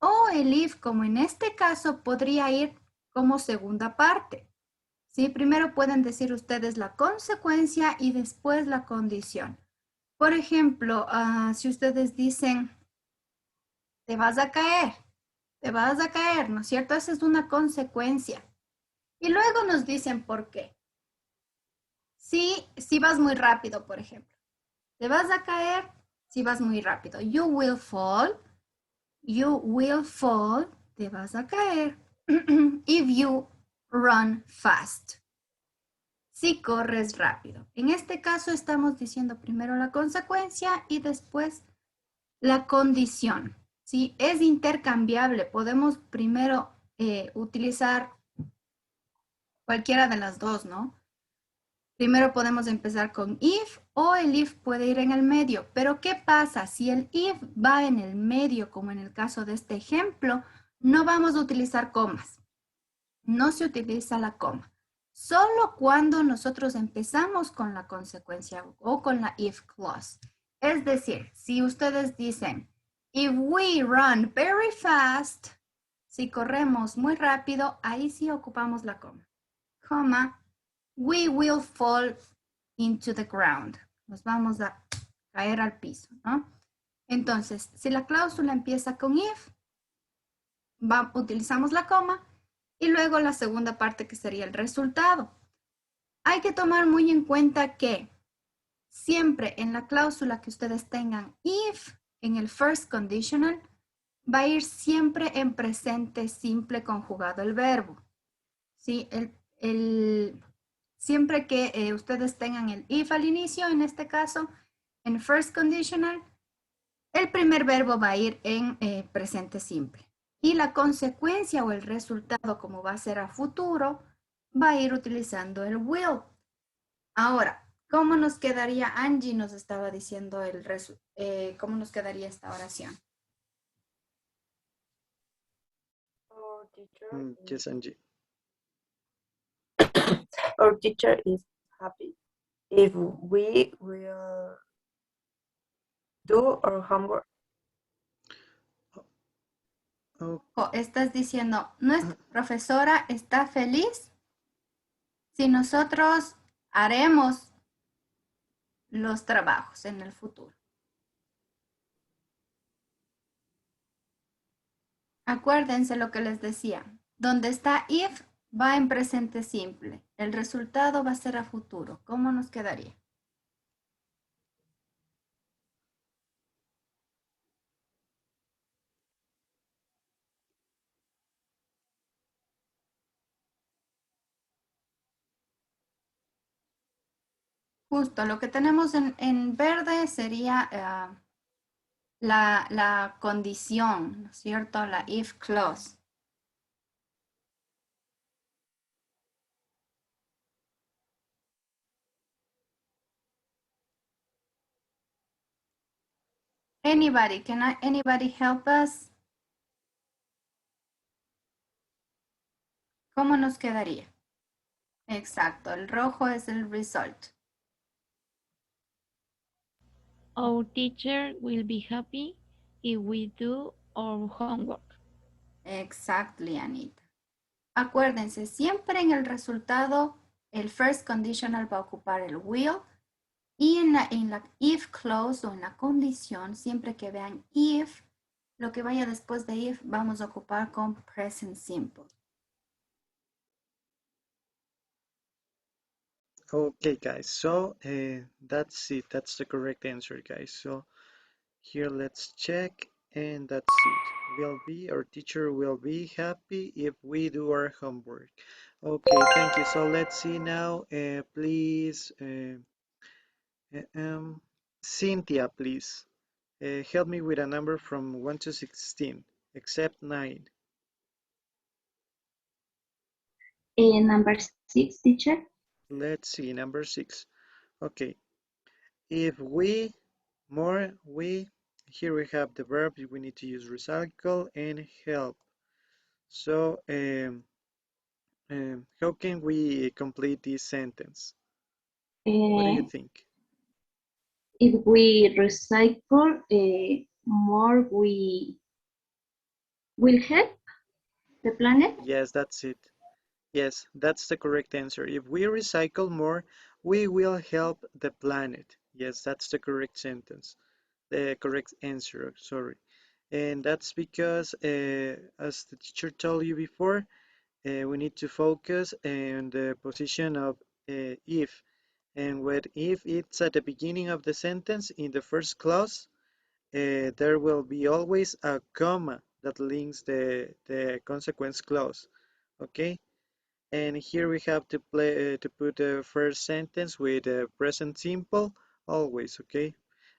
o el if, como en este caso, podría ir como segunda parte. ¿Sí? Primero pueden decir ustedes la consecuencia y después la condición. Por ejemplo, si ustedes dicen, te vas a caer, ¿no es cierto? Esa es una consecuencia. Y luego nos dicen por qué. Si vas muy rápido, por ejemplo. Te vas a caer si vas muy rápido. You will fall, te vas a caer. If you run fast. Si corres rápido. En este caso estamos diciendo primero la consecuencia y después la condición. ¿Sí? Es intercambiable. Podemos primero utilizar cualquiera de las dos, ¿no? Primero podemos empezar con if o el if puede ir en el medio. Pero ¿qué pasa? Si el if va en el medio, como en el caso de este ejemplo, no vamos a utilizar comas. No se utiliza la coma. Solo cuando nosotros empezamos con la consecuencia o con la if clause. Es decir, si ustedes dicen, if we run very fast, si corremos muy rápido, ahí sí ocupamos la coma. Coma, we will fall into the ground. Nos vamos a caer al piso, ¿no? Entonces, si la cláusula empieza con if, utilizamos la coma y luego la segunda parte que sería el resultado. Hay que tomar muy en cuenta que siempre en la cláusula que ustedes tengan if en el first conditional va a ir siempre en presente simple conjugado el verbo. ¿Sí? Siempre que ustedes tengan el if al inicio, en este caso, en first conditional, el primer verbo va a ir en presente simple. Y la consecuencia o el resultado, como va a ser a futuro, va a ir utilizando el will. Ahora, ¿cómo nos quedaría? Angie nos estaba diciendo cómo nos quedaría esta oración. Yes, Angie. Our teacher is happy if we will do our homework. Estás diciendo, nuestra profesora está feliz si nosotros haremos los trabajos en el futuro. Acuérdense lo que les decía. Donde está if va en presente simple. El resultado va a ser a futuro. ¿Cómo nos quedaría? Justo, lo que tenemos en verde sería la condición, ¿no es cierto? La if clause. Anybody, anybody help us? ¿Cómo nos quedaría? Exacto, el rojo es el result. Our teacher will be happy if we do our homework. Exactly, Anita. Acuérdense, siempre en el resultado, el first conditional va a ocupar el will y en la if clause o en la condición, siempre que vean if, lo que vaya después de if, vamos a ocupar con present simple. Okay, guys, so that's it. That's the correct answer, guys. So here, let's check, and that's it. Our teacher will be happy if we do our homework. Okay, thank you. So let's see now, please, Cynthia, please, help me with a number from 1 to 16, except 9. Number 6, teacher. Let's see, number 6. Okay, if we, more, we, here we have the verb, we need to use recycle and help. So, how can we complete this sentence? What do you think? If we recycle, more we will help the planet. Yes, that's it. Yes, that's the correct answer. If we recycle more, we will help the planet. Yes, that's the correct sentence. The correct answer, sorry. And that's because, as the teacher told you before, we need to focus on the position of if. And when if it's at the beginning of the sentence in the first clause, there will be always a comma that links the consequence clause. Okay? And here we have to put the first sentence with the present simple always, okay?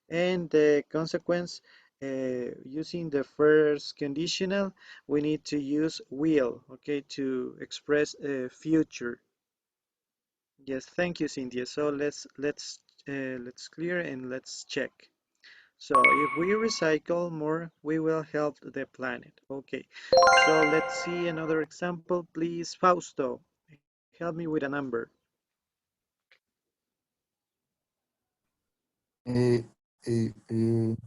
And the consequence, using the first conditional, we need to use will, okay, to express a future. Yes, thank you, Cynthia. So let's clear and let's check. So if we recycle more, we will help the planet. Okay. So let's see another example, please. Fausto, help me with a number. 11,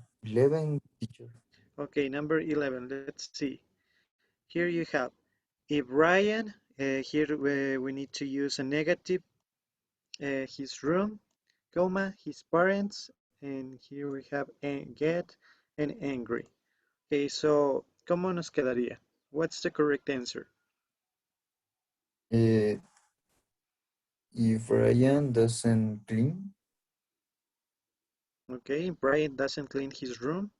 teacher. Okay, number 11. Let's see. Here you have, if Ryan, here we need to use a negative, his room, comma, his parents, and here we have get and angry. Okay, so, ¿cómo nos quedaría? What's the correct answer? If Ryan doesn't clean, Okay, Brian doesn't clean his room.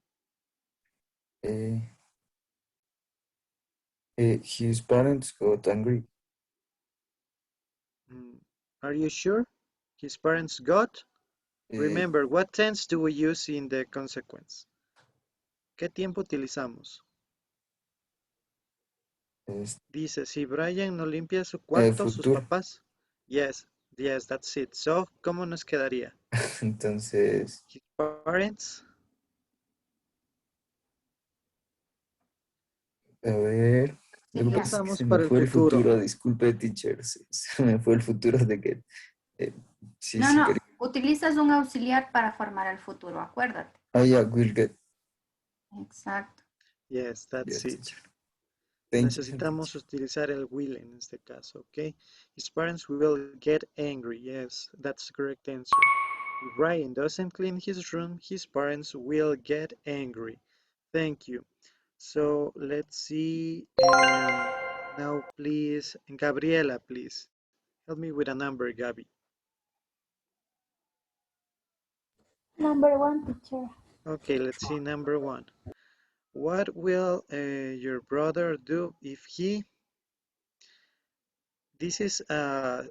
his parents got angry. Are you sure? His parents got? Remember, what tense do we use in the consequence? ¿Qué tiempo utilizamos? Dice, si Brian no limpia su cuarto, sus Futuro. papás. Yes, yes, that's it. So, ¿cómo nos quedaría? Entonces, His parents. a ver, lo que Ya pasa es que estamos se me para el fue el futuro. futuro, disculpe, teacher, se me fue el futuro de que sí, No, sí no, quería. utilizas un auxiliar para formar el futuro, acuérdate. Ah, yeah, will get. Exacto. Yes, that's Yes, it. teacher. Thank you, Necesitamos utilizar el will en este caso, okay? His parents will get angry. Yes, that's the correct answer. If Brian doesn't clean his room, his parents will get angry. Thank you. So let's see. Now, please, Gabriela, please help me with a number, Gabby. Number 1, teacher. Okay, let's see number 1. What will your brother do if he? This is a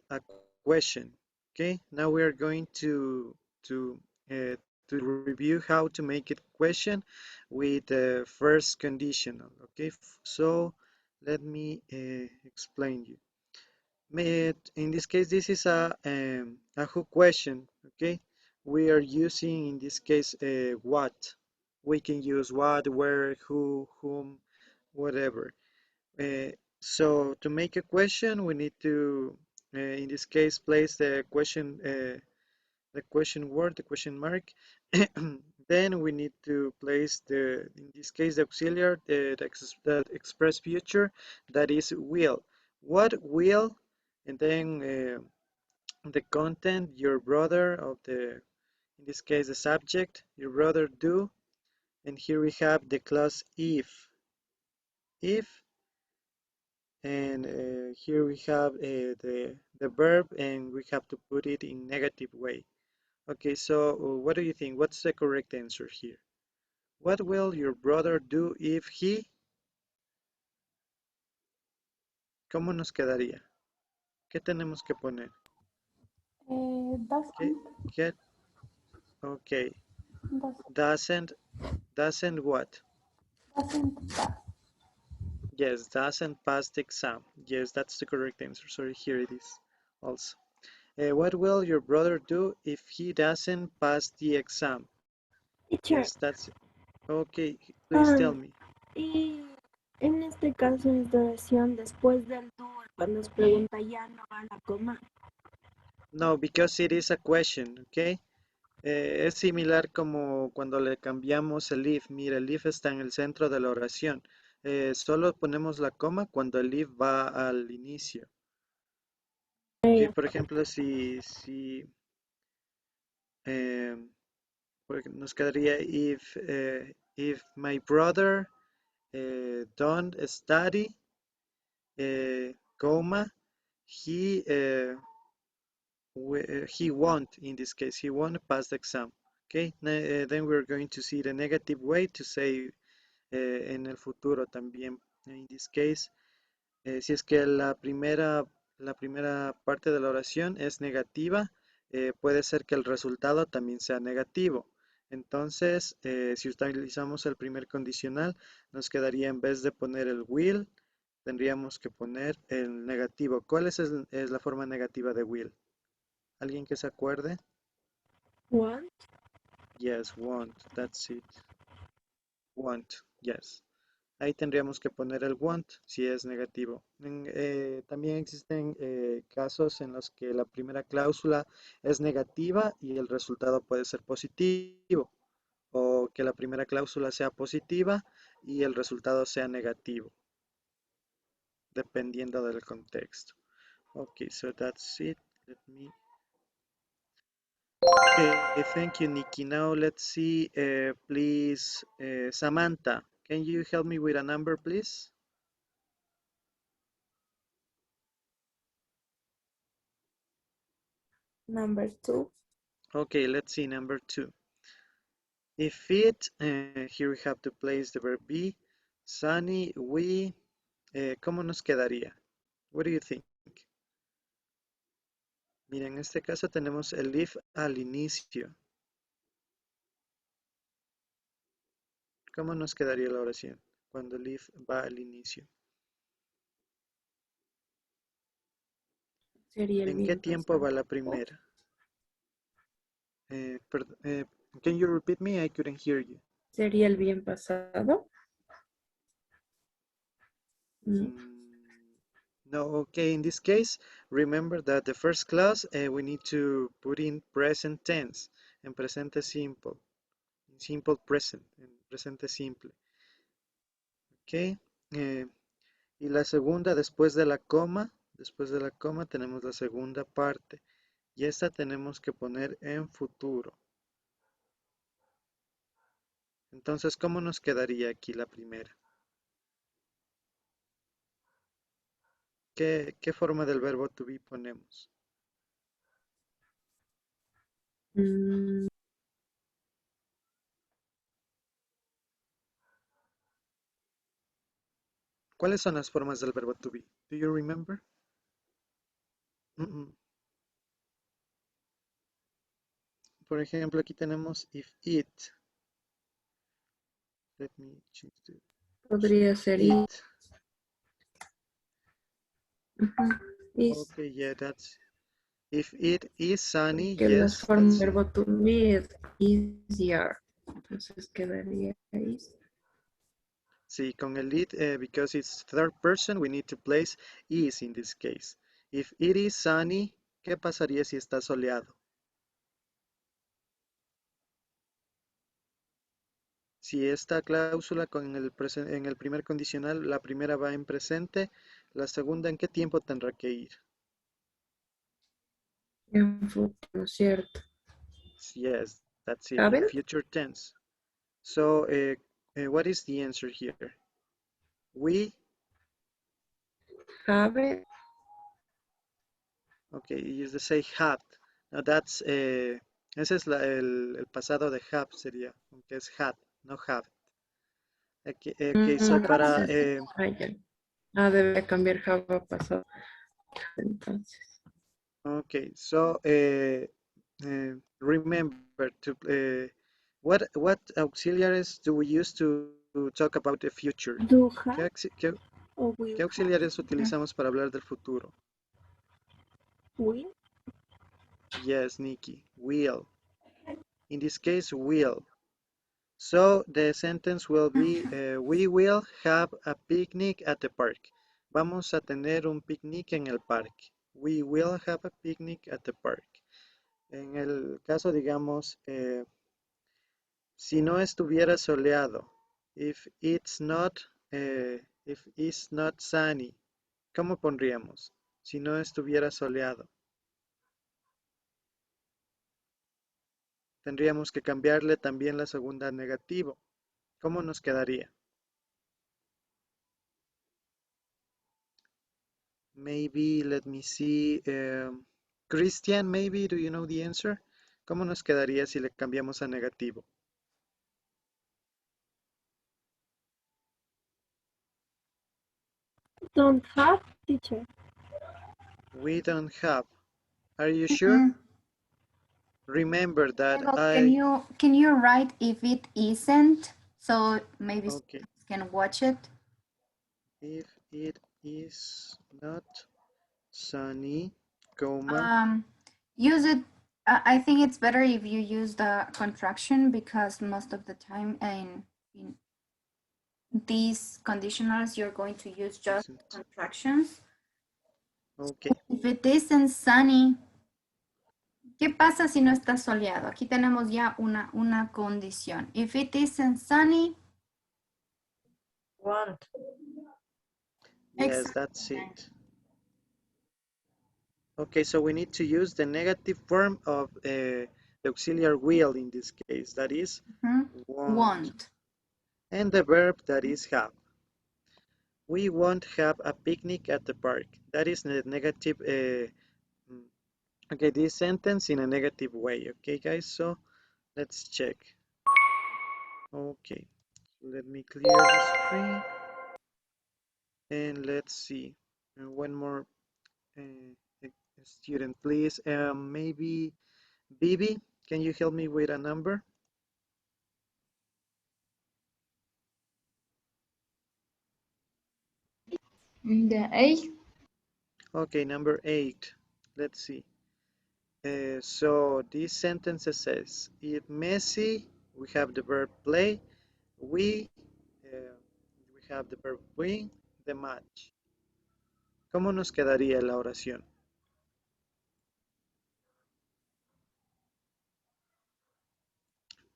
question. Okay, now we are going to review how to make it question with the first conditional. Okay, so let me explain you. In this case, this is a who question. Okay, we are using in this case what. We can use what, where, who, whom, whatever. Uh, so to make a question, we need to, in this case, place the question word, the question mark. Then we need to place in this case, the auxiliary that express future, that is will. What will, and then the content, your brother of in this case, the subject, your brother do, and here we have the clause if. If, and here we have the verb, and we have to put it in negative way. Okay, so what do you think? What's the correct answer here? What will your brother do if he? ¿Cómo nos quedaría? ¿Qué tenemos que poner? Doesn't. Get, okay. Doesn't what? Doesn't pass. Yes, doesn't pass the exam. Yes, that's the correct answer. Sorry, here it is also. What will your brother do if he doesn't pass the exam? Teacher, Yes, that's okay. Please tell me. y en este caso es de oración después del do, cuando nos pregunta ya no va la coma. No, because it is a question, okay? Es similar como cuando le cambiamos el if. Mira, el if está en el centro de la oración. Solo ponemos la coma cuando el if va al inicio. Okay, por ejemplo, nos quedaría if my brother don't study, coma, he he won't, in this case, he won't pass the exam. Okay, then we're going to see the negative way to say en el futuro también. In this case, si es que la primera parte de la oración es negativa, puede ser que el resultado también sea negativo. Entonces, si utilizamos el primer condicional, nos quedaría en vez de poner el will, tendríamos que poner el negativo. ¿Cuál es la forma negativa de will? ¿Alguien que se acuerde? Want. Yes, won't. That's it. Want. Yes. Ahí tendríamos que poner el want si es negativo. También existen casos en los que la primera cláusula es negativa y el resultado puede ser positivo. O que la primera cláusula sea positiva y el resultado sea negativo. Dependiendo del contexto. Okay, so that's it. Let me... Okay, thank you, Nikki. Now let's see, please, Samantha, can you help me with a number, please? Number 2. Okay, let's see, number 2. If it, here we have to place the verb be, sunny, we, ¿cómo nos quedaría? What do you think? Mira, en este caso tenemos el if al inicio. ¿Cómo nos quedaría la oración cuando el if va al inicio? Sería el ¿En qué bien tiempo pasado. va la primera? Can you repeat me? I couldn't hear you. Sería el bien pasado. No, okay, in this case, remember that the first clause, we need to put in present tense, en presente simple, in simple present, en presente simple. Okay, y la segunda, después de la coma tenemos la segunda parte, y esta tenemos que poner en futuro. Entonces, ¿cómo nos quedaría aquí la primera? ¿qué forma del verbo to be ponemos? ¿Cuáles son las formas del verbo to be? Do you remember? Por ejemplo, aquí tenemos if it. Let me change the Podría ser it. Is. Okay, yeah, that's if it is sunny, Que las yes, formas that's del verbo to be es easier. Entonces quedaría is. sí, con el it, because it's third person, we need to place is in this case. If it is sunny, ¿qué pasaría si está soleado? Si esta cláusula en el primer condicional, la primera va en presente, la segunda, ¿en qué tiempo tendrá que ir? En futuro, ¿cierto? Yes, that's it, in ¿Saben? future tense. So, what is the answer here? We, Have. okay, you use the say had. Now that's, ese es el pasado de have sería, aunque es had, no have. Okay, so para, Debe cambiar have a pasado. Entonces. okay, so remember to what auxiliaries do we use to talk about the future? Do ¿Qué, have or will qué have? auxiliares utilizamos para hablar del futuro? Will? Yes, Nikki, will. In this case, will. So the sentence will be, we will have a picnic at the park. Vamos a tener un picnic en el parque. We will have a picnic at the park. En el caso, digamos, si no estuviera soleado, if it's not sunny, ¿cómo pondríamos? Si no estuviera soleado. Tendríamos que cambiarle también la segunda negativo. ¿Cómo nos quedaría? Maybe, let me see. Christian, maybe, do you know the answer? ¿Cómo nos quedaría si le cambiamos a negativo? Don't have, teacher. We don't have. Are you sure? Remember that Can you write if it isn't, so maybe okay. students can watch it? If it is not sunny, comma. Use it. I think it's better if you use the contraction, because most of the time in these conditionals you're going to use just contractions. Okay. If it isn't sunny, ¿qué pasa si no está soleado? Aquí tenemos ya una condición. If it isn't sunny, Want. Yes, that's it. Okay, so we need to use the negative form of the auxiliary will in this case, that is want. And the verb, that is have. We won't have a picnic at the park. That is the negative, okay, this sentence in a negative way, okay guys? So let's check. Okay, let me clear the screen. And let's see, one more student, please. Maybe Bibi, can you help me with a number? The 8. Okay, number 8. Let's see. So this sentence says, if Messi, we have the verb play, we have the verb win the match. ¿Cómo nos quedaría la oración?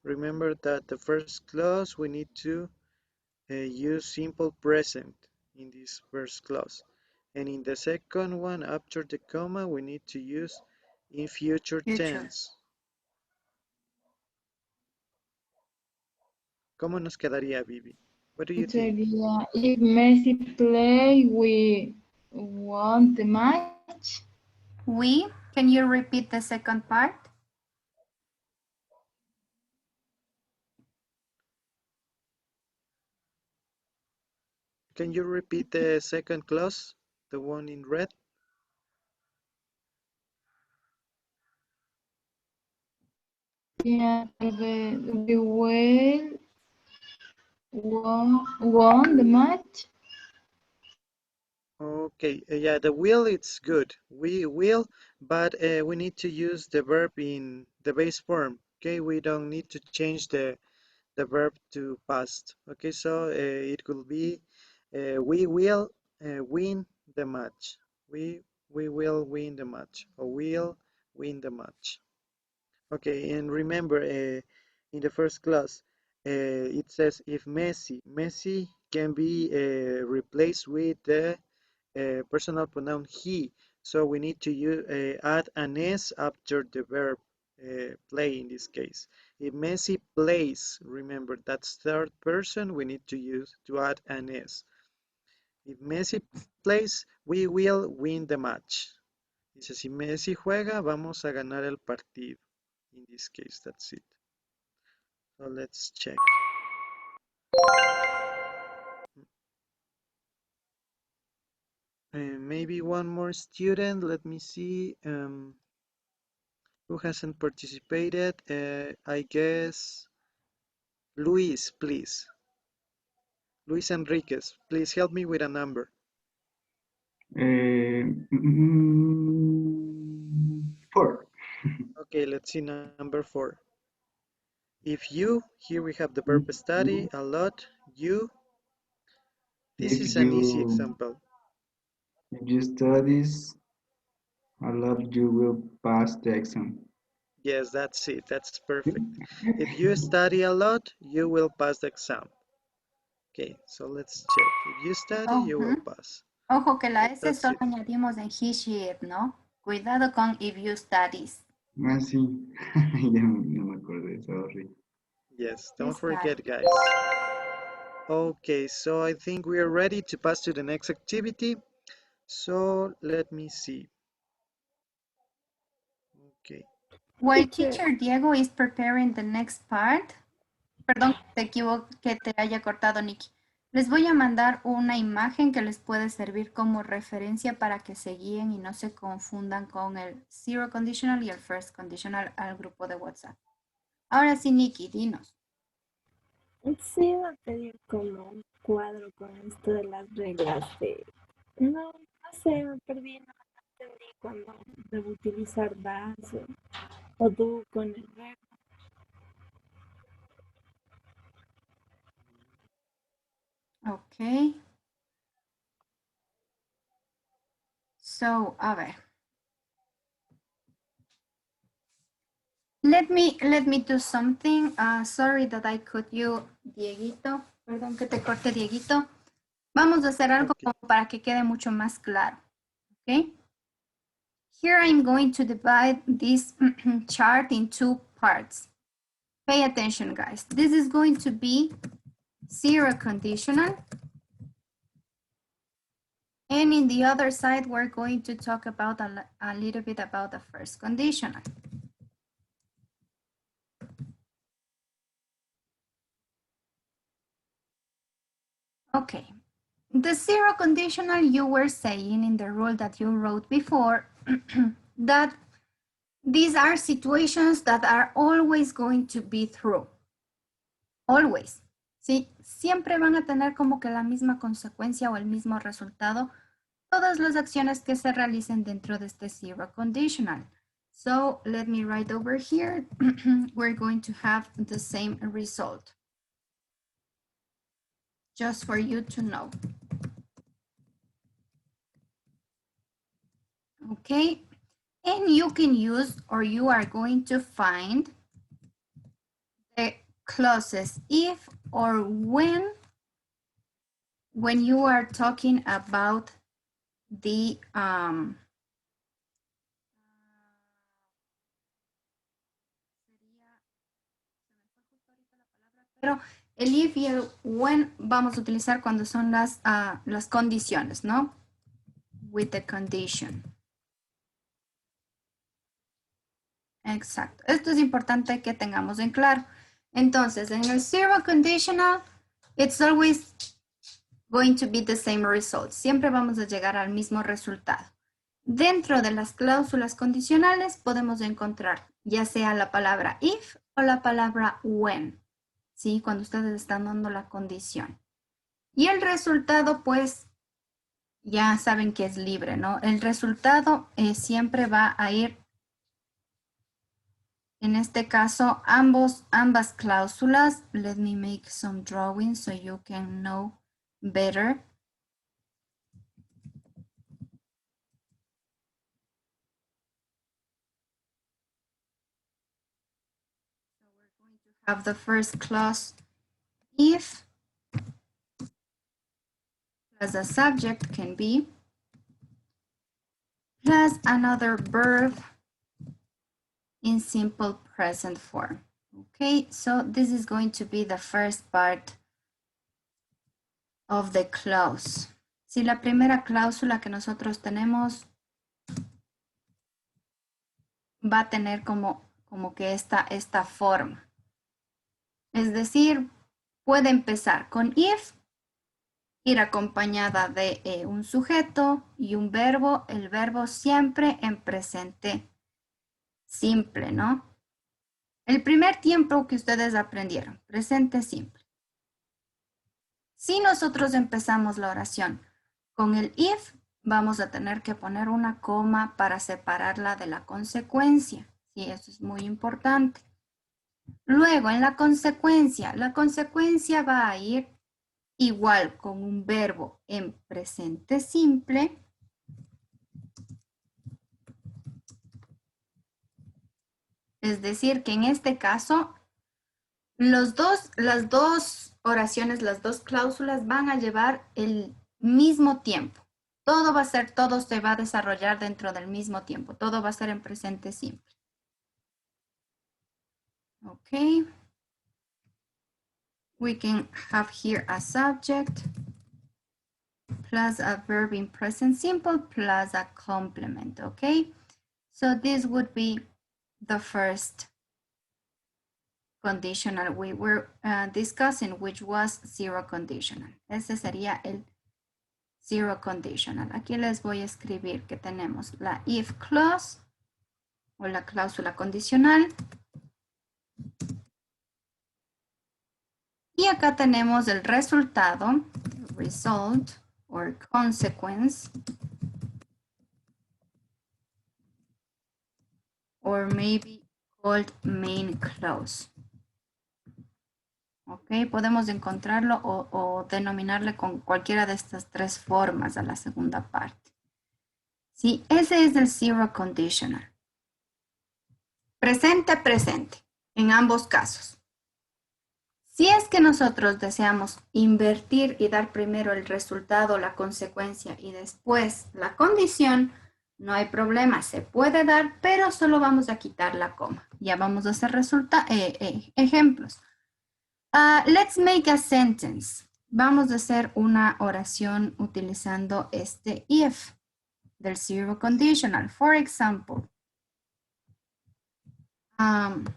Remember that the first clause we need to use simple present in this first clause. And in the second one, after the comma, we need to use in future tense. ¿Cómo nos quedaría, Vivi? What do you think? Sería if Messi play, won the match. We, can you repeat the second part? Can you repeat the second clause, the one in red? Yeah, we will won the match. Okay, yeah, the will, it's good. We will, but we need to use the verb in the base form. Okay, we don't need to change the verb to past. Okay, so it could be we will win the match. We will win the match, or will win the match. Okay, and remember, in the first class, it says if Messi can be replaced with the personal pronoun he. So we need to add an s after the verb play in this case. If Messi plays, remember that's third person, we need to add an s. If Messi plays, we will win the match. Dice, si Messi juega, vamos a ganar el partido. In this case, that's it. So let's check. Maybe one more student. Let me see. Who hasn't participated? I guess Luis, please. Luis Enriquez, please help me with a number. 4. Okay, let's see number 4. If you, here we have the verb study, a lot, you. This If is an easy you example. studies a lot, you will pass the exam. Yes, that's it. That's perfect. If you study a lot, you will pass the exam. Okay, so let's check. If you study, you will pass. Ojo que la S That's solo it. añadimos en he, she, it, ¿no? Cuidado con if you studies. Ah, sí. Ya no me acordé, sorry. Yes, You don't study. forget, guys. Okay, so I think we are ready to pass to the next activity. So let me see. Okay. While teacher Diego is preparing the next part, perdón que te haya cortado, Nikki. Les voy a mandar una imagen que les puede servir como referencia para que se guíen y no se confundan con el zero conditional y el first conditional al grupo de WhatsApp. Ahora sí, Nikki, dinos. Sí, iba a pedir como un cuadro con esto de las reglas de... No sé, me perdí, no entendí cuando debo utilizar das o do con el verbo. Okay. So, a ver. Let me do something. Sorry that I cut you, Dieguito. Perdón que te corte, Dieguito. Vamos a hacer algo como para que quede mucho más claro. Okay. Here I'm going to divide this chart in two parts. Pay attention, guys. This is going to be zero conditional. And in the other side, we're going to talk about a little bit about the first conditional. Okay. The zero conditional, you were saying in the rule that you wrote before that these are situations that are always going to be true. Always. ¿Sí? Siempre van a tener como que la misma consecuencia o el mismo resultado todas las acciones que se realicen dentro de este zero conditional. So let me write over here. We're going to have the same result. Just for you to know. Okay. And you can use, or you are going to find the clauses if or when you are talking about the pero el if y el when vamos a utilizar cuando son las condiciones, ¿no? with the condition. Exacto. Esto es importante que tengamos en claro. Entonces, en el zero conditional, it's always going to be the same result. Siempre vamos a llegar al mismo resultado. Dentro de las cláusulas condicionales podemos encontrar ya sea la palabra if o la palabra when, ¿sí? Cuando ustedes están dando la condición. Y el resultado, pues, ya saben que es libre, ¿no? El resultado siempre va a ir, en este caso, ambas cláusulas. Let me make some drawings so you can know better. Have the first clause if plus a subject can be plus another verb in simple present form. Okay, so this is going to be the first part of the clause. Si la primera cláusula que nosotros tenemos va a tener como que esta forma. Es decir, puede empezar con if, ir acompañada de un sujeto y un verbo, el verbo siempre en presente simple, ¿no? El primer tiempo que ustedes aprendieron, presente simple. Si nosotros empezamos la oración con el if, vamos a tener que poner una coma para separarla de la consecuencia. Sí, eso es muy importante. Luego, en la consecuencia va a ir igual con un verbo en presente simple. Es decir, que en este caso, las dos oraciones, las dos cláusulas van a llevar el mismo tiempo. Todo se va a desarrollar dentro del mismo tiempo. Todo va a ser en presente simple. Okay. We can have here a subject plus a verb in present simple plus a complement, okay? So this would be the first conditional we were discussing, which was zero conditional. Ese sería el zero conditional. Aquí les voy a escribir que tenemos la if clause o la cláusula condicional. Y acá tenemos el resultado, result or consequence, or maybe called main clause. Ok, podemos encontrarlo o denominarle con cualquiera de estas tres formas a la segunda parte. Sí, ese es el zero conditional. Presente, presente, en ambos casos. Si es que nosotros deseamos invertir y dar primero el resultado, la consecuencia y después la condición, no hay problema, se puede dar, pero solo vamos a quitar la coma. Ya vamos a hacer ejemplos. Let's make a sentence. Vamos a hacer una oración utilizando este if del zero conditional. For example, algo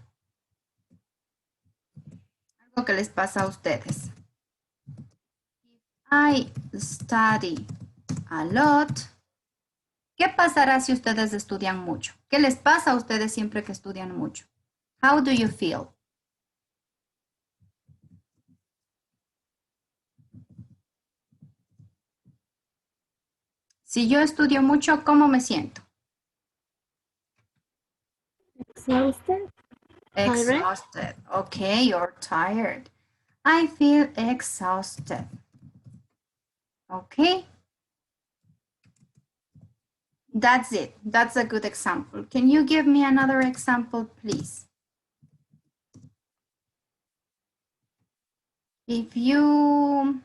que les pasa a ustedes. I study a lot. ¿Qué pasará si ustedes estudian mucho? ¿Qué les pasa a ustedes siempre que estudian mucho? How do you feel? Si yo estudio mucho, ¿cómo me siento? Exhausted. Exhausted. Okay, you're tired. I feel exhausted. Okay. That's it. That's a good example. Can you give me another example, please? If you...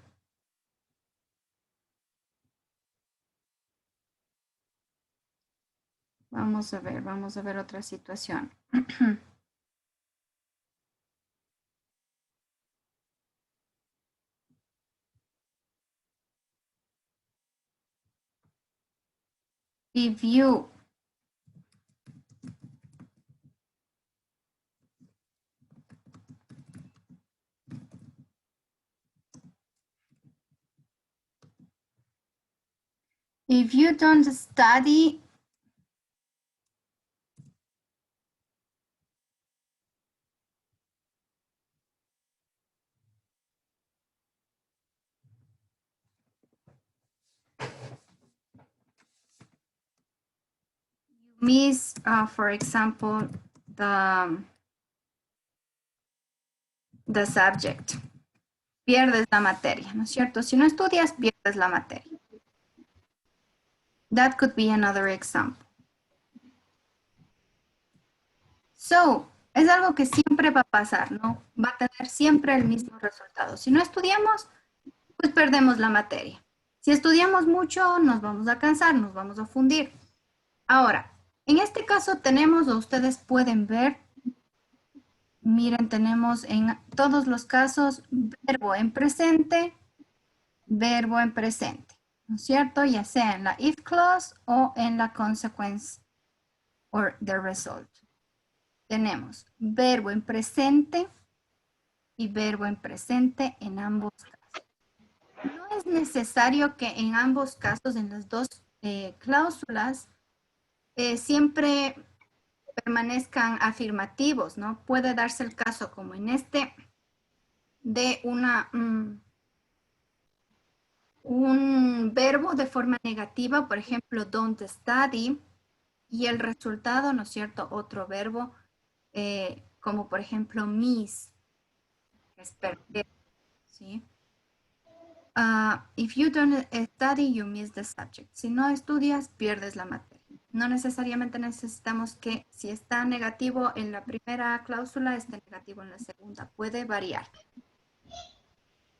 Vamos a ver otra situación. If you don't study, you miss, for example, the subject. Pierdes la materia, ¿no es cierto? Si no estudias, pierdes la materia. That could be another example. So, es algo que siempre va a pasar, ¿no? Va a tener siempre el mismo resultado. Si no estudiamos, pues perdemos la materia. Si estudiamos mucho, nos vamos a cansar, nos vamos a fundir. Ahora, en este caso tenemos, o ustedes pueden ver, miren, tenemos en todos los casos verbo en presente, ¿no es cierto? Ya sea en la if clause o en la consequence or the result. Tenemos verbo en presente y verbo en presente en ambos casos. No es necesario que en ambos casos, en las dos cláusulas, siempre permanezcan afirmativos, ¿no? Puede darse el caso, como en este, de un verbo de forma negativa, por ejemplo, don't study, y el resultado, ¿no es cierto? Otro verbo, como por ejemplo, miss, que es perder, ¿sí? If you don't study, you miss the subject. Si no estudias, pierdes la materia. No necesariamente necesitamos que si está negativo en la primera cláusula, esté negativo en la segunda. Puede variar.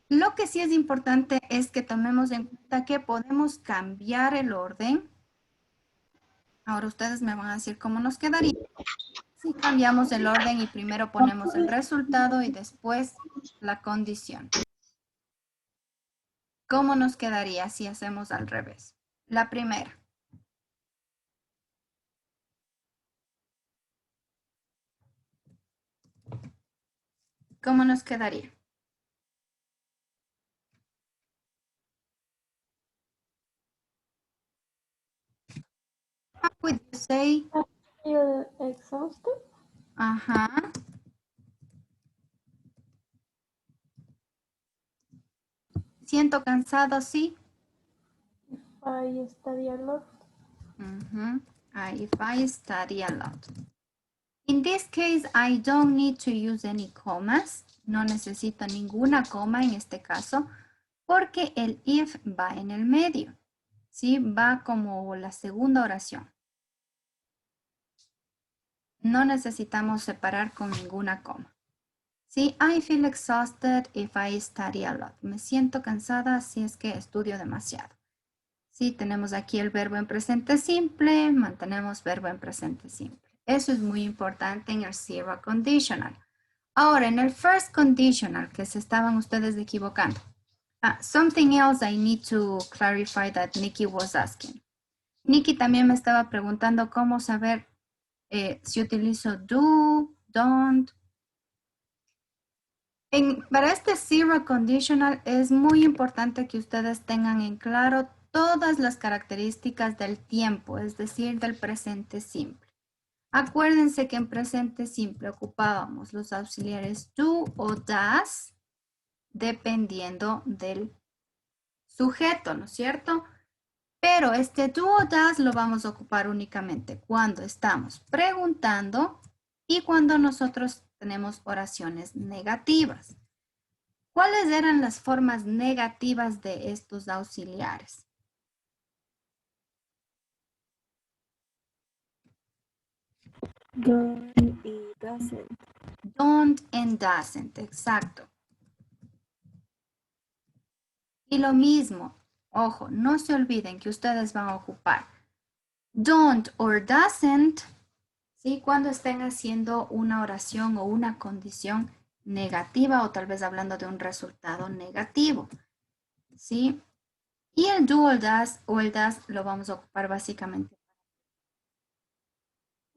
Lo que sí es importante es que tomemos en cuenta que podemos cambiar el orden. Ahora ustedes me van a decir cómo nos quedaría si cambiamos el orden y primero ponemos el resultado y después la condición. ¿Cómo nos quedaría si hacemos al revés? La primera. ¿Cómo nos quedaría? How would you say? I feel exhausted. Ajá. Siento cansado, sí. I study a lot. If I study a lot. In this case, I don't need to use any commas. No necesito ninguna coma en este caso, porque el if va en el medio. ¿Sí? Va como la segunda oración. No necesitamos separar con ninguna coma. ¿Sí? I feel exhausted if I study a lot. Me siento cansada si es que estudio demasiado. Sí, tenemos aquí el verbo en presente simple, mantenemos verbo en presente simple. Eso es muy importante en el zero conditional. Ahora, en el first conditional, que se estaban ustedes equivocando. Something else I need to clarify that Nikki was asking. Nikki también me estaba preguntando cómo saber si utilizo do, don't. Para este zero conditional es muy importante que ustedes tengan en claro todas las características del tiempo, es decir, del presente simple. Acuérdense que en presente simple ocupábamos los auxiliares do o does, dependiendo del sujeto, ¿no es cierto? Pero este do o does lo vamos a ocupar únicamente cuando estamos preguntando y cuando nosotros tenemos oraciones negativas. ¿Cuáles eran las formas negativas de estos auxiliares? Don't y doesn't. Don't and doesn't, exacto. Y lo mismo, ojo, no se olviden que ustedes van a ocupar don't or doesn't, ¿sí? Cuando estén haciendo una oración o una condición negativa o tal vez hablando de un resultado negativo, ¿sí? Y el do o el does lo vamos a ocupar básicamente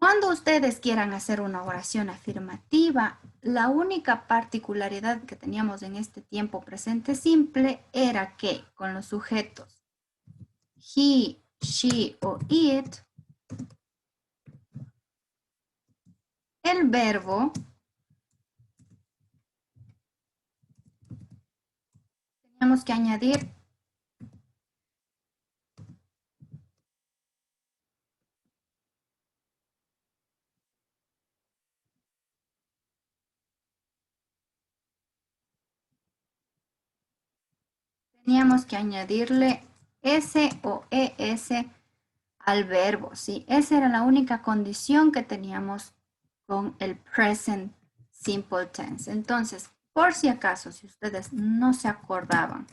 Cuando ustedes quieran hacer una oración afirmativa, la única particularidad que teníamos en este tiempo presente simple era que con los sujetos he, she o it, el verbo teníamos que añadir teníamos que añadirle S o ES al verbo, ¿sí? Esa era la única condición que teníamos con el present simple tense. Entonces, por si acaso, si ustedes no se acordaban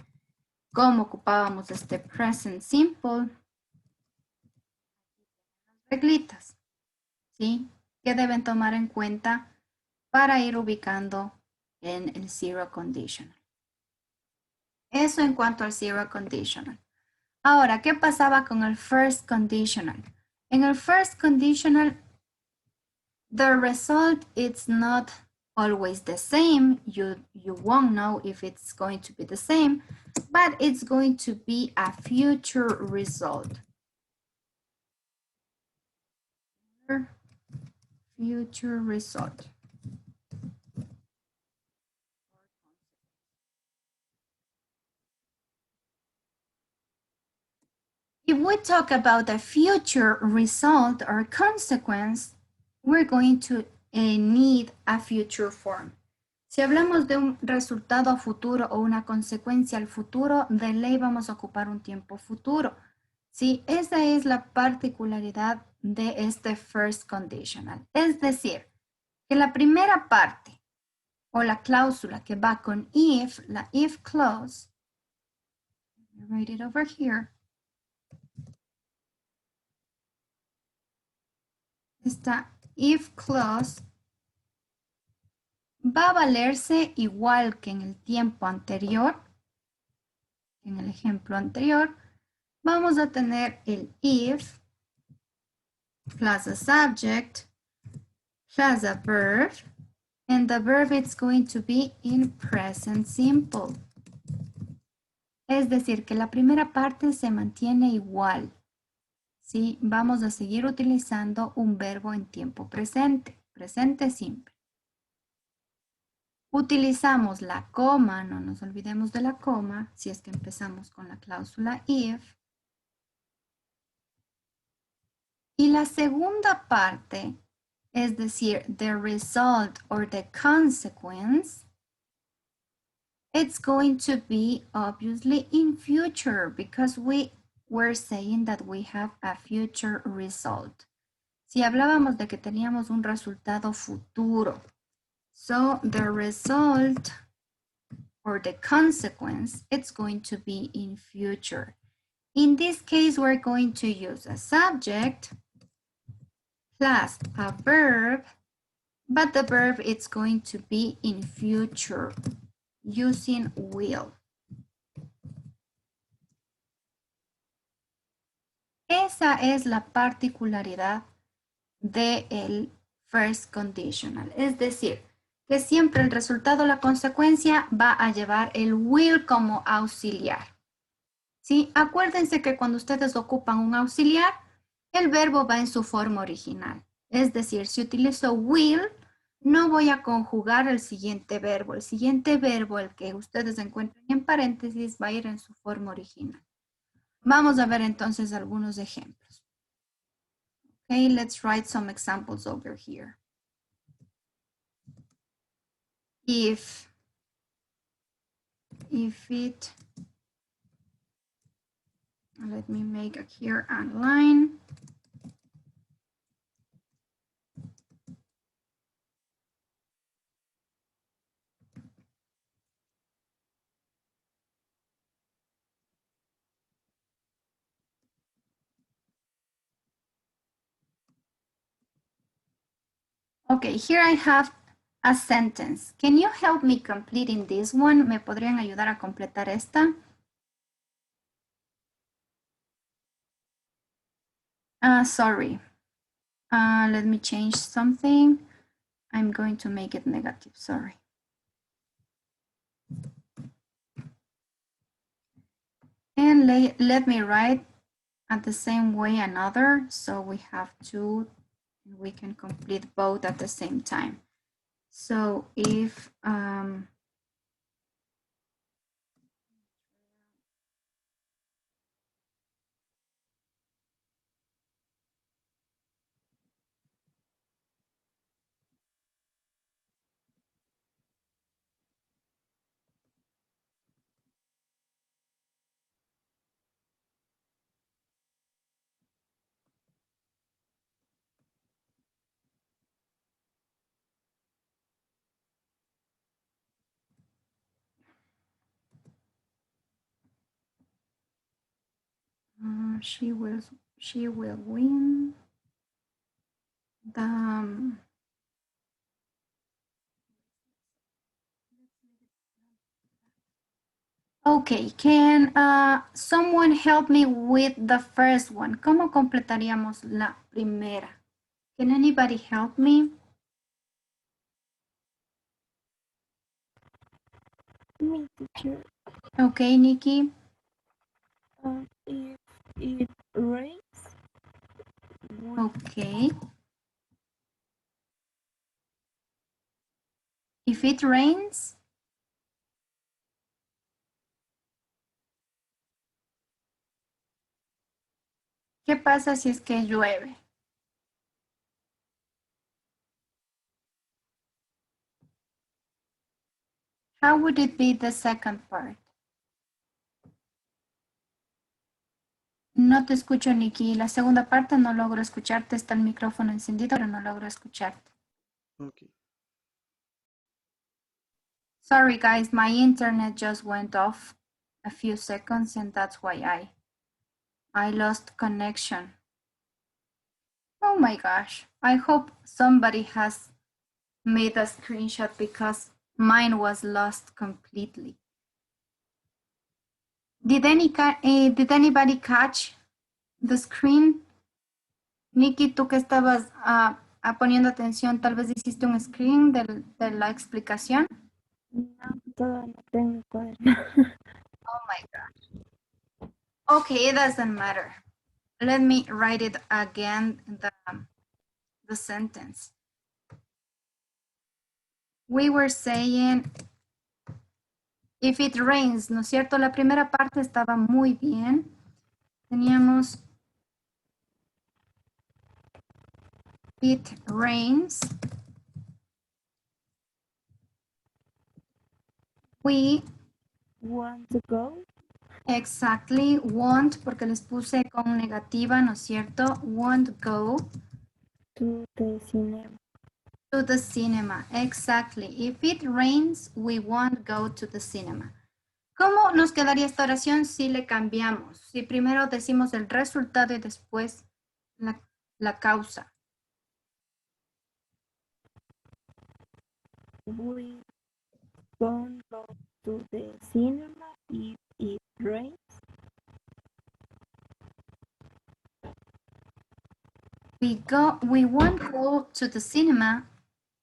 cómo ocupábamos este present simple, reglitas, ¿sí? Que deben tomar en cuenta para ir ubicando en el zero conditional. Eso en cuanto al zero conditional. Ahora, ¿qué pasaba con el first conditional? En el first conditional, the result is not always the same. You won't know if it's going to be the same, but it's going to be a future result. Future result. If we talk about a future result or consequence, we're going to need a future form. Si hablamos de un resultado futuro o una consecuencia al futuro, de ley vamos a ocupar un tiempo futuro. Sí, esa es la particularidad de este first conditional. Es decir, que la primera parte o la cláusula que va con if, la if clause, let me write it over here. Esta if clause va a valerse igual que en el tiempo anterior, en el ejemplo anterior. Vamos a tener el if plus a subject plus a verb, and the verb is going to be in present simple. Es decir, que la primera parte se mantiene igual. ¿Sí? Vamos a seguir utilizando un verbo en tiempo presente, presente simple. Utilizamos la coma, no nos olvidemos de la coma, si es que empezamos con la cláusula if. Y la segunda parte, es decir, the result or the consequence, it's going to be obviously in future because we were saying that we have a future result. Si hablábamos de que teníamos un resultado futuro, so the result or the consequence, it's going to be in future. In this case, we're going to use a subject plus a verb, but the verb is going to be in future using will. Esa es la particularidad del first conditional. Es decir, que siempre el resultado, la consecuencia, va a llevar el will como auxiliar. ¿Sí? Acuérdense que cuando ustedes ocupan un auxiliar, el verbo va en su forma original. Es decir, si utilizo will, no voy a conjugar el siguiente verbo. El siguiente verbo, el que ustedes encuentren en paréntesis, va a ir en su forma original. Vamos a ver entonces algunos ejemplos. Okay, let's write some examples over here. If it, let me make here a line. Okay, here I have a sentence. Can you help me completing this one? ¿Me podrían ayudar a completar esta? Sorry. Let me change something. I'm going to make it negative, sorry. And let me write at the same way another, so we have two, and we can complete both at the same time. So if she will win the okay, can someone help me with the first one? ¿Cómo completaríamos la primera? Can anybody help me? Me, teacher. Okay, Nikki. If it rains, Okay. If it rains, ¿qué pasa si es que llueve? How would it be the second part? No te escucho, Nikki. La segunda parte no logro escucharte. Está el micrófono encendido, pero no logro escucharte. Okay. Sorry, guys. My internet just went off a few seconds, and that's why I lost connection. Oh my gosh. I hope somebody has made a screenshot because mine was lost completely. Did anybody catch the screen? Nikki, tú que estabas poniendo atención, tal vez hiciste un screen de la explicación. no, todavía no tengo el cuaderno. Oh my God. Okay, it doesn't matter. Let me write it again, the sentence. We were saying, if it rains, ¿no es cierto? La primera parte estaba muy bien. Teníamos, it rains. We Want to go exactly won't, porque les puse con negativa, ¿no es cierto? Won't go to the cinema. to the cinema. Exactly. If it rains, we won't go to the cinema. ¿Cómo nos quedaría esta oración si le cambiamos? Si primero decimos el resultado y después la causa. We won't go to the cinema if it rains. We won't go to the cinema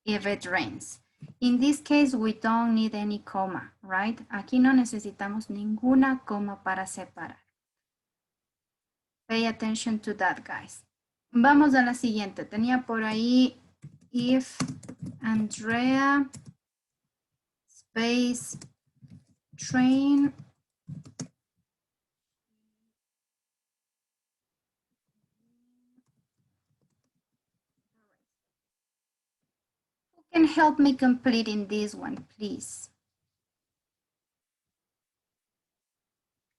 if it rains. In this case, we don't need any comma, right? Aquí no necesitamos ninguna coma para separar. Pay attention to that, guys. Vamos a la siguiente. Tenía por ahí if Andrea space train who can help me completing this one, please?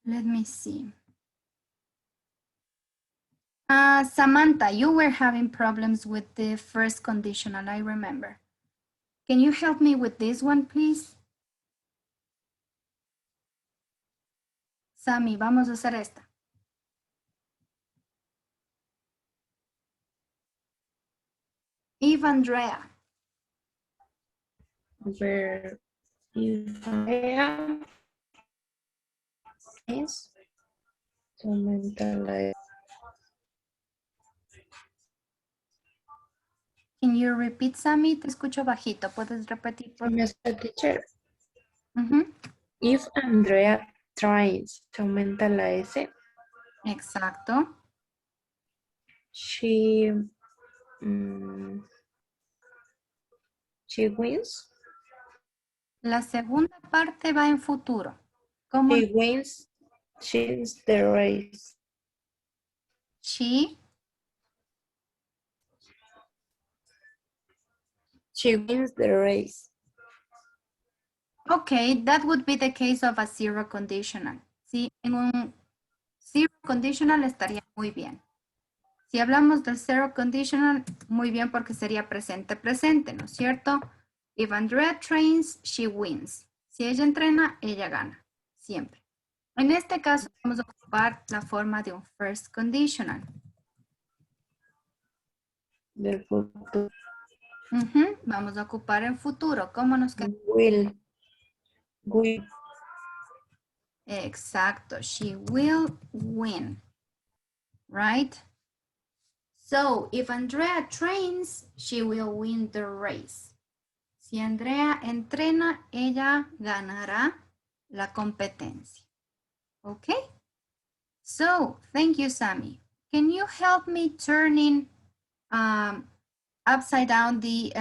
Let me see. Samantha, you were having problems with the first conditional, I remember. Can you help me with this one, please? Sammy, vamos a hacer esta. If Andrea. Where if Andrea is to mentalize. Can you repeat, Sammy? Te escucho bajito. ¿Puedes repetir? Mr. Teacher, Ujú. if Andrea tries, se aumenta la S. Exacto. She, she wins. La segunda parte va en futuro. ¿Cómo? She wins the race. She wins the race. Okay, that would be the case of a zero conditional. Sí, en un zero conditional estaría muy bien. Si hablamos del zero conditional, muy bien porque sería presente, presente, ¿no es cierto? If Andrea trains, she wins. Si ella entrena, ella gana, siempre. En este caso, vamos a ocupar la forma de un first conditional. Del futuro. Vamos a ocupar en futuro. ¿Cómo nos queda? Will. Exacto. She will win. Right? So, if Andrea trains, she will win the race. Si Andrea entrena, ella ganará la competencia. Okay? So, thank you, Sammy. Can you help me turning upside down the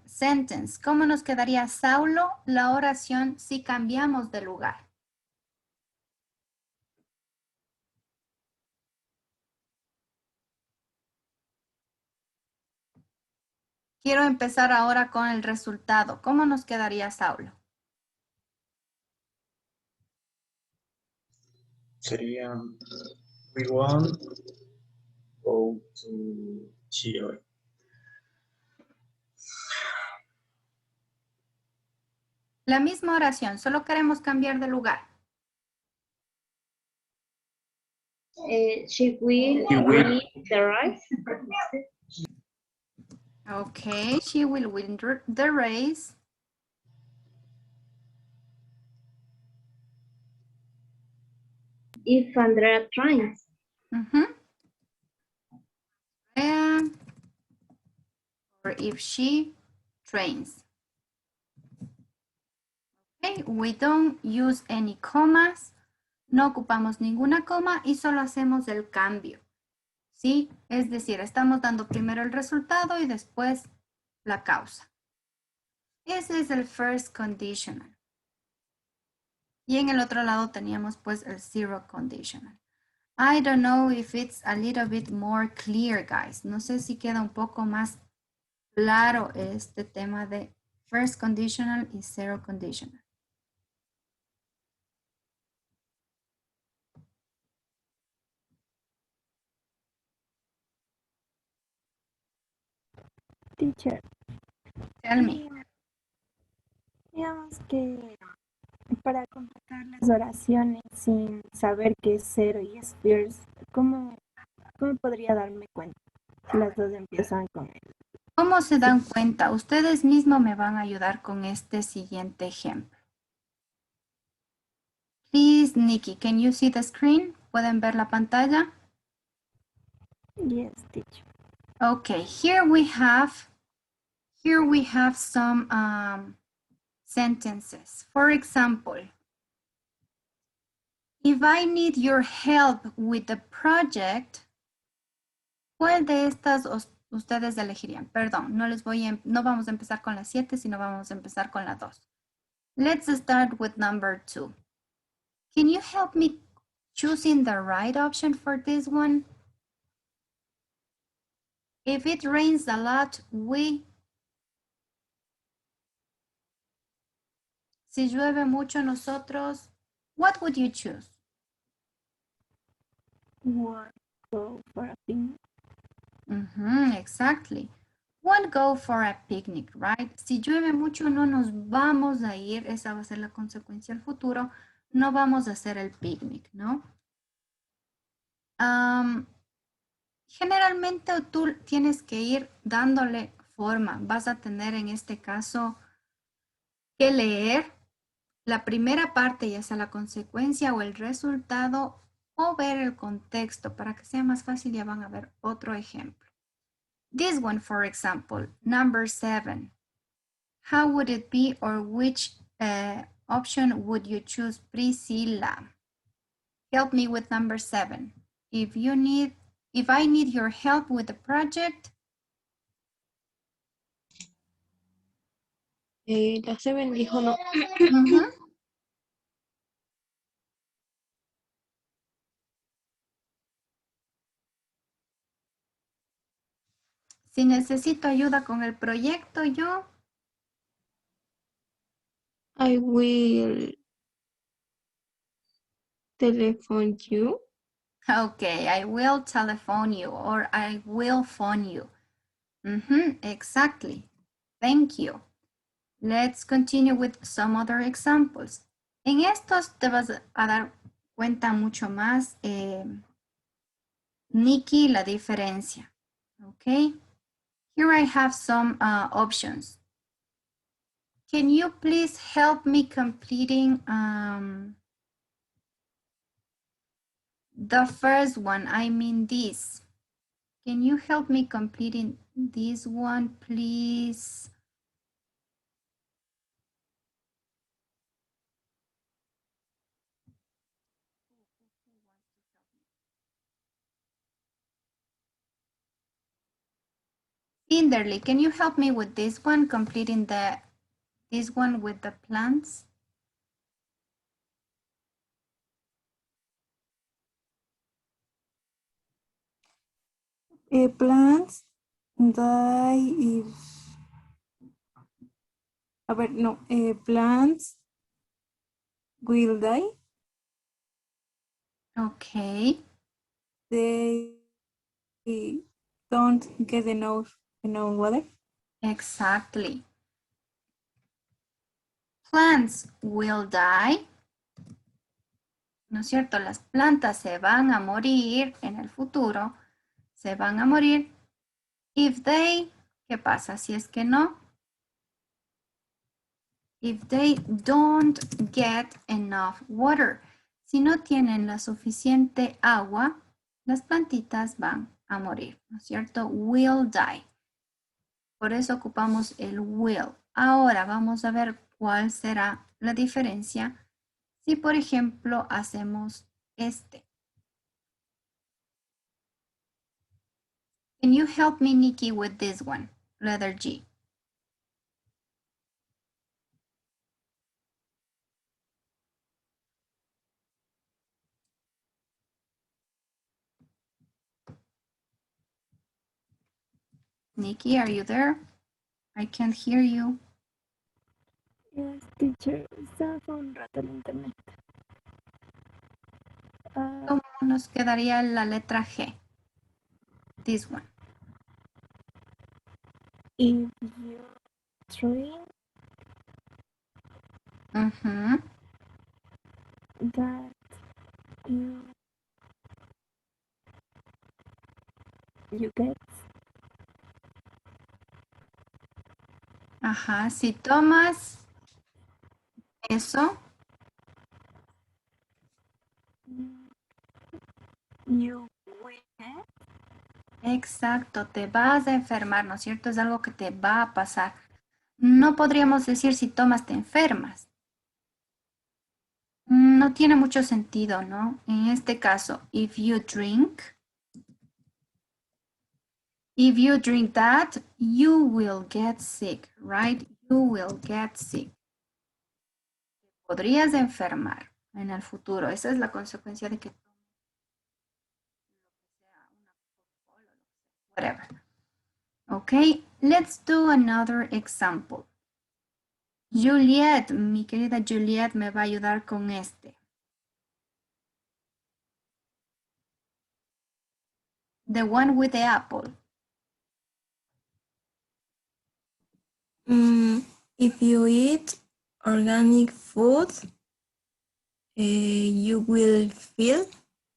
sentence? ¿Cómo nos quedaría, Saulo, la oración si cambiamos de lugar? Quiero empezar ahora con el resultado. ¿Cómo nos quedaría, Saulo? Sería we want go to Chile. La misma oración, solo queremos cambiar de lugar. She will She will. win the race. Okay, she will win the race. If Andrea trains. Or if she trains. Okay, we don't use any commas. No ocupamos ninguna coma y solo hacemos el cambio. ¿Sí? Es decir, estamos dando primero el resultado y después la causa. Ese es el first conditional. Y en el otro lado teníamos pues el zero conditional. I don't know if it's a little bit more clear, guys. No sé si queda un poco más claro este tema de first conditional y zero conditional. Teacher. Tell me. Digamos que para completar las oraciones sin saber qué es zero y es first, ¿cómo podría darme cuenta si las dos empiezan con él? ¿Cómo se dan cuenta? Ustedes mismos me van a ayudar con este siguiente ejemplo. Please, Nikki, can you see the screen? ¿Pueden ver la pantalla? Yes, teacher. Okay, here we have some sentences. For example, if I need your help with the project, ¿cuál de estas ustedes elegirían? Perdón, no vamos a empezar con la 7, sino vamos a empezar con la 2. Let's start with number 2. Can you help me choosing the right option for this one? If it rains a lot, si llueve mucho, nosotros, what would you choose? One go for a picnic. Exactly. One go for a picnic, right? Si llueve mucho, no nos vamos a ir, esa va a ser la consecuencia al futuro, no vamos a hacer el picnic, ¿no? Generalmente tú tienes que ir dándole forma. Vas a tener en este caso que leer la primera parte, ya sea la consecuencia o el resultado, o ver el contexto. Para que sea más fácil, ya van a ver otro ejemplo. This one, for example, number 7. How would it be, or which option would you choose, Priscilla? Help me with number 7. If I need your help with the project. La 7 dijo no. Si necesito ayuda con el proyecto, yo. I will telephone you. Okay, I will telephone you, or I will phone you. Exactly. Thank you. Let's continue with some other examples. En estos te vas a dar cuenta mucho más, Nikki, la diferencia. Okay. Here I have some options. Can you please help me completing the first one? I mean this. Can you help me completing this one, please? Inderly, can you help me with this one, completing this one with the plants? Plants die if... A ver, no. Plants will die. Okay. They don't get enough water. Exactly. Plants will die. ¿No es cierto? Las plantas se van a morir en el futuro. Se van a morir. If they, ¿qué pasa? Si es que no. If they don't get enough water. Si no tienen la suficiente agua, las plantitas van a morir, ¿no es cierto? Will die. Por eso ocupamos el will. Ahora vamos a ver cuál será la diferencia si, por ejemplo, hacemos este. Can you help me, Nikki, with this one? Letter G. Nikki, are you there? I can't hear you. Yes, teacher. Estaba un rato en internet. ¿Cómo nos quedaría la letra G? This one. If you train that you get. Ajá, si tomas eso. You will get. Exacto, te vas a enfermar, ¿no es cierto? Es algo que te va a pasar. No podríamos decir si tomas te enfermas. No tiene mucho sentido, ¿no? En este caso, if you drink that, you will get sick, right? You will get sick. Podrías enfermar en el futuro. Esa es la consecuencia de que whatever. Okay, let's do another example. Juliet, mi querida Juliet, me va a ayudar con este. The one with the apple. If you eat organic food, you will feel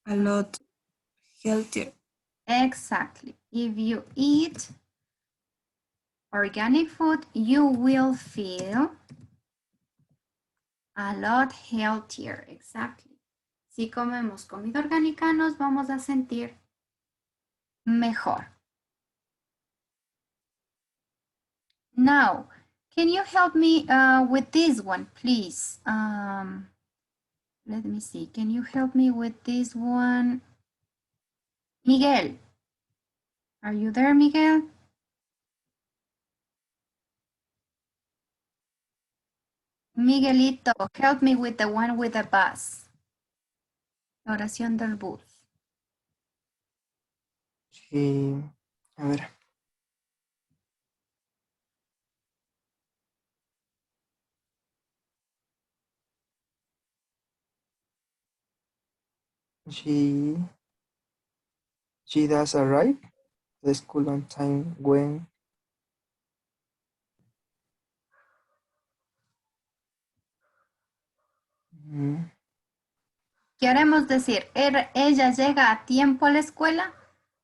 a lot healthier. Exactly. If you eat organic food, you will feel a lot healthier. Exactly. Si comemos comida orgánica, nos vamos a sentir mejor. Now, can you help me with this one, please? Let me see. Can you help me with this one? Miguel. Are you there, Miguel? Miguelito, help me with the one with the bus. La oración del bus. Sí, a ver. She does arrive to school on time when Queremos decir, ella llega a tiempo a la escuela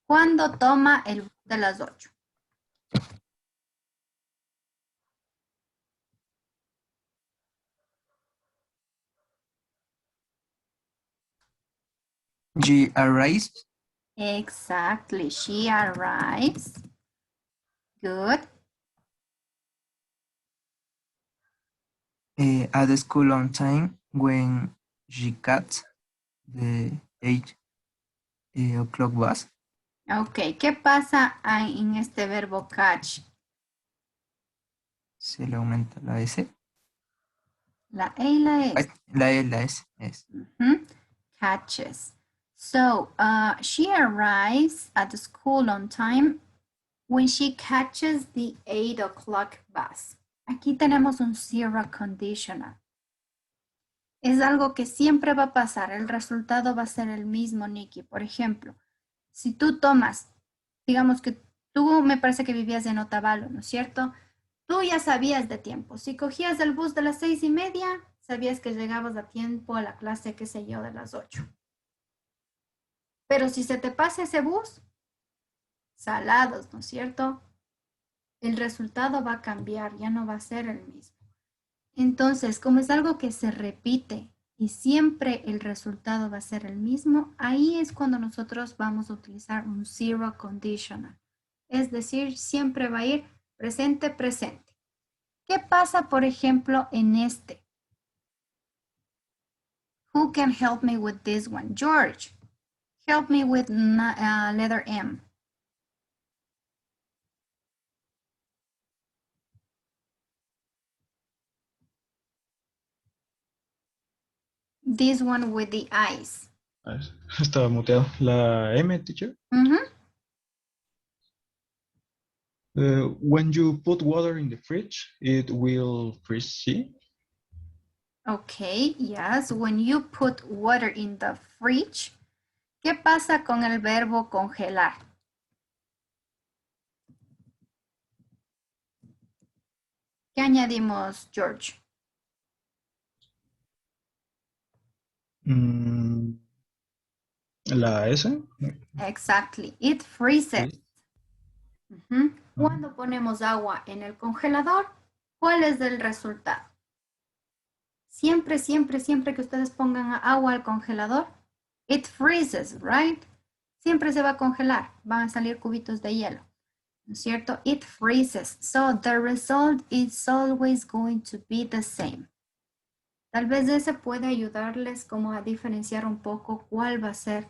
cuando toma el bus de las 8. she arrives Exactly. She arrives. Good. at the school on time when she gets the 8 o'clock bus. Ok, ¿qué pasa en este verbo catch? Se le aumenta la S. La E y la S. La E, la S. Catches. So, she arrives at the school on time when she catches the 8 o'clock bus. Aquí tenemos un zero conditional. Es algo que siempre va a pasar. El resultado va a ser el mismo, Nikki. Por ejemplo, si tú tomas, digamos que tú me parece que vivías en Otavalo, ¿no es cierto? Tú ya sabías de tiempo. Si cogías el bus de las 6:30, sabías que llegabas a tiempo a la clase, qué sé yo, de las 8. Pero si se te pasa ese bus, salados, ¿no es cierto? El resultado va a cambiar, ya no va a ser el mismo. Entonces, como es algo que se repite y siempre el resultado va a ser el mismo, ahí es cuando nosotros vamos a utilizar un zero conditional. Es decir, siempre va a ir presente, presente. ¿Qué pasa, por ejemplo, en este? Who can help me with this one? George, help me with letter M. This one with the eyes. Estaba muteado. La M, teacher. When you put water in the fridge, it will freeze, ¿sí? Okay, yes. When you put water in the fridge, ¿qué pasa con el verbo congelar? ¿Qué añadimos, George? La S. Exactly. It freezes. Cuando ponemos agua en el congelador, ¿cuál es el resultado? Siempre, siempre, siempre que ustedes pongan agua al congelador, it freezes, right? Siempre se va a congelar, van a salir cubitos de hielo, ¿no es cierto? It freezes. So the result is always going to be the same. Tal vez ese puede ayudarles como a diferenciar un poco cuál va a ser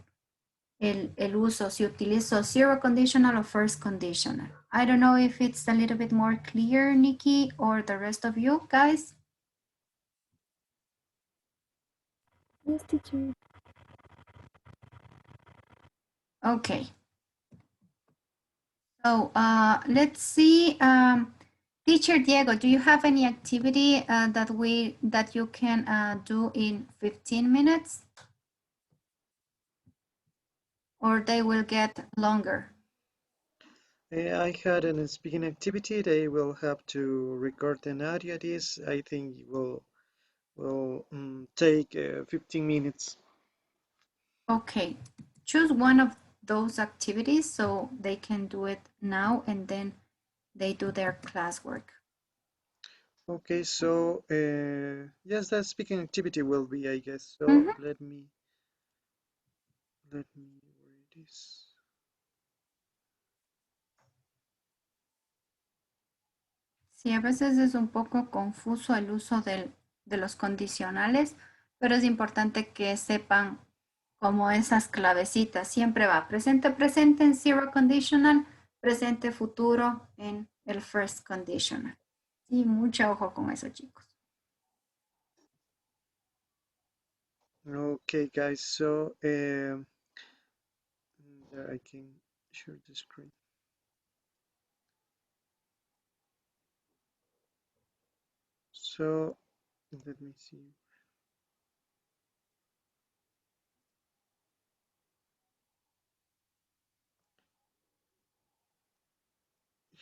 el uso, si utilizo zero conditional o first conditional. I don't know if it's a little bit more clear, Nikki, or the rest of you guys. Yes, teacher. Okay. So let's see. Teacher Diego, do you have any activity that you can do in 15 minutes? Or they will get longer? I had a speaking activity. They will have to record an audio. This I think will take 15 minutes. Okay, choose one of those activities so they can do it now and then they do their classwork. Okay, so yes, that speaking activity will be, I guess. So let me where it is. Sí, a veces es un poco confuso el uso de los condicionales, pero es importante que sepan como esas clavecitas. Siempre va presente, presente en zero conditional, presente, futuro en el first conditional. Sí, mucho ojo con eso, chicos. Okay, guys, so I can share the screen. So let me see.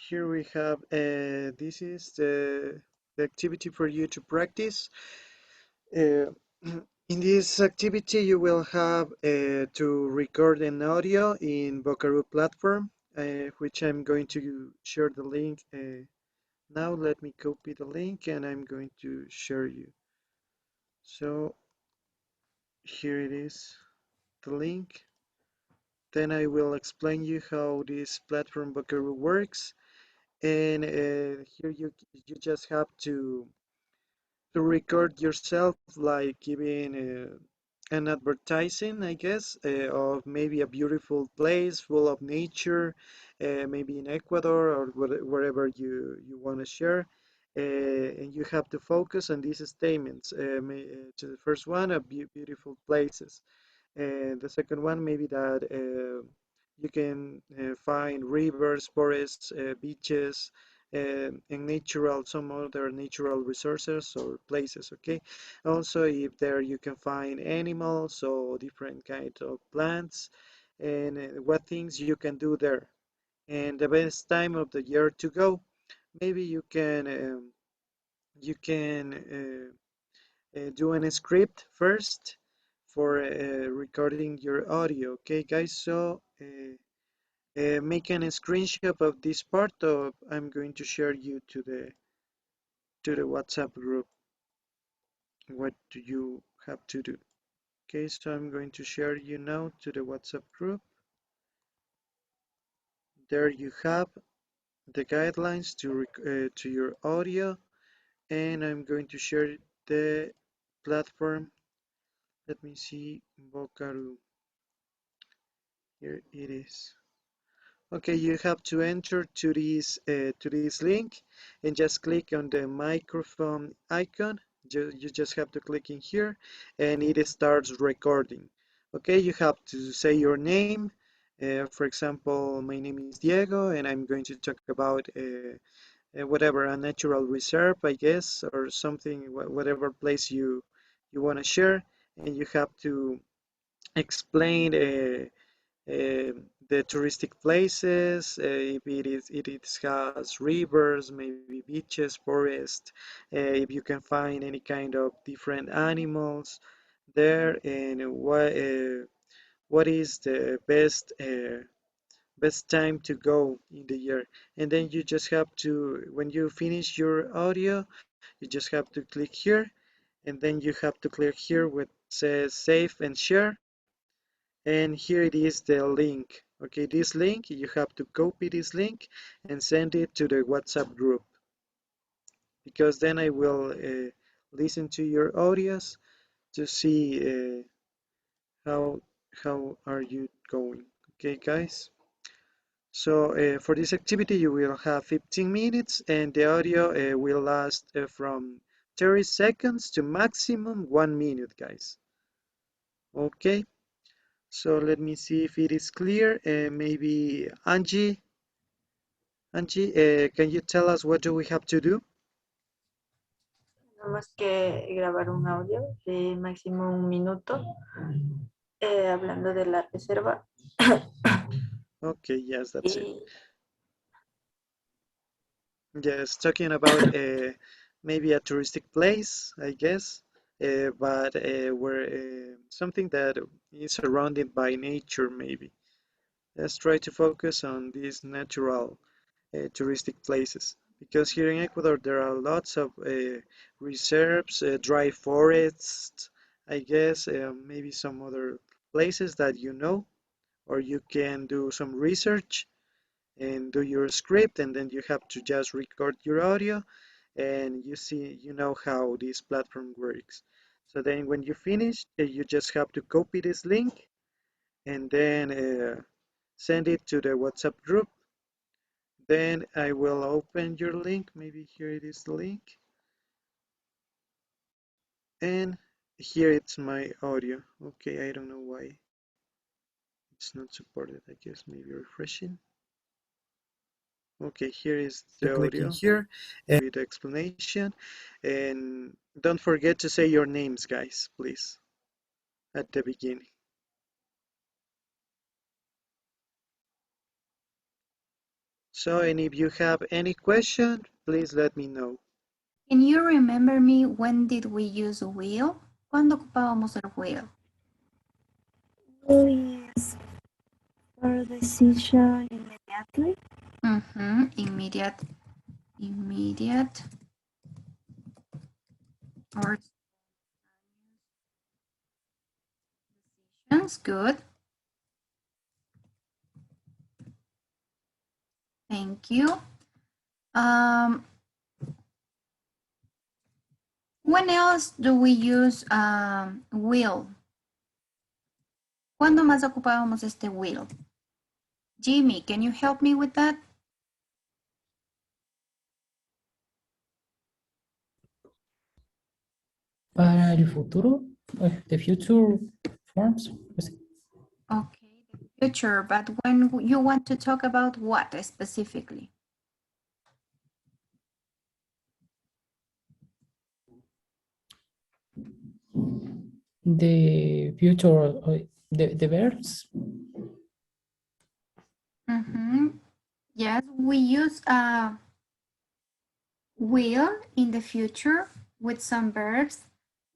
Here we have, this is the activity for you to practice. Uh, in this activity, you will have to record an audio in Vocaroo platform, which I'm going to share the link. Now let me copy the link and I'm going to share you. So here it is, the link. Then I will explain you how this platform Vocaroo works. And here you just have to record yourself like giving an advertising, I guess, of maybe a beautiful place full of nature, maybe in Ecuador or wherever you want to share. And you have to focus on these statements. To the first one, beautiful places. And the second one, maybe that you can find rivers, forests, beaches, and natural, some other natural resources or places, okay? Also, if there you can find animals or different kinds of plants and what things you can do there. And the best time of the year to go. Maybe you can do a script first for recording your audio. Okay, guys, so making a screenshot of this part of I'm going to share you to the WhatsApp group. What do you have to do? Okay, so I'm going to share you now to the WhatsApp group. There you have the guidelines to your audio, and I'm going to share the platform. Let me see, Vocaroo. Here it is. Okay, you have to enter to this link and just click on the microphone icon. You just have to click in here and it starts recording. Okay, you have to say your name. For example, my name is Diego and I'm going to talk about whatever, a natural reserve, I guess, or something, whatever place you want to share, and you have to explain the touristic places, if it has rivers, maybe beaches, forest, if you can find any kind of different animals there, and what is the best time to go in the year. And then you just have to, when you finish your audio, you just have to click here, and then you have to click here where it says save and share, and here it is the link. Okay, this link, you have to copy this link and send it to the WhatsApp group, because then I will listen to your audios to see how are you going. Okay, guys, so for this activity you will have 15 minutes and the audio will last from 30 seconds to maximum 1 minute, guys. Okay, so let me see if it is clear. Maybe Angie, can you tell us what do we have to do? Tenemos que grabar un audio de máximo 1 minuto hablando de la reserva. Okay, yes, that's it. Yes, talking about maybe a touristic place, I guess, but where something that is surrounded by nature, maybe. Let's try to focus on these natural touristic places, because here in Ecuador there are lots of reserves, dry forests, I guess, maybe some other places that you know, or you can do some research and do your script, and then you have to just record your audio, and you know how this platform works. So then when you finish, you just have to copy this link and then send it to the WhatsApp group. Then I will open your link. Maybe here it is the link. And here it's my audio. Okay, I don't know why it's not supported. I guess maybe refreshing. Okay, here is the audio with the explanation. And don't forget to say your names, guys, please, at the beginning. So, and if you have any question, please let me know. Can you remember me when did we use will? ¿Cuándo ocupábamos el will? Will is for decision immediately. Immediate or decisions. Good. Thank you. When else do we use will? ¿Cuándo más ocupábamos este will? Jimmy, can you help me with that? Para el futuro, the future forms. Okay, the future, but when you want to talk about what specifically? The future, the verbs. Yes, we use will in the future with some verbs,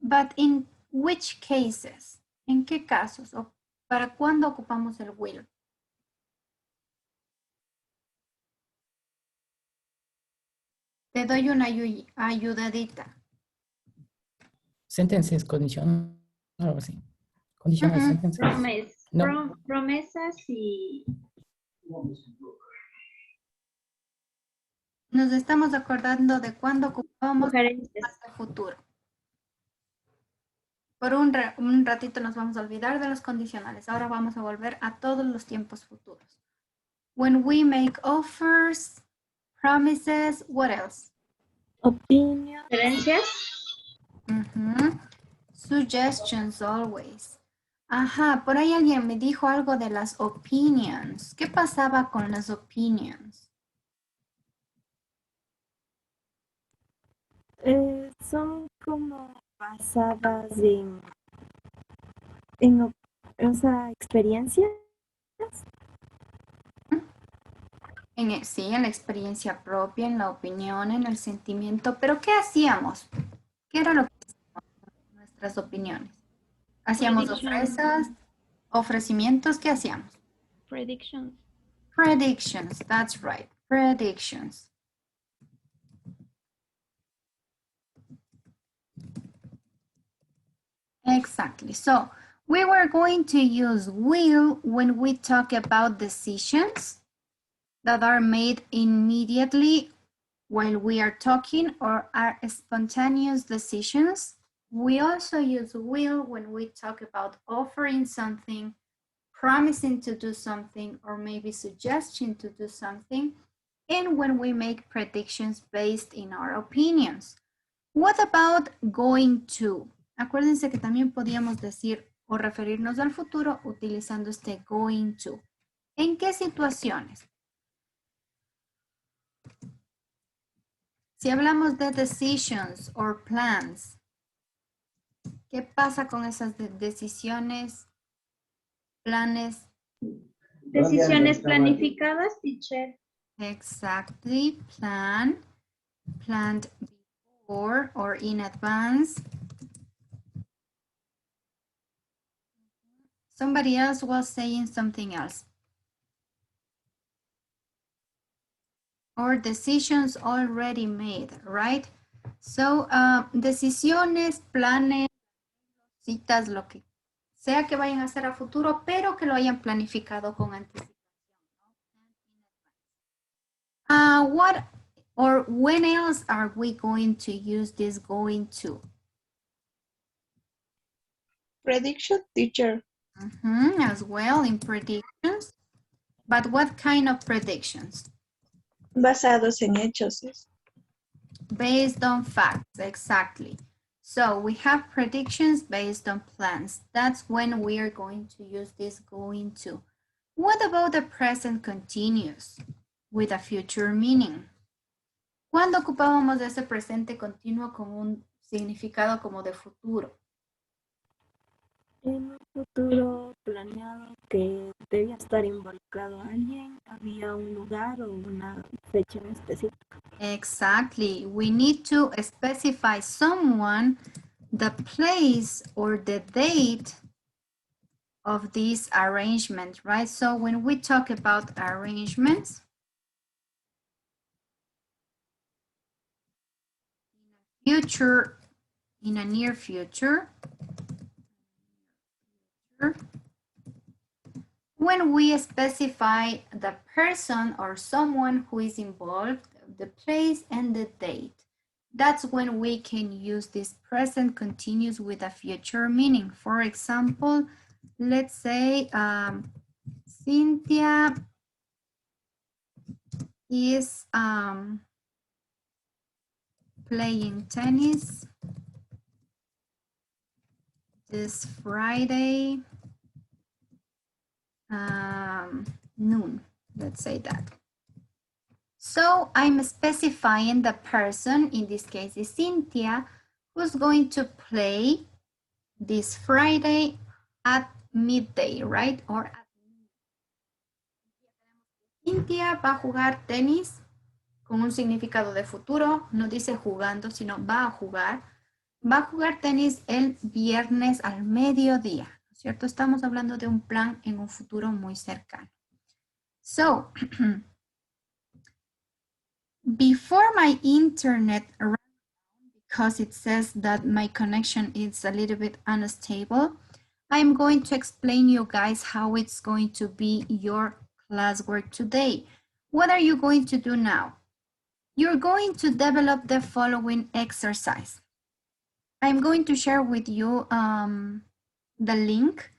but in which cases? ¿En qué casos? ¿O para cuándo ocupamos el will? Te doy una ayudadita. Sentences, conditional, algo así. Conditional sentences. No. Promesas y... Nos estamos acordando de cuándo ocupamos el futuro. Por un ratito nos vamos a olvidar de los condicionales. Ahora vamos a volver a todos los tiempos futuros. When we make offers, promises, what else? Opinions. Suggestions always. Ajá, por ahí alguien me dijo algo de las opinions. ¿Qué pasaba con las opinions? Son como basadas o sea, experiencias. Sí, en la experiencia propia, en la opinión, en el sentimiento. Pero ¿qué hacíamos? ¿Qué era lo que hacíamos con nuestras opiniones? ¿Hacíamos ofrecimientos? ¿Qué hacíamos? Predictions. Predictions, that's right, predictions. Exactly. So we were going to use will when we talk about decisions that are made immediately while we are talking or are spontaneous decisions. We also use will when we talk about offering something, promising to do something, or maybe suggestion to do something, and when we make predictions based in our opinions. What about going to? Acuérdense que también podíamos decir o referirnos al futuro utilizando este going to. ¿En qué situaciones? Si hablamos de decisions or plans, ¿qué pasa con esas decisiones, planes? Decisiones planificadas, teacher. Exactly, planned before or in advance. Somebody else was saying something else. Or decisions already made, right? So, decisiones, planes, citas, lo que sea que vayan a hacer a futuro, pero que lo hayan planificado con anticipación. What or when else are we going to use this going to? Prediction, teacher. As well in predictions. But what kind of predictions? Basados en hechos. Based on facts, exactly. So we have predictions based on plans. That's when we are going to use this going to. What about the present continuous with a future meaning? ¿Cuándo ocupábamos ese presente continuo con un significado como de futuro? En un futuro planeado que debía estar involucrado alguien, había un lugar o una fecha en específico. Exactly. We need to specify someone, the place or the date of this arrangement, right? So when we talk about arrangements, future, in a near future, when we specify the person or someone who is involved, the place and the date, that's when we can use this present continuous with a future meaning. For example, let's say Cynthia is playing tennis this Friday noon, let's say that. So I'm specifying the person, in this case is Cynthia, who's going to play this Friday at midday, right? Or at Cynthia va a jugar tenis con un significado de futuro, no dice jugando, sino va a jugar. Va a jugar tenis el viernes al mediodía, ¿cierto? Estamos hablando de un plan en un futuro muy cercano. So, before my internet runs down, because it says that my connection is a little bit unstable, I'm going to explain you guys how it's going to be your classwork today. What are you going to do now? You're going to develop the following exercise. I'm going to share with you the link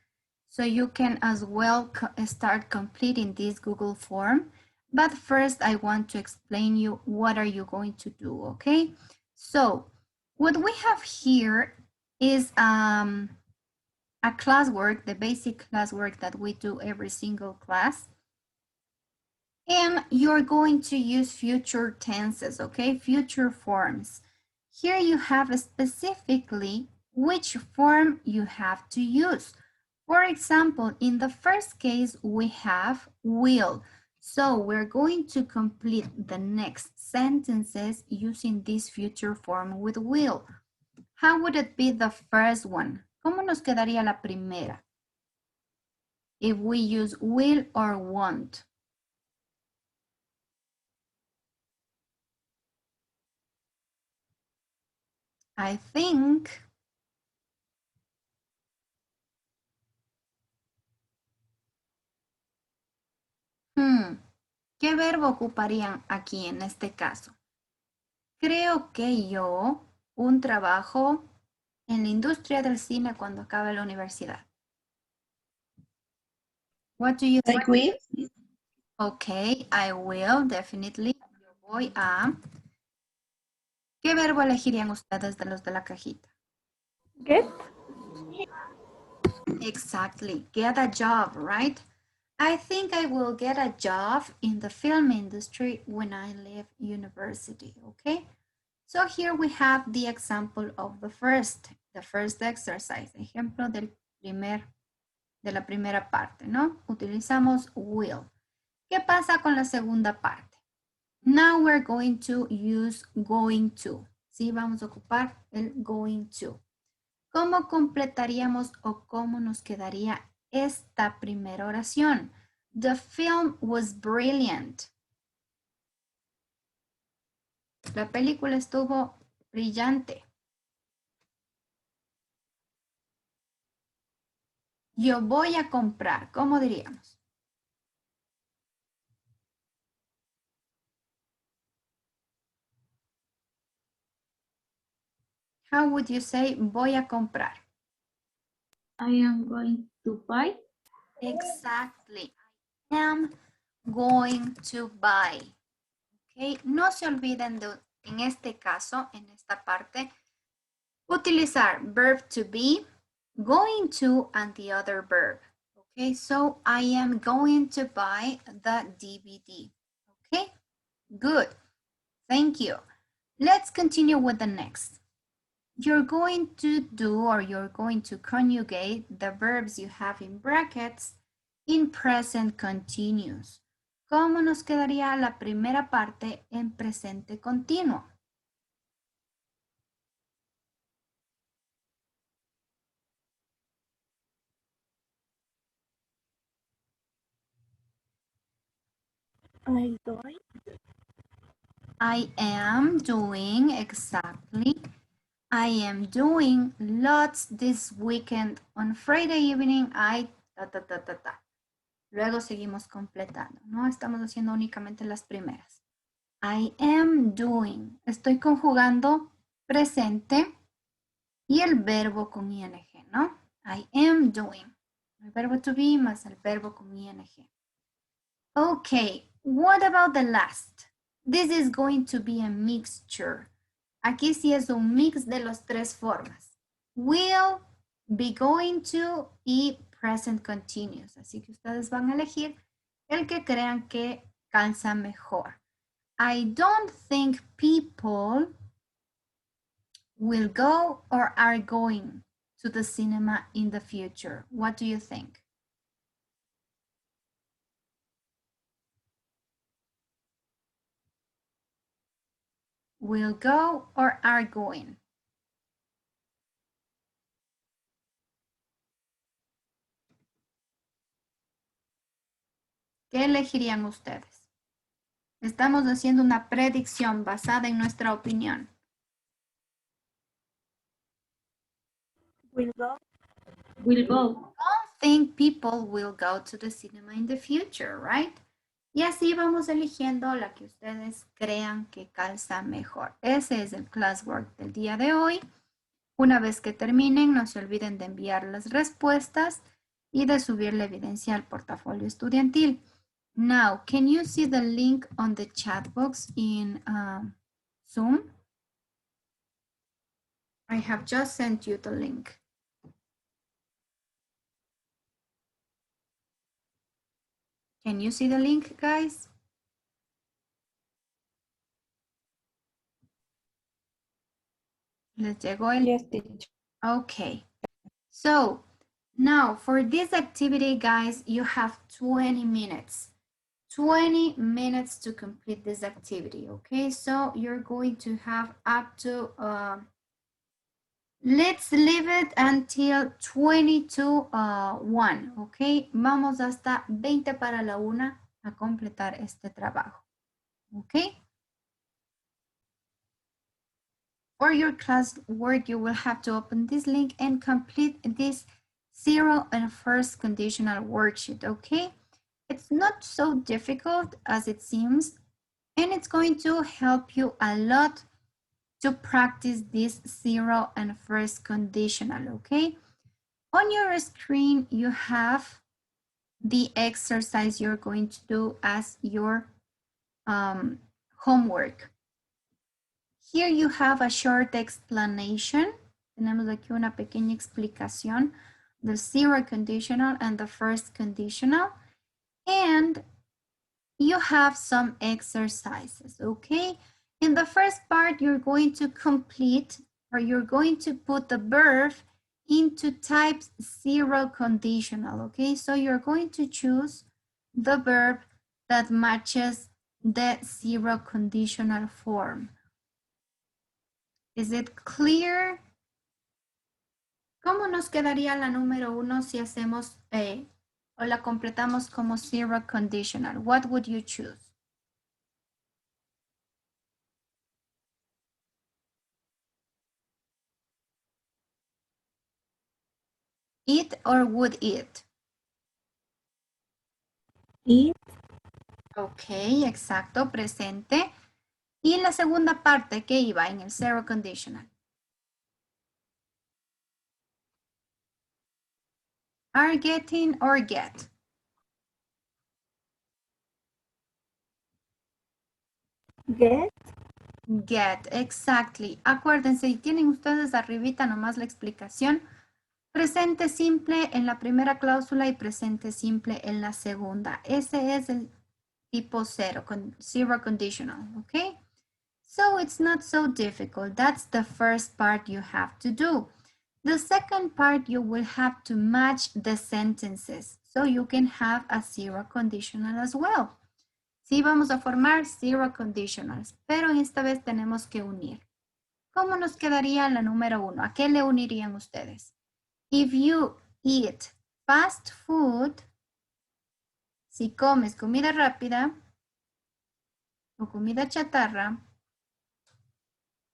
so you can as well start completing this Google form. But first I want to explain you what are you going to do, okay? So what we have here is a classwork, the basic classwork that we do every single class. And you're going to use future tenses, okay? Future forms. Here you have specifically which form you have to use. For example, in the first case, we have will. So we're going to complete the next sentences using this future form with will. How would it be the first one? ¿Cómo nos quedaría la primera? If we use will or want. I think ¿qué verbo ocuparían aquí en este caso? Creo que yo un trabajo en la industria del cine cuando acabe la universidad. What do you think? Like we? Okay, I will, definitely. Yo voy a... ¿Qué verbo elegirían ustedes de los de la cajita? Get. Exactly, get a job, right? I think I will get a job in the film industry when I leave university, okay? So here we have the example of the first exercise, ejemplo de la primera parte, ¿no? Utilizamos will. ¿Qué pasa con la segunda parte? Now we're going to use going to. Sí, vamos a ocupar el going to. ¿Cómo completaríamos o cómo nos quedaría esta primera oración? The film was brilliant. La película estuvo brillante. Yo voy a comprar, ¿cómo diríamos? How would you say voy a comprar? I am going to buy. Exactly. I am going to buy. Okay. No se olviden de, en este caso, en esta parte, utilizar verb to be, going to, and the other verb. Okay, so I am going to buy the DVD. Okay, good. Thank you. Let's continue with the next. You're going to do, or you're going to conjugate the verbs you have in brackets in present continuous. ¿Cómo nos quedaría la primera parte en presente continuo? I doing. I am doing, exactly. I am doing lots this weekend. On Friday evening, I... Luego seguimos completando, ¿no? Estamos haciendo únicamente las primeras. I am doing. Estoy conjugando presente y el verbo con ing, ¿no? I am doing. El verbo to be más el verbo con ing. Okay, what about the last? This is going to be a mixture. Aquí sí es un mix de las tres formas. Will, be going to y present continuous. Así que ustedes van a elegir el que crean que calza mejor. I don't think people will go or are going to the cinema in the future. What do you think? Will go or are going? ¿Qué elegirían ustedes? Estamos haciendo una predicción basada en nuestra opinión. Will go. Will go. Don't think people will go to the cinema in the future, right? Y así vamos eligiendo la que ustedes crean que calza mejor. Ese es el classwork del día de hoy. Una vez que terminen, no se olviden de enviar las respuestas y de subir la evidencia al portafolio estudiantil. Now, can you see the link on the chat box in Zoom? I have just sent you the link. Can you see the link, guys? ¿Les llegó el? Yes, teacher. Okay. So, now for this activity, guys, you have 20 minutes. 20 minutes to complete this activity, okay? So you're going to have up to, let's leave it until 20 to 1, okay? Vamos hasta 20 para la 1 a completar este trabajo, okay? For your class work, you will have to open this link and complete this 0 and first conditional worksheet, okay? It's not so difficult as it seems, and it's going to help you a lot to practice this 0 and first conditional, okay? On your screen, you have the exercise you're going to do as your homework. Here you have a short explanation. Tenemos aquí una pequeña explicación. The 0 conditional and the first conditional. And you have some exercises, okay? In the first part, you're going to complete, or you're going to put the verb into type 0 conditional, okay? So you're going to choose the verb that matches the 0 conditional form. Is it clear? ¿Cómo nos quedaría la número 1 si hacemos o la completamos como 0 conditional? What would you choose? Eat or would eat? Eat. Ok, exacto, presente. Y la segunda parte que iba en el 0 conditional. Are getting or get? Get. Get, exactly. Acuérdense, y tienen ustedes arribita nomás la explicación. Presente simple en la primera cláusula y presente simple en la segunda. Ese es el tipo cero, zero conditional, okay? So it's not so difficult. That's the first part you have to do. The second part, you will have to match the sentences. So you can have a zero conditional as well. Sí, vamos a formar zero conditionals, pero esta vez tenemos que unir. ¿Cómo nos quedaría la número 1? ¿A qué le unirían ustedes? If you eat fast food, si comes comida rápida o comida chatarra,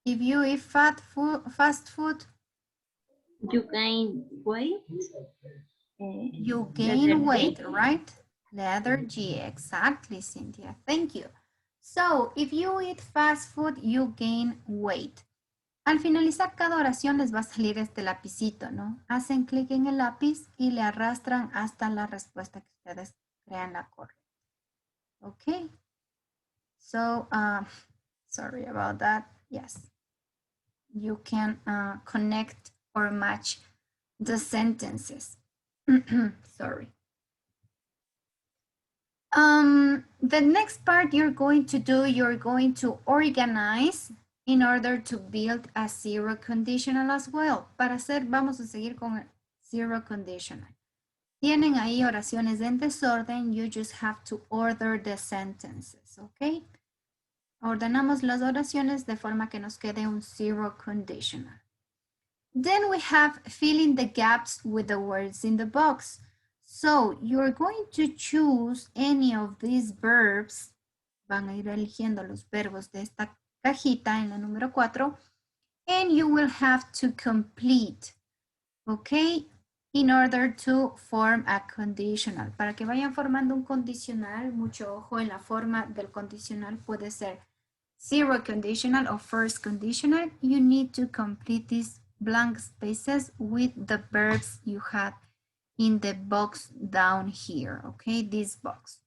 if you eat fast food, You gain weight. you gain weight, right? Letter G, exactly, Cynthia. Thank you. So, if you eat fast food, you gain weight. Al finalizar cada oración les va a salir este lapicito, ¿no? Hacen clic en el lápiz y le arrastran hasta la respuesta que ustedes crean la correcta. Okay. So, sorry about that. Yes. You can connect or match the sentences. Sorry. The next part you're going to do, you're going to organize in order to build a zero conditional as well. Para hacer, vamos a seguir con el zero conditional. Tienen ahí oraciones en desorden, you just have to order the sentences, ¿ok? Ordenamos las oraciones de forma que nos quede un zero conditional. Then we have filling the gaps with the words in the box. So you're going to choose any of these verbs. Van a ir eligiendo los verbos de esta cajita en la número 4. And you will have to complete, okay, in order to form a conditional. Para que vayan formando un condicional, mucho ojo en la forma del condicional. Puede ser zero conditional or first conditional. You need to complete these blank spaces with the verbs you have in the box down here, okay, this box.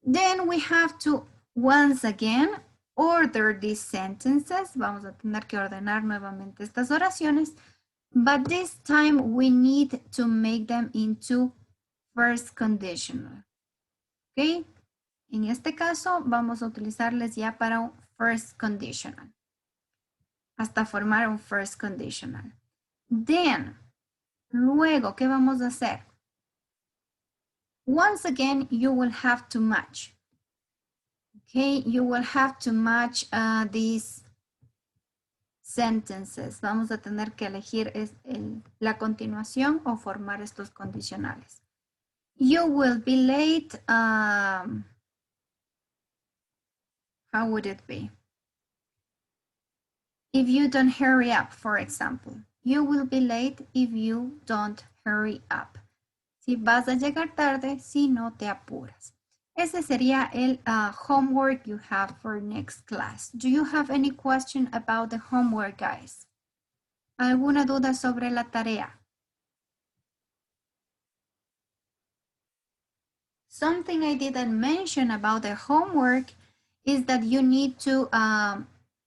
Then we have to, once again, order these sentences. Vamos a tener que ordenar nuevamente estas oraciones, but this time we need to make them into first conditional, okay. En este caso, vamos a utilizarles ya para un first conditional, hasta formar un first conditional. Then, luego, ¿qué vamos a hacer? Once again, you will have to match. Okay, you will have to match these sentences. Vamos a tener que elegir la continuación o formar estos condicionales. You will be late. How would it be? If you don't hurry up, for example. You will be late if you don't hurry up. Si vas a llegar tarde, si no te apuras. Ese sería el homework you have for next class. Do you have any question about the homework, guys? ¿Alguna duda sobre la tarea? Something I didn't mention about the homework is that you need to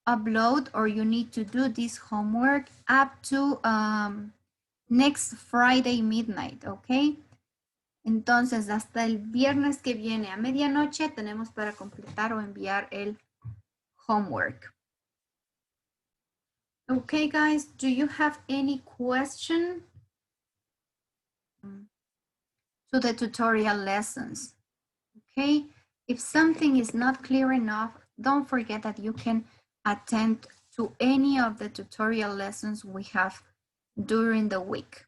upload or you need to do this homework up to next Friday midnight, okay? Entonces, hasta el viernes que viene a medianoche tenemos para completar o enviar el homework. Okay, guys, do you have any question to the tutorial lessons? Okay, if something is not clear enough, don't forget that you can attend to any of the tutorial lessons we have during the week.